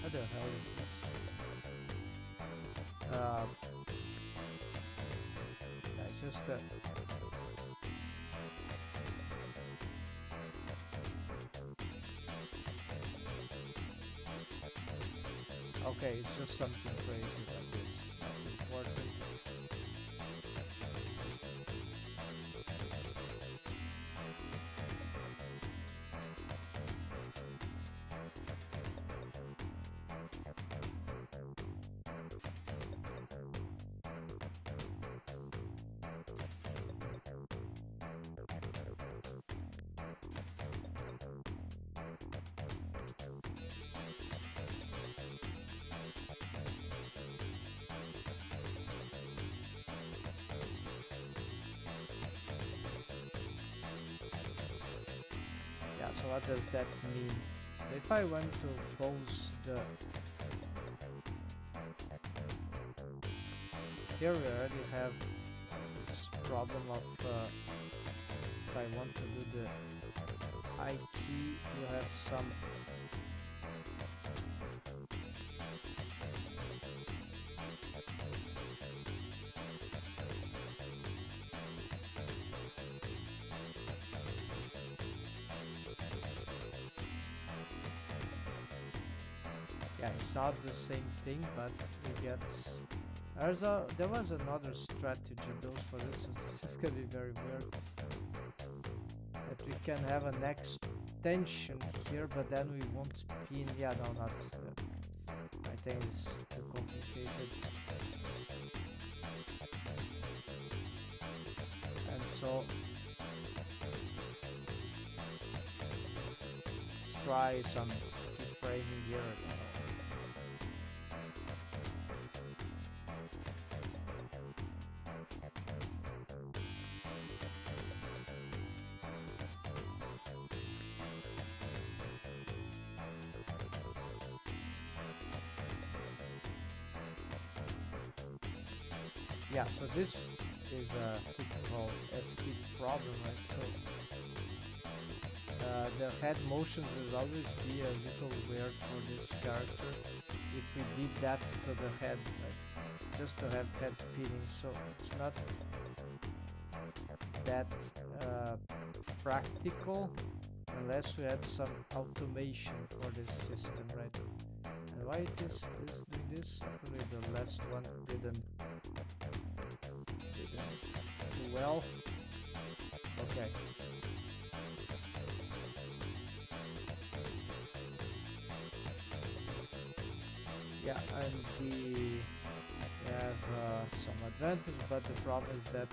What the hell is this? Just okay, it's just something crazy like this. Not important. So what does that mean? If I want to pose the... Here we already have this problem of if I want to do the I key, you have some... Yeah, it's not the same thing, but we get... There was another strategy though for this, so this is gonna be very weird. That we can have an extension here, but then we won't pin... Yeah, no, not... I think it's too complicated. And so... Let's try some framing here. Yeah, so this is a typical FP problem, right? So the head motions will always be a little weird for this character if we did that to the head, right? Just to have head pinning, so it's not that practical unless we had some automation for this system, right? And why it is doing this? Actually, the last one didn't do well. Okay. Yeah, and we have some advantage, but the problem is that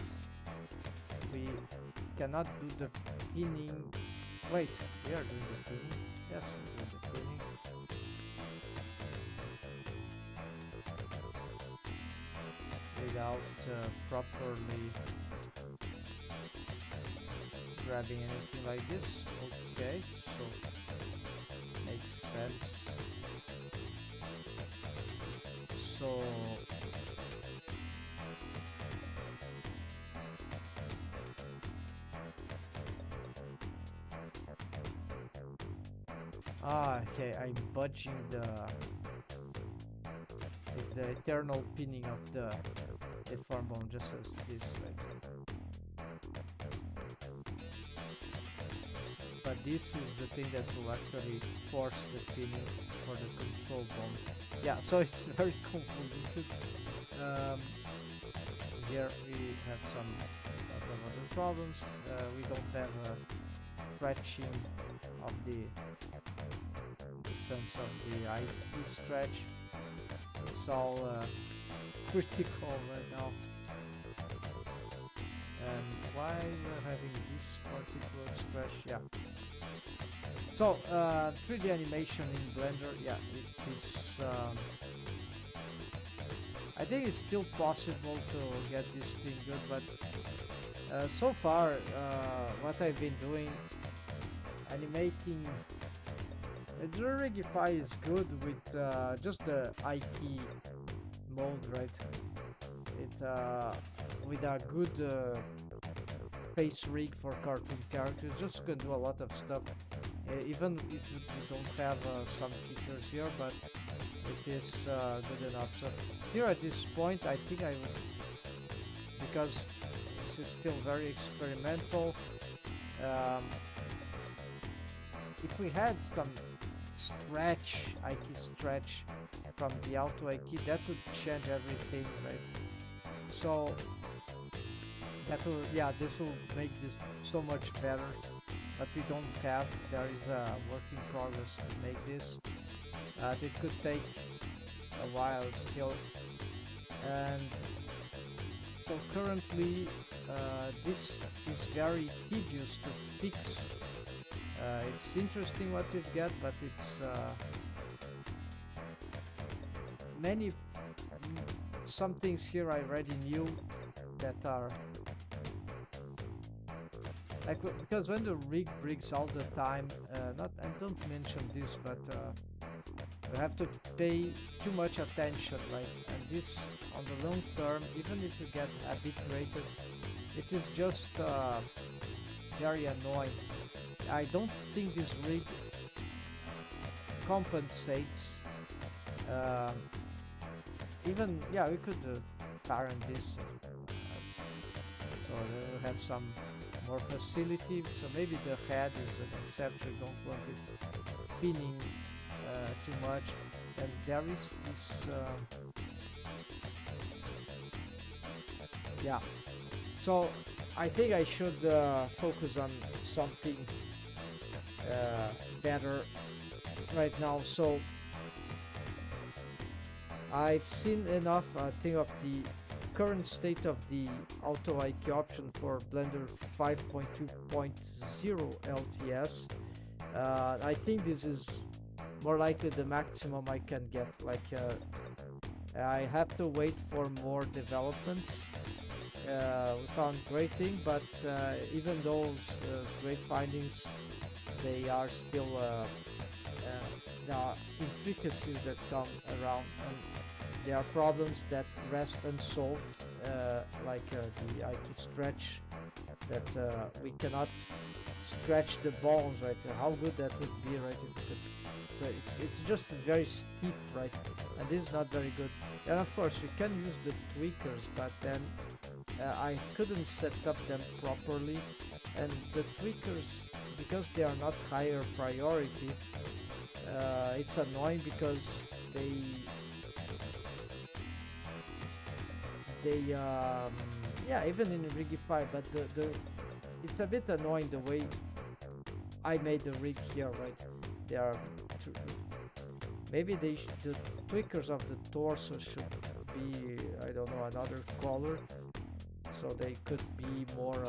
we cannot do the pinning. Wait, we are doing the pinning. Yes, we're doing the pinning. Without properly grabbing anything like this. Okay, so makes sense. So okay, I'm budging it's the eternal pinning of the deform bone, just as this, right? But this is the thing that will actually force the pinning for the control bone. Yeah, so it's very convoluted. Here we have some other problems. We don't have a stretching of the sense of the IT stretch. It's all critical right now. And why we're having this particular scratch? Yeah. So 3D animation in Blender, yeah, it is. I think it's still possible to get this thing good, but so far what I've been doing, animating. The Regify is good with just the IP mode, right? It with a good face rig for cartoon characters, just can do a lot of stuff. Even if you don't have some features here, but it is good enough. So here at this point, I think I would, because this is still very experimental. If we had some stretch, IQ stretch from the auto IQ, that would change everything, right? So that will, yeah, this will make this so much better, but we don't have. There is a work in progress to make this. It could take a while still, and so currently this is very tedious to fix. It's interesting what we've got, but it's some things here I already knew that are like, because when the rig breaks all the time, I don't mention this, but you have to pay too much attention, right? And this on the long term, even if you get a bit rated, it is just very annoying. I don't think this rig compensates. Even, yeah, we could parent this, so we'll have some more facility. So maybe the head is an exception. Don't want it spinning too much. And there is this, yeah. So I think I should focus on something better right now. So I've seen enough, I think, of the current state of the auto IQ option for Blender 5.2.0 LTS. I think this is more likely the maximum I can get. Like I have to wait for more developments. We found great thing, but even those great findings, they are still there are intricacies that come around, and there are problems that rest unsolved, like the IQ stretch, that we cannot stretch the bones, right? How good that would be, right? It's just very steep, right? And this is not very good. And of course you can use the tweakers, but then I couldn't set up them properly, and the tweakers, because they are not higher priority, it's annoying because they yeah, even in Rigify, but it's a bit annoying the way I made the rig here, right? They are maybe the tweakers of the torso should be, I don't know, another color, so they could be more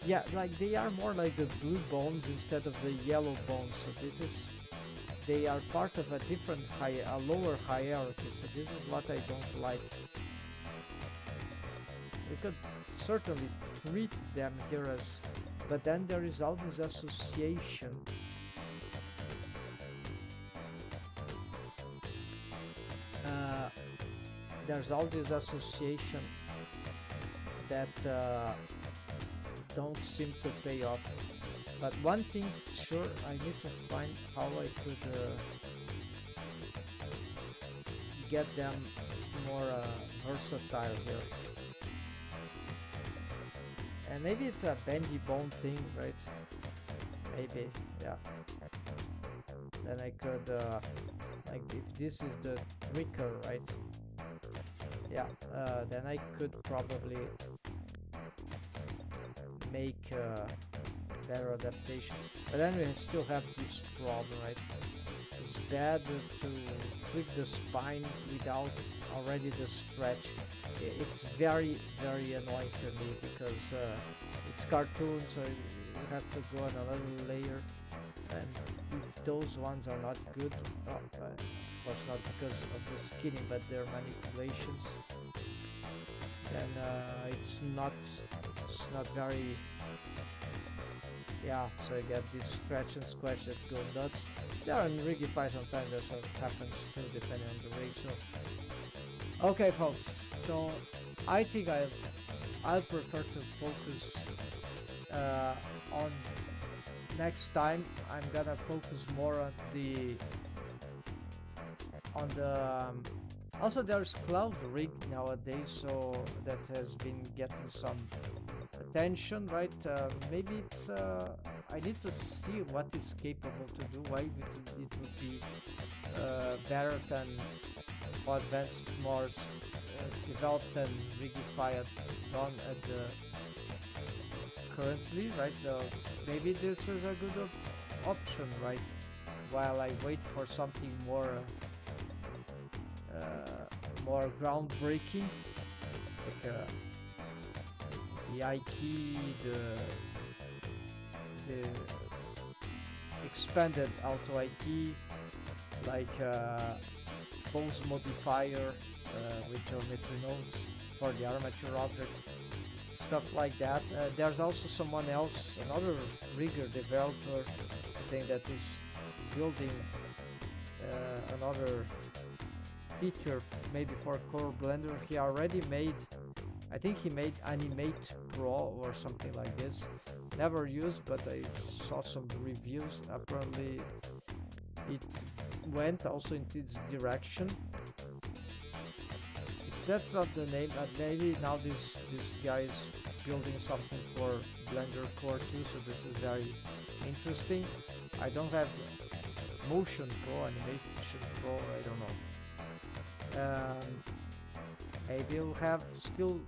yeah, like they are more like the blue bones instead of the yellow bones. So this is, they are part of a different a lower hierarchy. So this is what I don't like. We could certainly treat them here as, but then there is all this association. There's all this association that don't seem to pay off. But one thing sure, I need to find how I could get them more versatile here. And maybe it's a bendy bone thing, right? Maybe, yeah. Then I could like, if this is the tweaker, right? Yeah, then I could probably make better adaptation. But then we still have this problem, right? It's bad to tweak the spine without already the stretch. it's very, very annoying to me because it's cartoon, so you have to go on another layer, and if those ones are not good, of course not because of the skinning, but their manipulations, then it's not very, yeah, so you get this scratch and squash that go nuts. There are in Rigify sometimes that happens too, depending on the rig, so. Okay, folks, so I think I'll prefer to focus on next time. I'm gonna focus more on the also there's Cloud Rig nowadays, so that has been getting some attention, right? Maybe it's I need to see what it's capable to do. Why it would be better than more advanced, more developed and rigified done at the currently, right? Maybe this is a good option, right? While I wait for something more groundbreaking, like the I-key, the expanded auto I-key, like pose modifier with geometry nodes for the armature object, stuff like that. There's also someone else, another rigger developer, I think, that is building another feature maybe for Core Blender. He already made, I think he made Animate Pro or something like this. Never used, but I saw some reviews. Apparently it went also into this direction. If that's not the name, maybe now this guy is building something for Blender Core 2, so this is very interesting. I don't have Motion Pro, Animation Pro, I don't know. Maybe we'll have still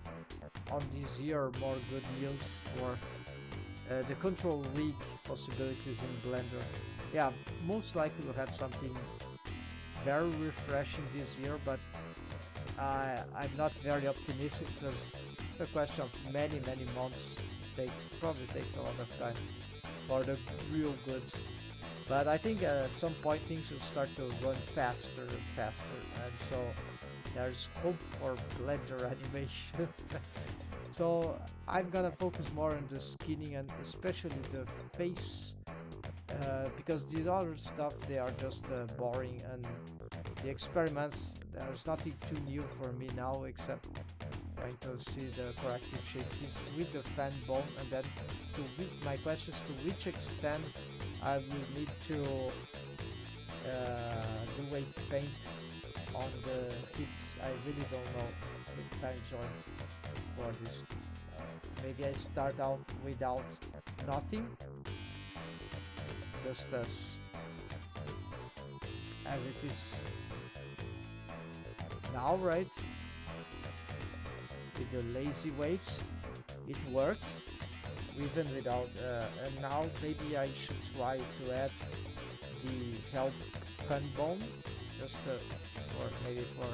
on this year more good news for the control rig possibilities in Blender. Yeah, most likely we'll have something very refreshing this year, but I'm not very optimistic because it's a question of many months. Probably takes a lot of time for the real goods. But I think at some point things will start to run faster and faster, and so there's hope for Blender animation. So I'm gonna focus more on the skinning and especially the face, because these other stuff, they are just boring, and the experiments, there's nothing too new for me now except trying to see the corrective shape piece with the fan bone, and then my question is to which extent I will need to do weight paint on the hips. I really don't know with time zone for this. Maybe I start out without nothing, just as it is now, right? With the lazy waves, it worked even without, and now maybe I should try to add the help fan bone, just or maybe for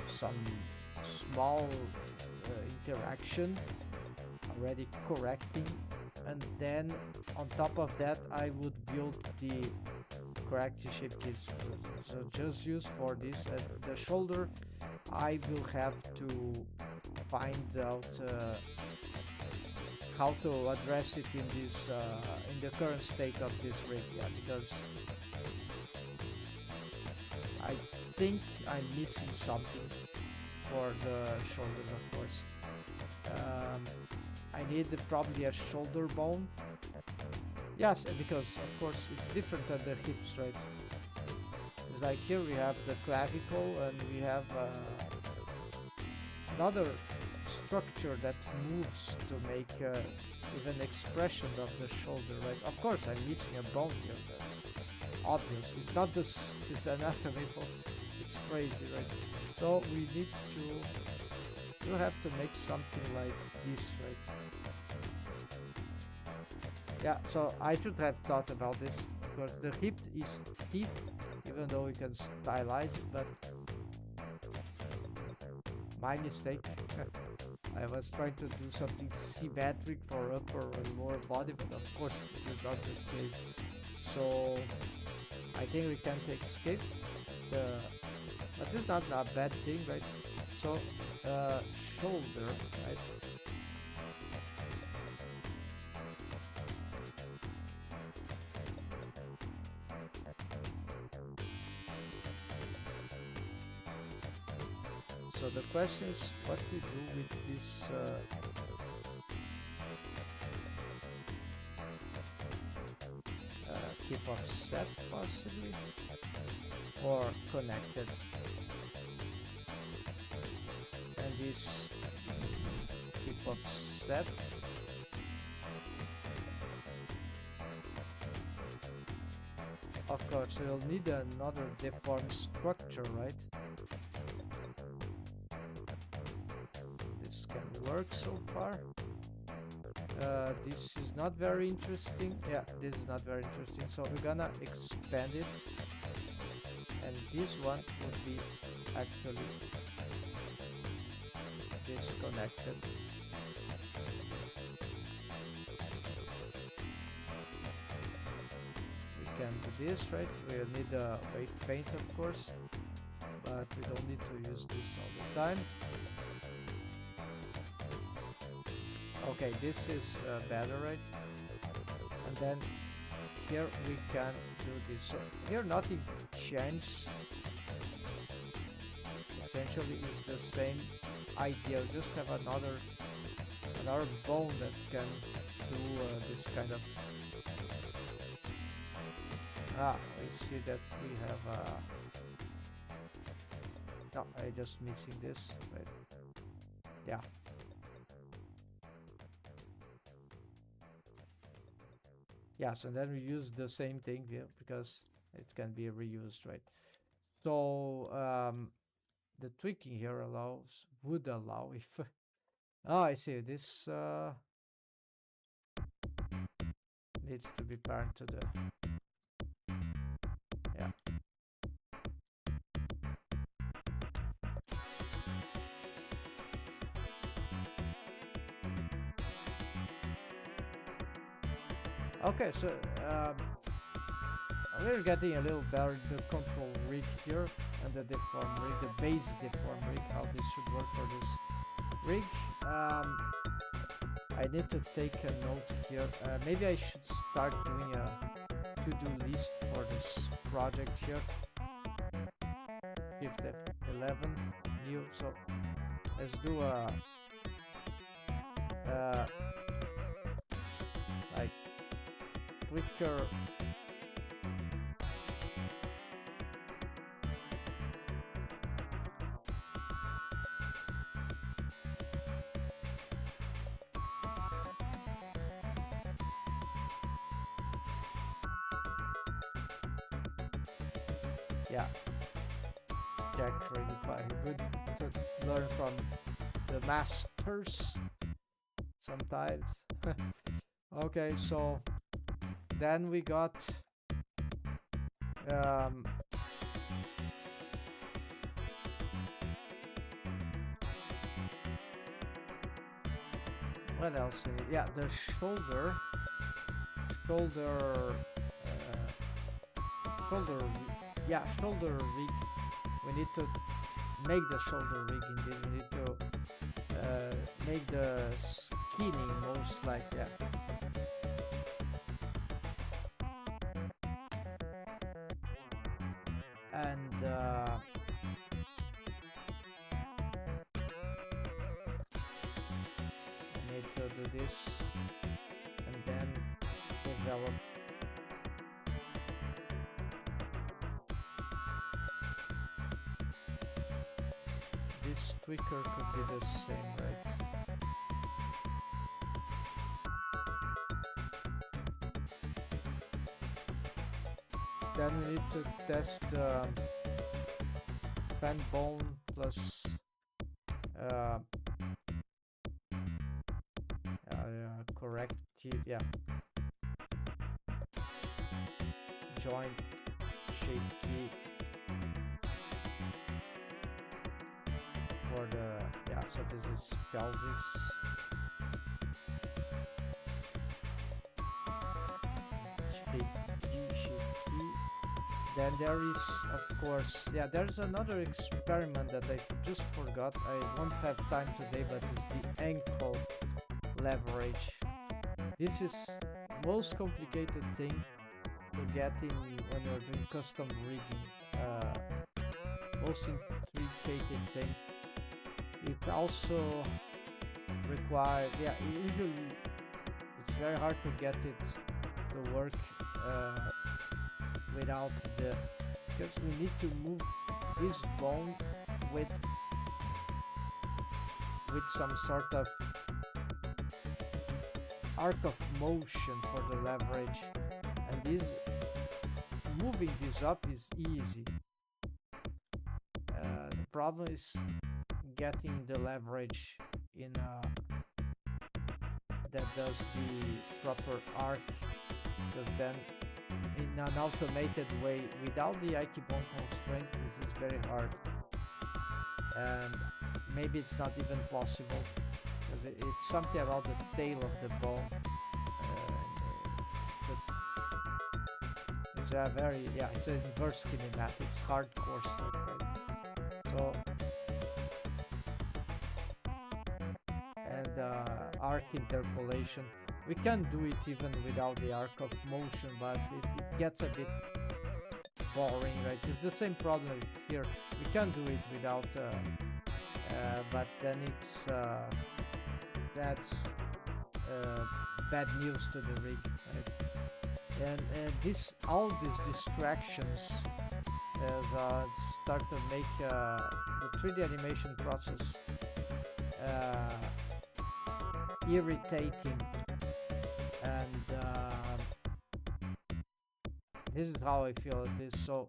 some small interaction, already correcting, and then on top of that I would build the corrective shape kits. So just use for this. The shoulder, I will have to find out how to address it in this in the current state of this rig, yeah, because I think I'm missing something for the shoulders, of course. I need probably a shoulder bone. Yes, because of course it's different than the hips, right? It's like here we have the clavicle and we have another structure that moves to make even expression of the shoulder, right? Of course I'm missing a bone here, that's obvious. It's not this, it's anatomy, it's crazy, right? So we need to have to make something like this, right? Yeah, so I should have thought about this, because the hip is stiff, even though we can stylize it, but My mistake. I was trying to do something symmetric for upper and lower body, but of course this is not the case. So I think we can take escape. But this is not a bad thing, right? So shoulder, right? So the question is what we do with this keep offset possibly, or connected, and this keep offset. Of course we'll need another deformed structure, right? This can work so far. This is not very interesting. Yeah, this is not very interesting. So we're gonna expand it, and this one would be actually disconnected. We can do this, right? We'll need a weight paint, of course, but we don't need to use this all the time. Okay, this is better, right? And then here we can do this. So here nothing changed. Essentially is the same idea. Just have another bone that can do this kind of. We see that we have. No, I just missing this. Right? Yeah. Yes, and then we use the same thing here because it can be reused, right? So the tweaking here would allow if I see this needs to be parent to the Okay, so we're getting a little better the control rig here and the deform rig, the base deform rig, how this should work for this rig. I need to take a note here. Maybe I should start doing a to-do list for this project here. 11 new, so let's do a like tweaker yeah, Jack really quite good to learn from the masters sometimes. Okay, so then we got what else? Yeah, the shoulder rig. We need to make the shoulder rig indeed. We need to make the skinning most like that. And I need to do this and then develop this tweaker could be the same, right? Then we need to test fan bone plus corrective, yeah, joint shaky for the So this is pelvis. Shape E. Then there is, of course, yeah, there's another experiment that I just forgot. I won't have time today, but it's the ankle leverage. This is most complicated thing to get in when you're doing custom rigging. Most intricate thing. It also requires, yeah, usually it's very hard to get it to work without the, because we need to move this bone with some sort of arc of motion for the leverage, and this moving this up is easy. The problem is getting the leverage in that does the proper arc, because then in an automated way without the Ike bone constraint this is very hard, and maybe it's not even possible because it's something about the tail of the bone. It's a very, yeah, it's an inverse kinematics, hardcore stuff, right? So, and arc interpolation, we can do it even without the arc of motion, but it gets a bit boring, right? It's the same problem here. We can do it without, but then it's that's bad news to the rig, right? And all these distractions start to make the 3D animation process irritating, and this is how I feel it is. So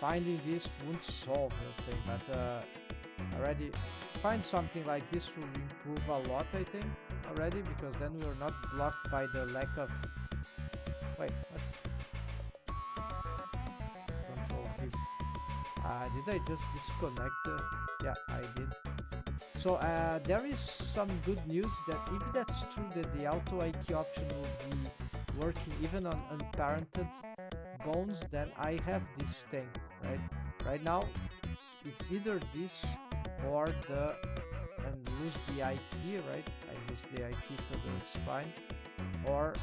finding this won't solve the thing, but already find something like this will improve a lot, I think, already, because then we're not blocked by the lack of, wait, what? Control hip. Did I just disconnect the, yeah, I did. So there is some good news that if that's true, that the auto IQ option will be working even on unparented bones, then I have this thing, right? Right now, it's either this or the, and lose the IP, right? I lose the IP to the spine, or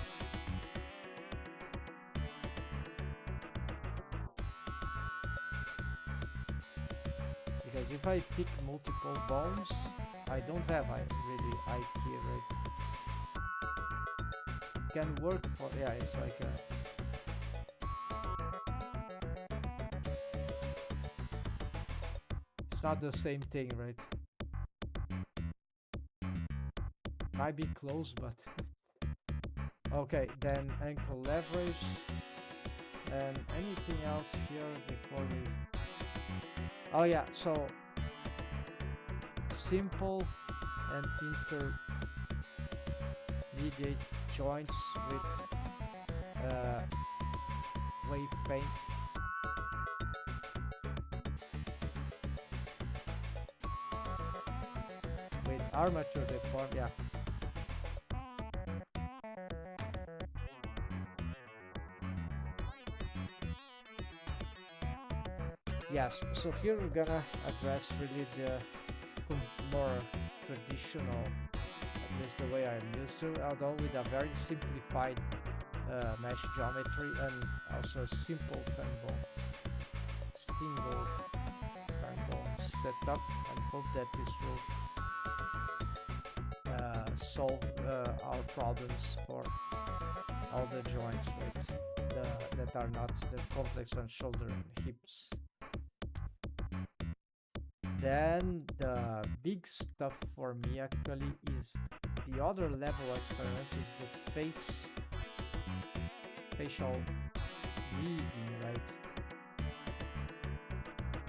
because if I pick multiple bones, I don't have really IP, right? Can work for, yeah, it's like a, it's not the same thing, right? Might be close, but okay, then ankle leverage, and anything else here before we, oh yeah, so simple and intermediate joints with wave paint. With armature deform, yeah. Yes, so here we're gonna address really the more traditional, at least the way I'm used to, although with a very simplified mesh geometry and also simple single bone setup, and hope that this will solve our problems for all the joints that are not the complex one, shoulder and hips. Then the big stuff for me actually is the other level experiment, is the facial rigging, right?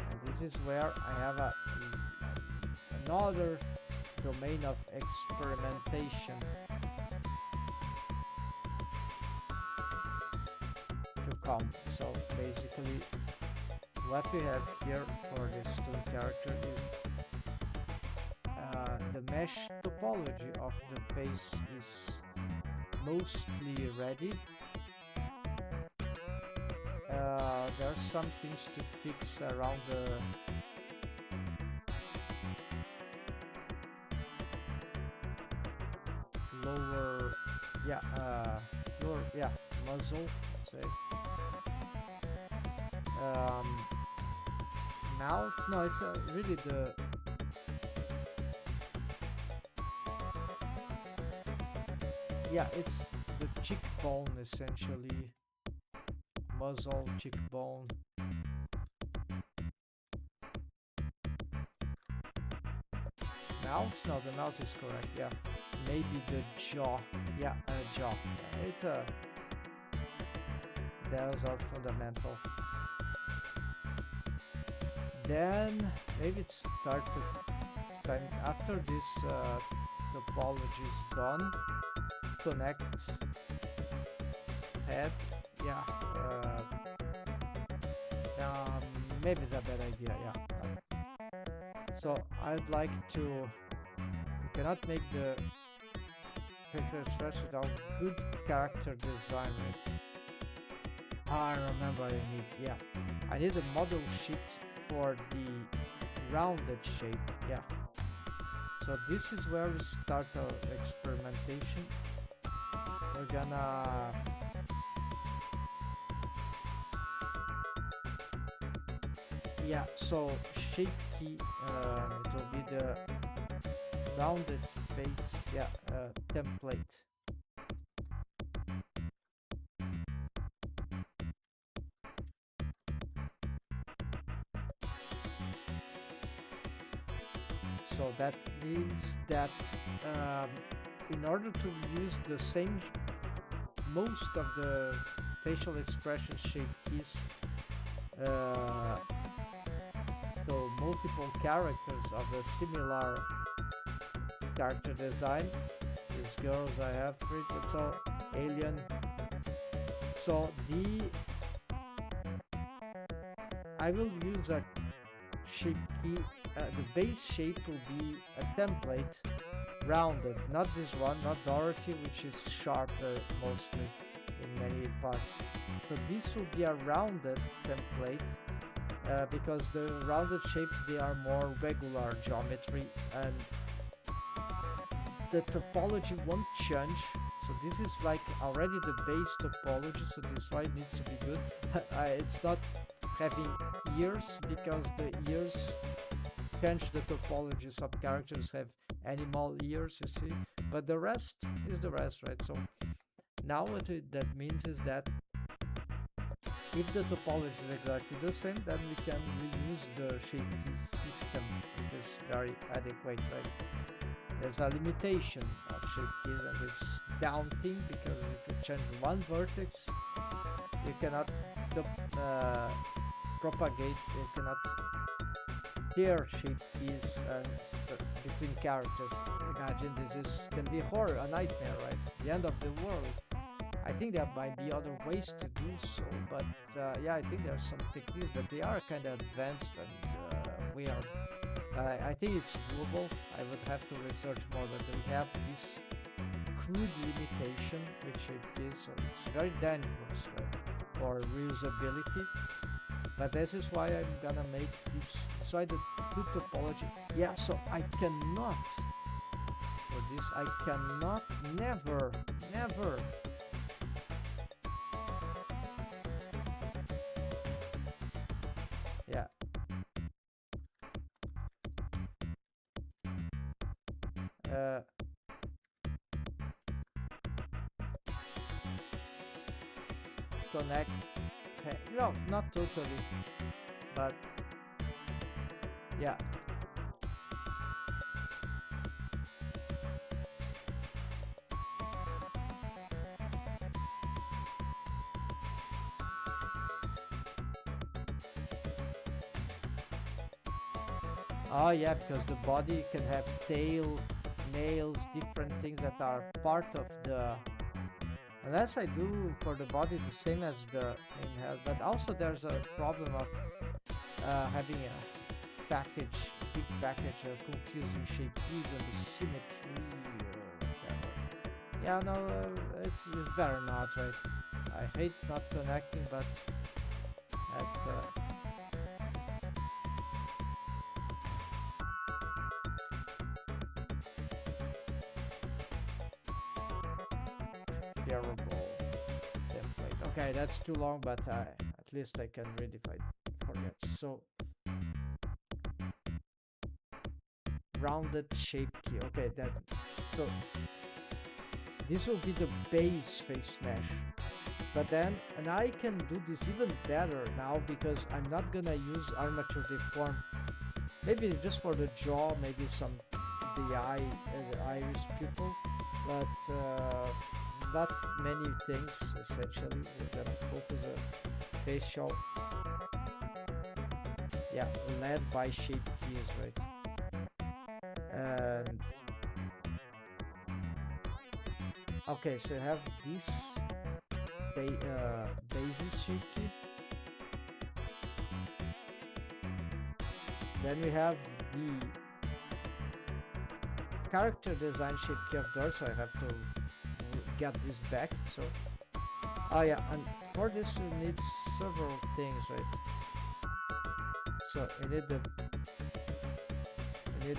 And this is where I have another domain of experimentation to come. So basically what we have here for this tool character is the mesh topology of the face is mostly ready. There are some things to fix around the lower, muzzle, say. Mouth, no, it's really the it's the cheekbone essentially. Muzzle, cheekbone. Mouth? No, the mouth is correct, yeah. Maybe the jaw. Yeah, jaw. It's those are fundamental. Then maybe it started after this topology is done. Connect head. Yeah. Maybe it's a bad idea. Yeah. So I'd like to. We cannot make the character expression without good character design. Right? I remember what I need. Yeah. I need a model sheet for the rounded shape. Yeah. So this is where we start our experimentation. We're gonna so shape key, it will be the rounded face, template. So that means that in order to use the same, most of the facial expression shape keys, so multiple characters of a similar character design. These girls I have treated, so alien. So I will use a shape key. The base shape will be a template, rounded, not this one, not Dorothy, which is sharper mostly in many parts. So this will be a rounded template, because the rounded shapes, they are more regular geometry and the topology won't change. So this is like already the base topology, so this right needs to be good. It's not having ears, because the ears change the topology. Some characters have animal ears, you see, but the rest is the rest, right? So now what that means is that if the topology is exactly the same, then we can reuse the shape keys system, which is very adequate, right? There's a limitation of shape keys, and it's daunting, because if you change one vertex, you cannot propagate, you cannot share shape keys between characters. Imagine this can be horror, a nightmare, right? The end of the world. I think there might be other ways to do so, but I think there are some techniques, but they are kind of advanced and weird. I think it's doable. I would have to research more, but we have this crude limitation, which it is, so it's very dangerous, right, for reusability. But this is why I'm gonna make this. That's why the good topology. Yeah, so I cannot, for this, I cannot, never. Yeah. Connect. No, not totally, but yeah. Oh yeah, because the body can have tail, nails, different things that are part of the. Unless I do for the body the same as the in head, but also there's a problem of having a package, big package of confusing shape keys and the symmetry. Yeah, no, it's better not, right? I hate not connecting, but terrible template. Okay, that's too long, but at least I can read if I forget. So rounded shape key. Okay, that so this will be the base face mesh. But then, and I can do this even better now because I'm not gonna use armature deform. Maybe just for the jaw, maybe some the eye, the iris pupil, but not many things essentially. We're gonna focus on facial. Yeah, led by shape keys, right? And okay, so I have this basis shape key. Then we have the character design shape key of door, so I have to get this back. So oh yeah, and for this we need several things, right? So we need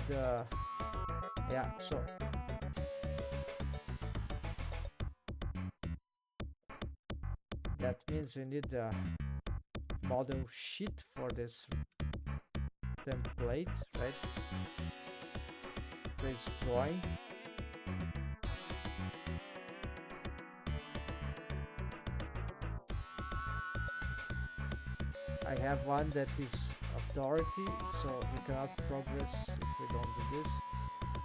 the yeah, so that means we need the model sheet for this template, right? This drawing. I have one that is authority, so we cannot progress if we don't do this.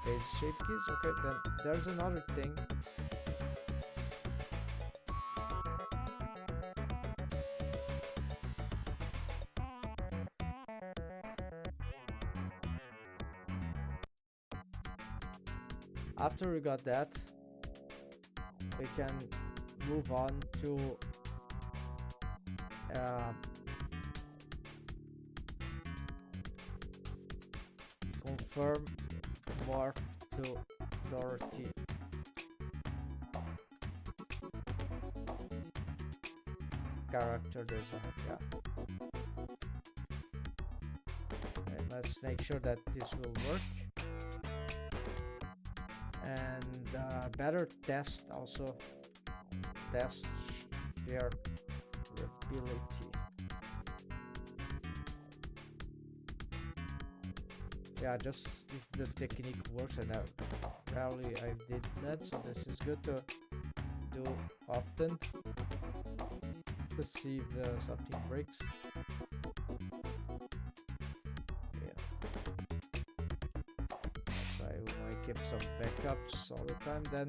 Base shape keys. Okay, then there's another thing. After we got that, we can move on to confirm morph to Dorothy. Character design, yeah. And let's make sure that this will work. And better test also. Test shareability. Yeah, just if the technique works, and rarely I did that, so this is good to do often to see if something breaks. Yeah. So I want to keep some backups all the time. Then,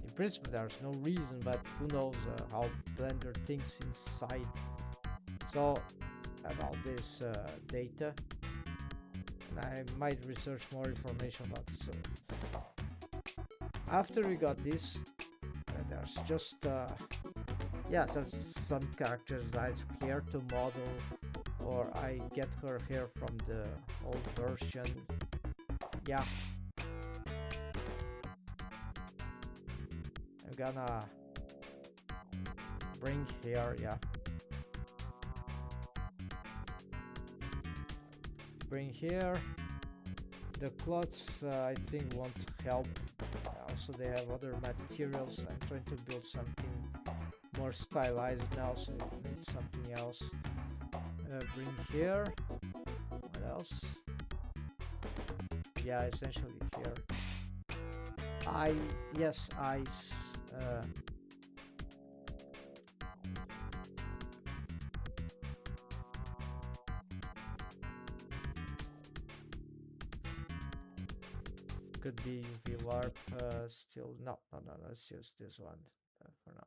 in principle, there's no reason, but who knows how Blender thinks inside. So about this data. I might research more information about it. So after we got this, there's just yeah, some characters like hair to model, or I get her hair from the old version. Yeah, I'm gonna bring hair. Yeah, bring here. The cloths I think won't help. Also they have other materials. I'm trying to build something more stylized now, so we need something else. Bring here. What else? Yeah, essentially here. Yes, eyes. Could be UV warp. Still no. Let's use this one for now.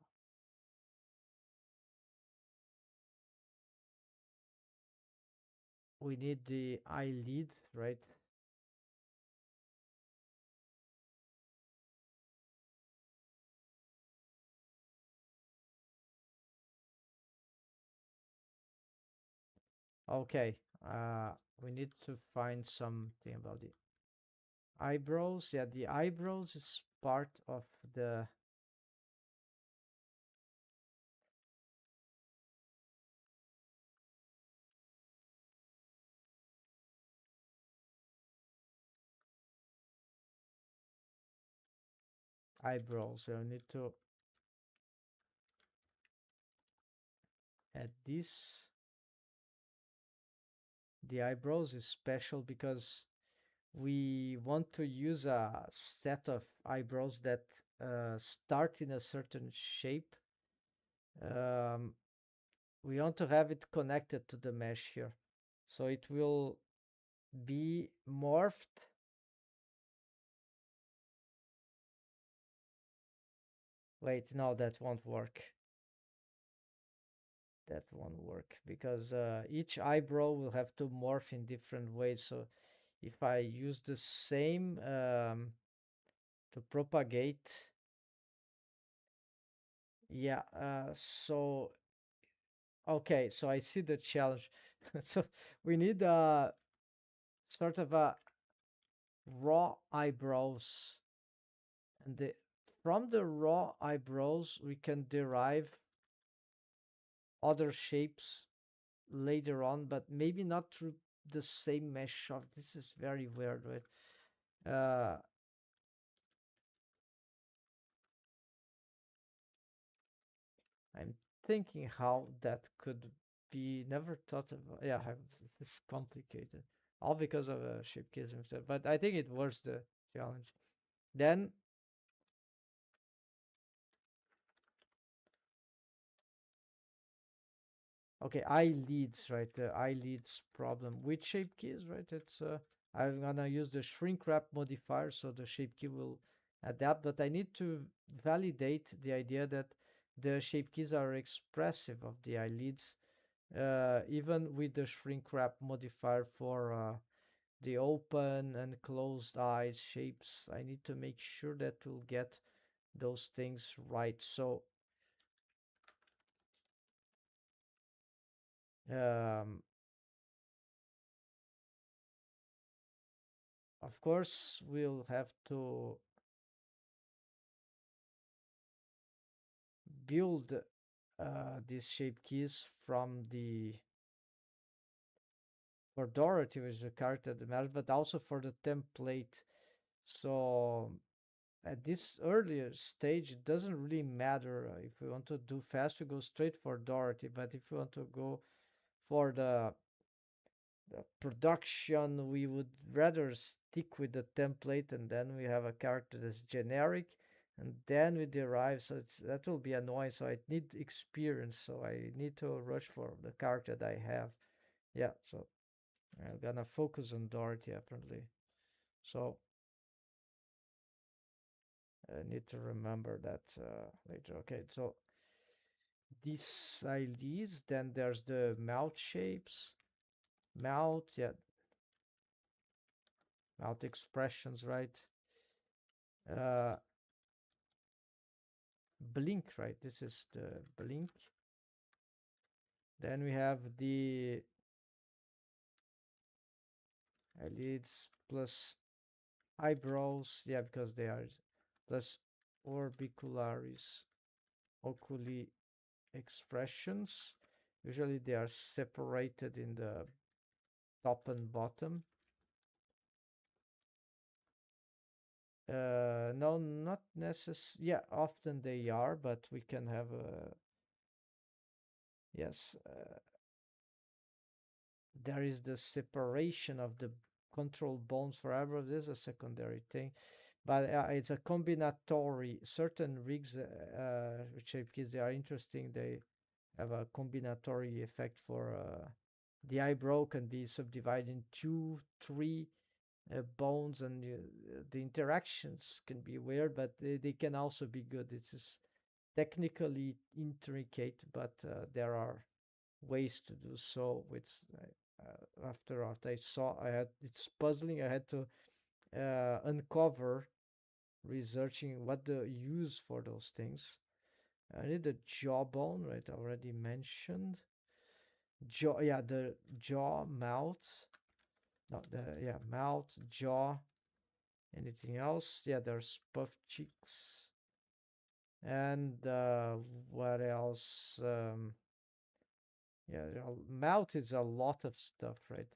We need the eyelid, right? Okay, we need to find something about the eyebrows. Yeah, the eyebrows is part of the eyebrows. So I need to add this. The eyebrows is special because we want to use a set of eyebrows that start in a certain shape. Um, we want to have it connected to the mesh here. So it will be morphed. Wait, no, that won't work. That won't work because each eyebrow will have to morph in different ways. So if I use the same to propagate, yeah, so okay, so I see the challenge. So we need a sort of a raw eyebrows, and from the raw eyebrows we can derive other shapes later on, but maybe not through the same mesh of this is very weird, right? I'm thinking how that could be never thought of. Yeah, it's complicated, all because of shape keys himself. But I think it was the challenge. Then okay, eyelids, right? The eyelids problem with shape keys, right? It's I'm gonna use the shrink wrap modifier so the shape key will adapt, but I need to validate the idea that the shape keys are expressive of the eyelids, even with the shrink wrap modifier for the open and closed eyes shapes. I need to make sure that we'll get those things right. So um, of course, we'll have to build these shape keys from the for Dorothy, which is a character that matters, but also for the template. So at this earlier stage, it doesn't really matter if we want to do fast, we go straight for Dorothy. But if we want to go for the production, we would rather stick with the template, and then we have a character that's generic, and then we derive. So that will be annoying. So I need experience. So I need to rush for the character that I have. Yeah. So I'm gonna focus on Dorothy apparently. So I need to remember that later. Okay. So these IDs. Then there's the mouth shapes. Mouth. Yeah. Mouth expressions. Right. Uh, blink, right? This is the blink. Then we have the eyelids plus eyebrows. Yeah, because they are plus orbicularis oculi expressions. Usually they are separated in the top and bottom. No, not necessarily. Yeah, often they are, but we can have a yes. There is the separation of the control bones forever. This is a secondary thing, but it's a combinatory. Certain rigs, with shape keys, they are interesting. They have a combinatory effect for the eyebrow can be subdivided in two, three bones, and the interactions can be weird, but they can also be good. It's just technically intricate, but there are ways to do so. With after I saw, I had it's puzzling. I had to uncover researching what the use for those things. I need the jawbone, right? I already mentioned. jaw, yeah, the jaw, mouth, not the, yeah, mouth, jaw, anything else? Yeah, there's puff cheeks. And what else? Yeah, mouth is a lot of stuff, right?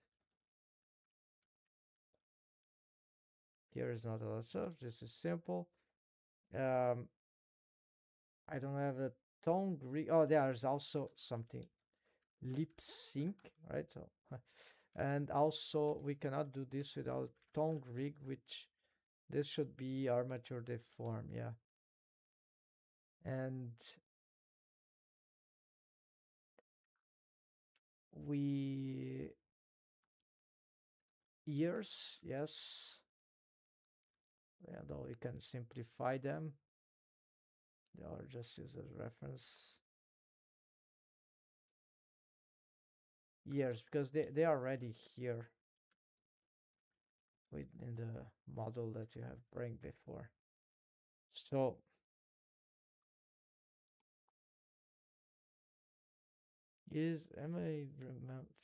Here is not a lot of stuff. This is simple. Um, I don't have a tongue. Oh, there's also something lip sync, right? So, and also we cannot do this without tongue rig, which this should be armature deform, yeah. And we ears, yes. Although we can simplify them, or just use a reference. Ears, because they are already here in the model that you have bring before. So am I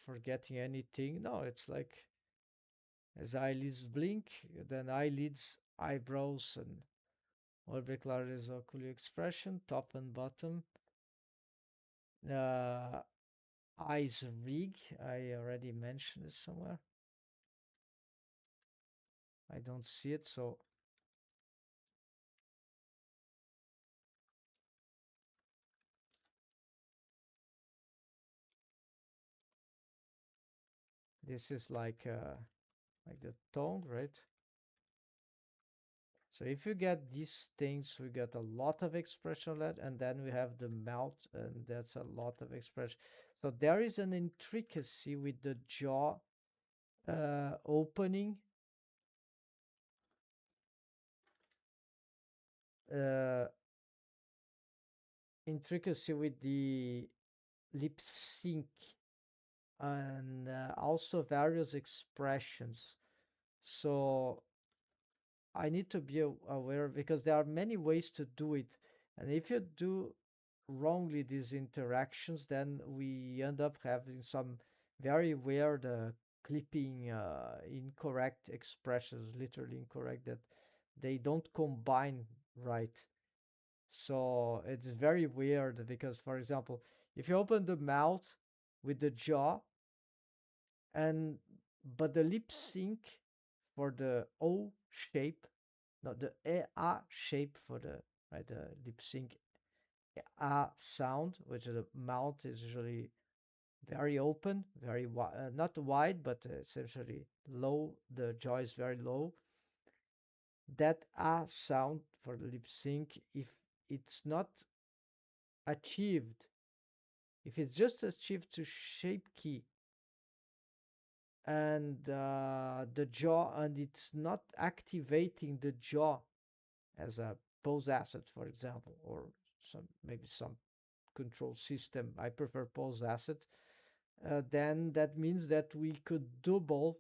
forgetting anything? No, it's like as eyelids blink, then eyelids, eyebrows, and orbicular is ocular expression, top and bottom. Uh, eyes rig, I already mentioned it somewhere. I don't see it, so this is like the tongue, right? So if you get these things, we get a lot of expression of that, and then we have the mouth, and that's a lot of expression. So there is an intricacy with the jaw opening, uh, intricacy with the lip sync, and also various expressions. So I need to be aware because there are many ways to do it. And if you do wrongly these interactions, then we end up having some very weird clipping, incorrect expressions, literally incorrect, that they don't combine right. So it's very weird because, for example, if you open the mouth with the jaw, and but the lip sync for the O shape, not the A shape for the right the lip sync A sound, which the mouth is usually very open, very wide, not wide, but essentially low. The jaw is very low. That A sound for the lip sync, if it's not achieved, if it's just achieved to shape key and the jaw, and it's not activating the jaw as a pose asset, for example, or maybe some control system. I prefer pose asset. Then that means that we could double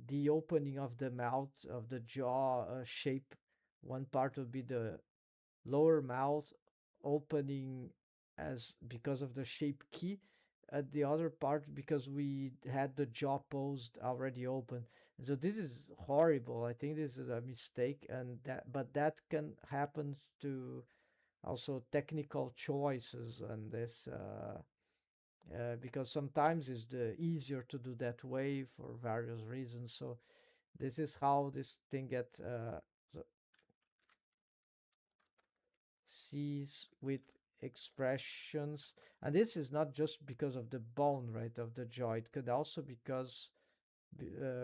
the opening of the mouth of the jaw shape. One part would be the lower mouth opening as because of the shape key, the other part because we had the jaw posed already open. And so this is horrible. I think this is a mistake, and that can happen to also technical choices and this because sometimes it's the easier to do that way for various reasons. So this is how this thing gets sees with expressions. And this is not just because of the bone, right, of the jaw. It could also because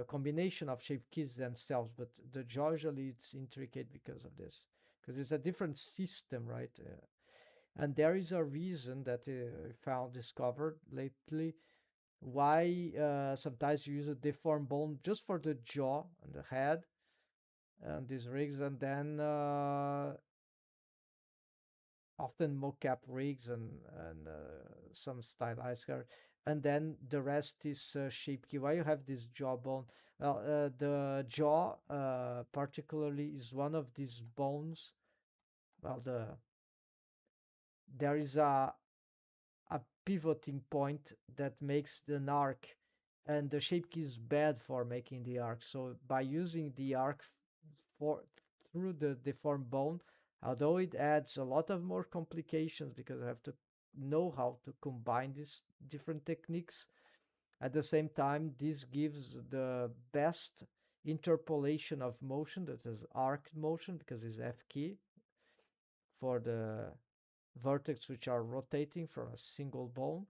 combination of shape keys themselves, but the jaw usually it's intricate because of this, because it's a different system, right? And there is a reason that I found discovered lately why sometimes you use a deformed bone just for the jaw and the head and these rigs, and then often mocap rigs and some stylized hair, and then the rest is shape key. Why you have this jawbone? Well, the jaw particularly is one of these bones. Well, there is a a pivoting point that makes an arc, and the shape key is bad for making the arc. So by using the arc for through the deformed bone, although it adds a lot of more complications because I have to know how to combine these different techniques. At the same time, this gives the best interpolation of motion, that is arc motion, because it's F key for the vertex which are rotating from a single bone,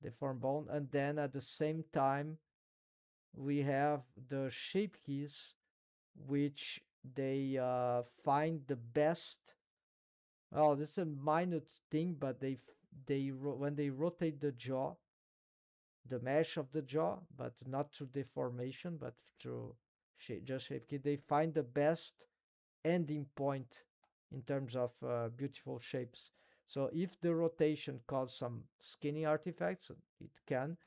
deformed bone. And then at the same time, we have the shape keys, which they find the best. Oh, this is a minute thing, but when they rotate the jaw, the mesh of the jaw, but not through deformation, but through just shape key, they find the best ending point in terms of beautiful shapes. So if the rotation causes some skinny artifacts, it can,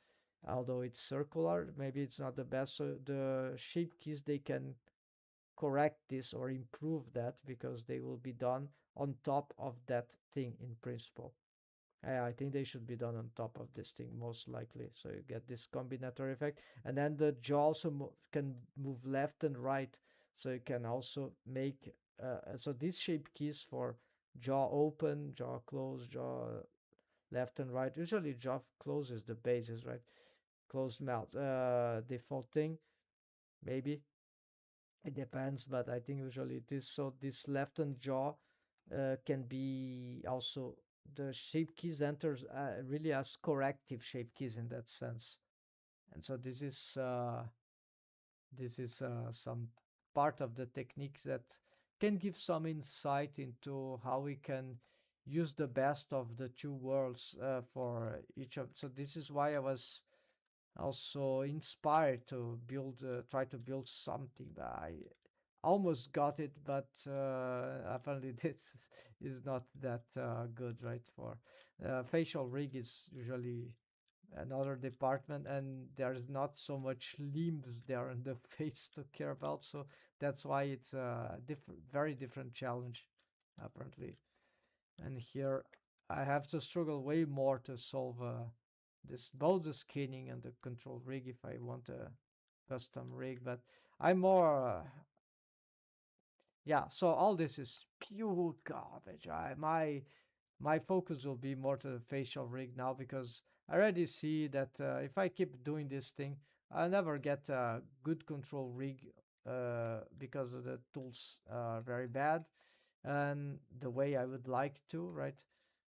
although it's circular, maybe it's not the best. So the shape keys, they can correct this or improve that because they will be done on top of that thing in principle. I think they should be done on top of this thing most likely. So you get this combinatory effect. And then the jaw also can move left and right. So you can also make, so these shape keys for jaw open, jaw close, jaw left and right. Usually jaw close is the basis, right? Closed mouth, defaulting, maybe. It depends, but I think usually it is. So this left hand jaw can be also, the shape keys enters really as corrective shape keys in that sense. And so this is some part of the techniques that can give some insight into how we can use the best of the two worlds for each of. So this is why I was also inspired to try to build something. I almost got it, but apparently this is not that good, right? For facial rig is usually another department, and there's not so much limbs there in the face to care about. So that's why it's a very different challenge, apparently. And here I have to struggle way more to solve this both the skinning and the control rig if I want a custom rig. But I'm more yeah. So all this is pure garbage. My focus will be more to the facial rig now because I already see that if I keep doing this thing, I'll never get a good control rig because of the tools are very bad and the way I would like to, right?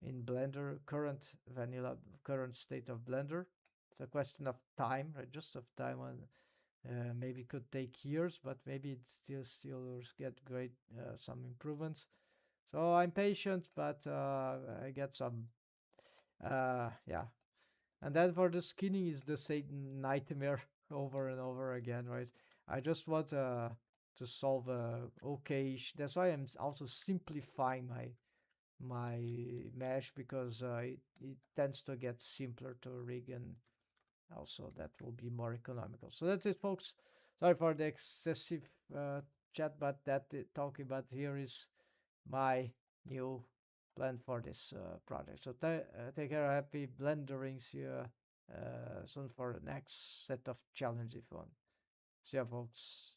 In Blender, current state of Blender. It's a question of time, right? Just of time, and maybe it could take years, but maybe it still get great some improvements. So I'm patient, but I get some, yeah. And then for the skinning is the same nightmare over and over again, right? I just want to solve a okay. That's why I'm also simplifying my mesh because it tends to get simpler to rig, and also that will be more economical. So that's it, folks. Sorry for the excessive chat, but talking about here is my new plan for this project. So take care, happy blendering. See you soon for the next set of challenges if you want. See you, folks.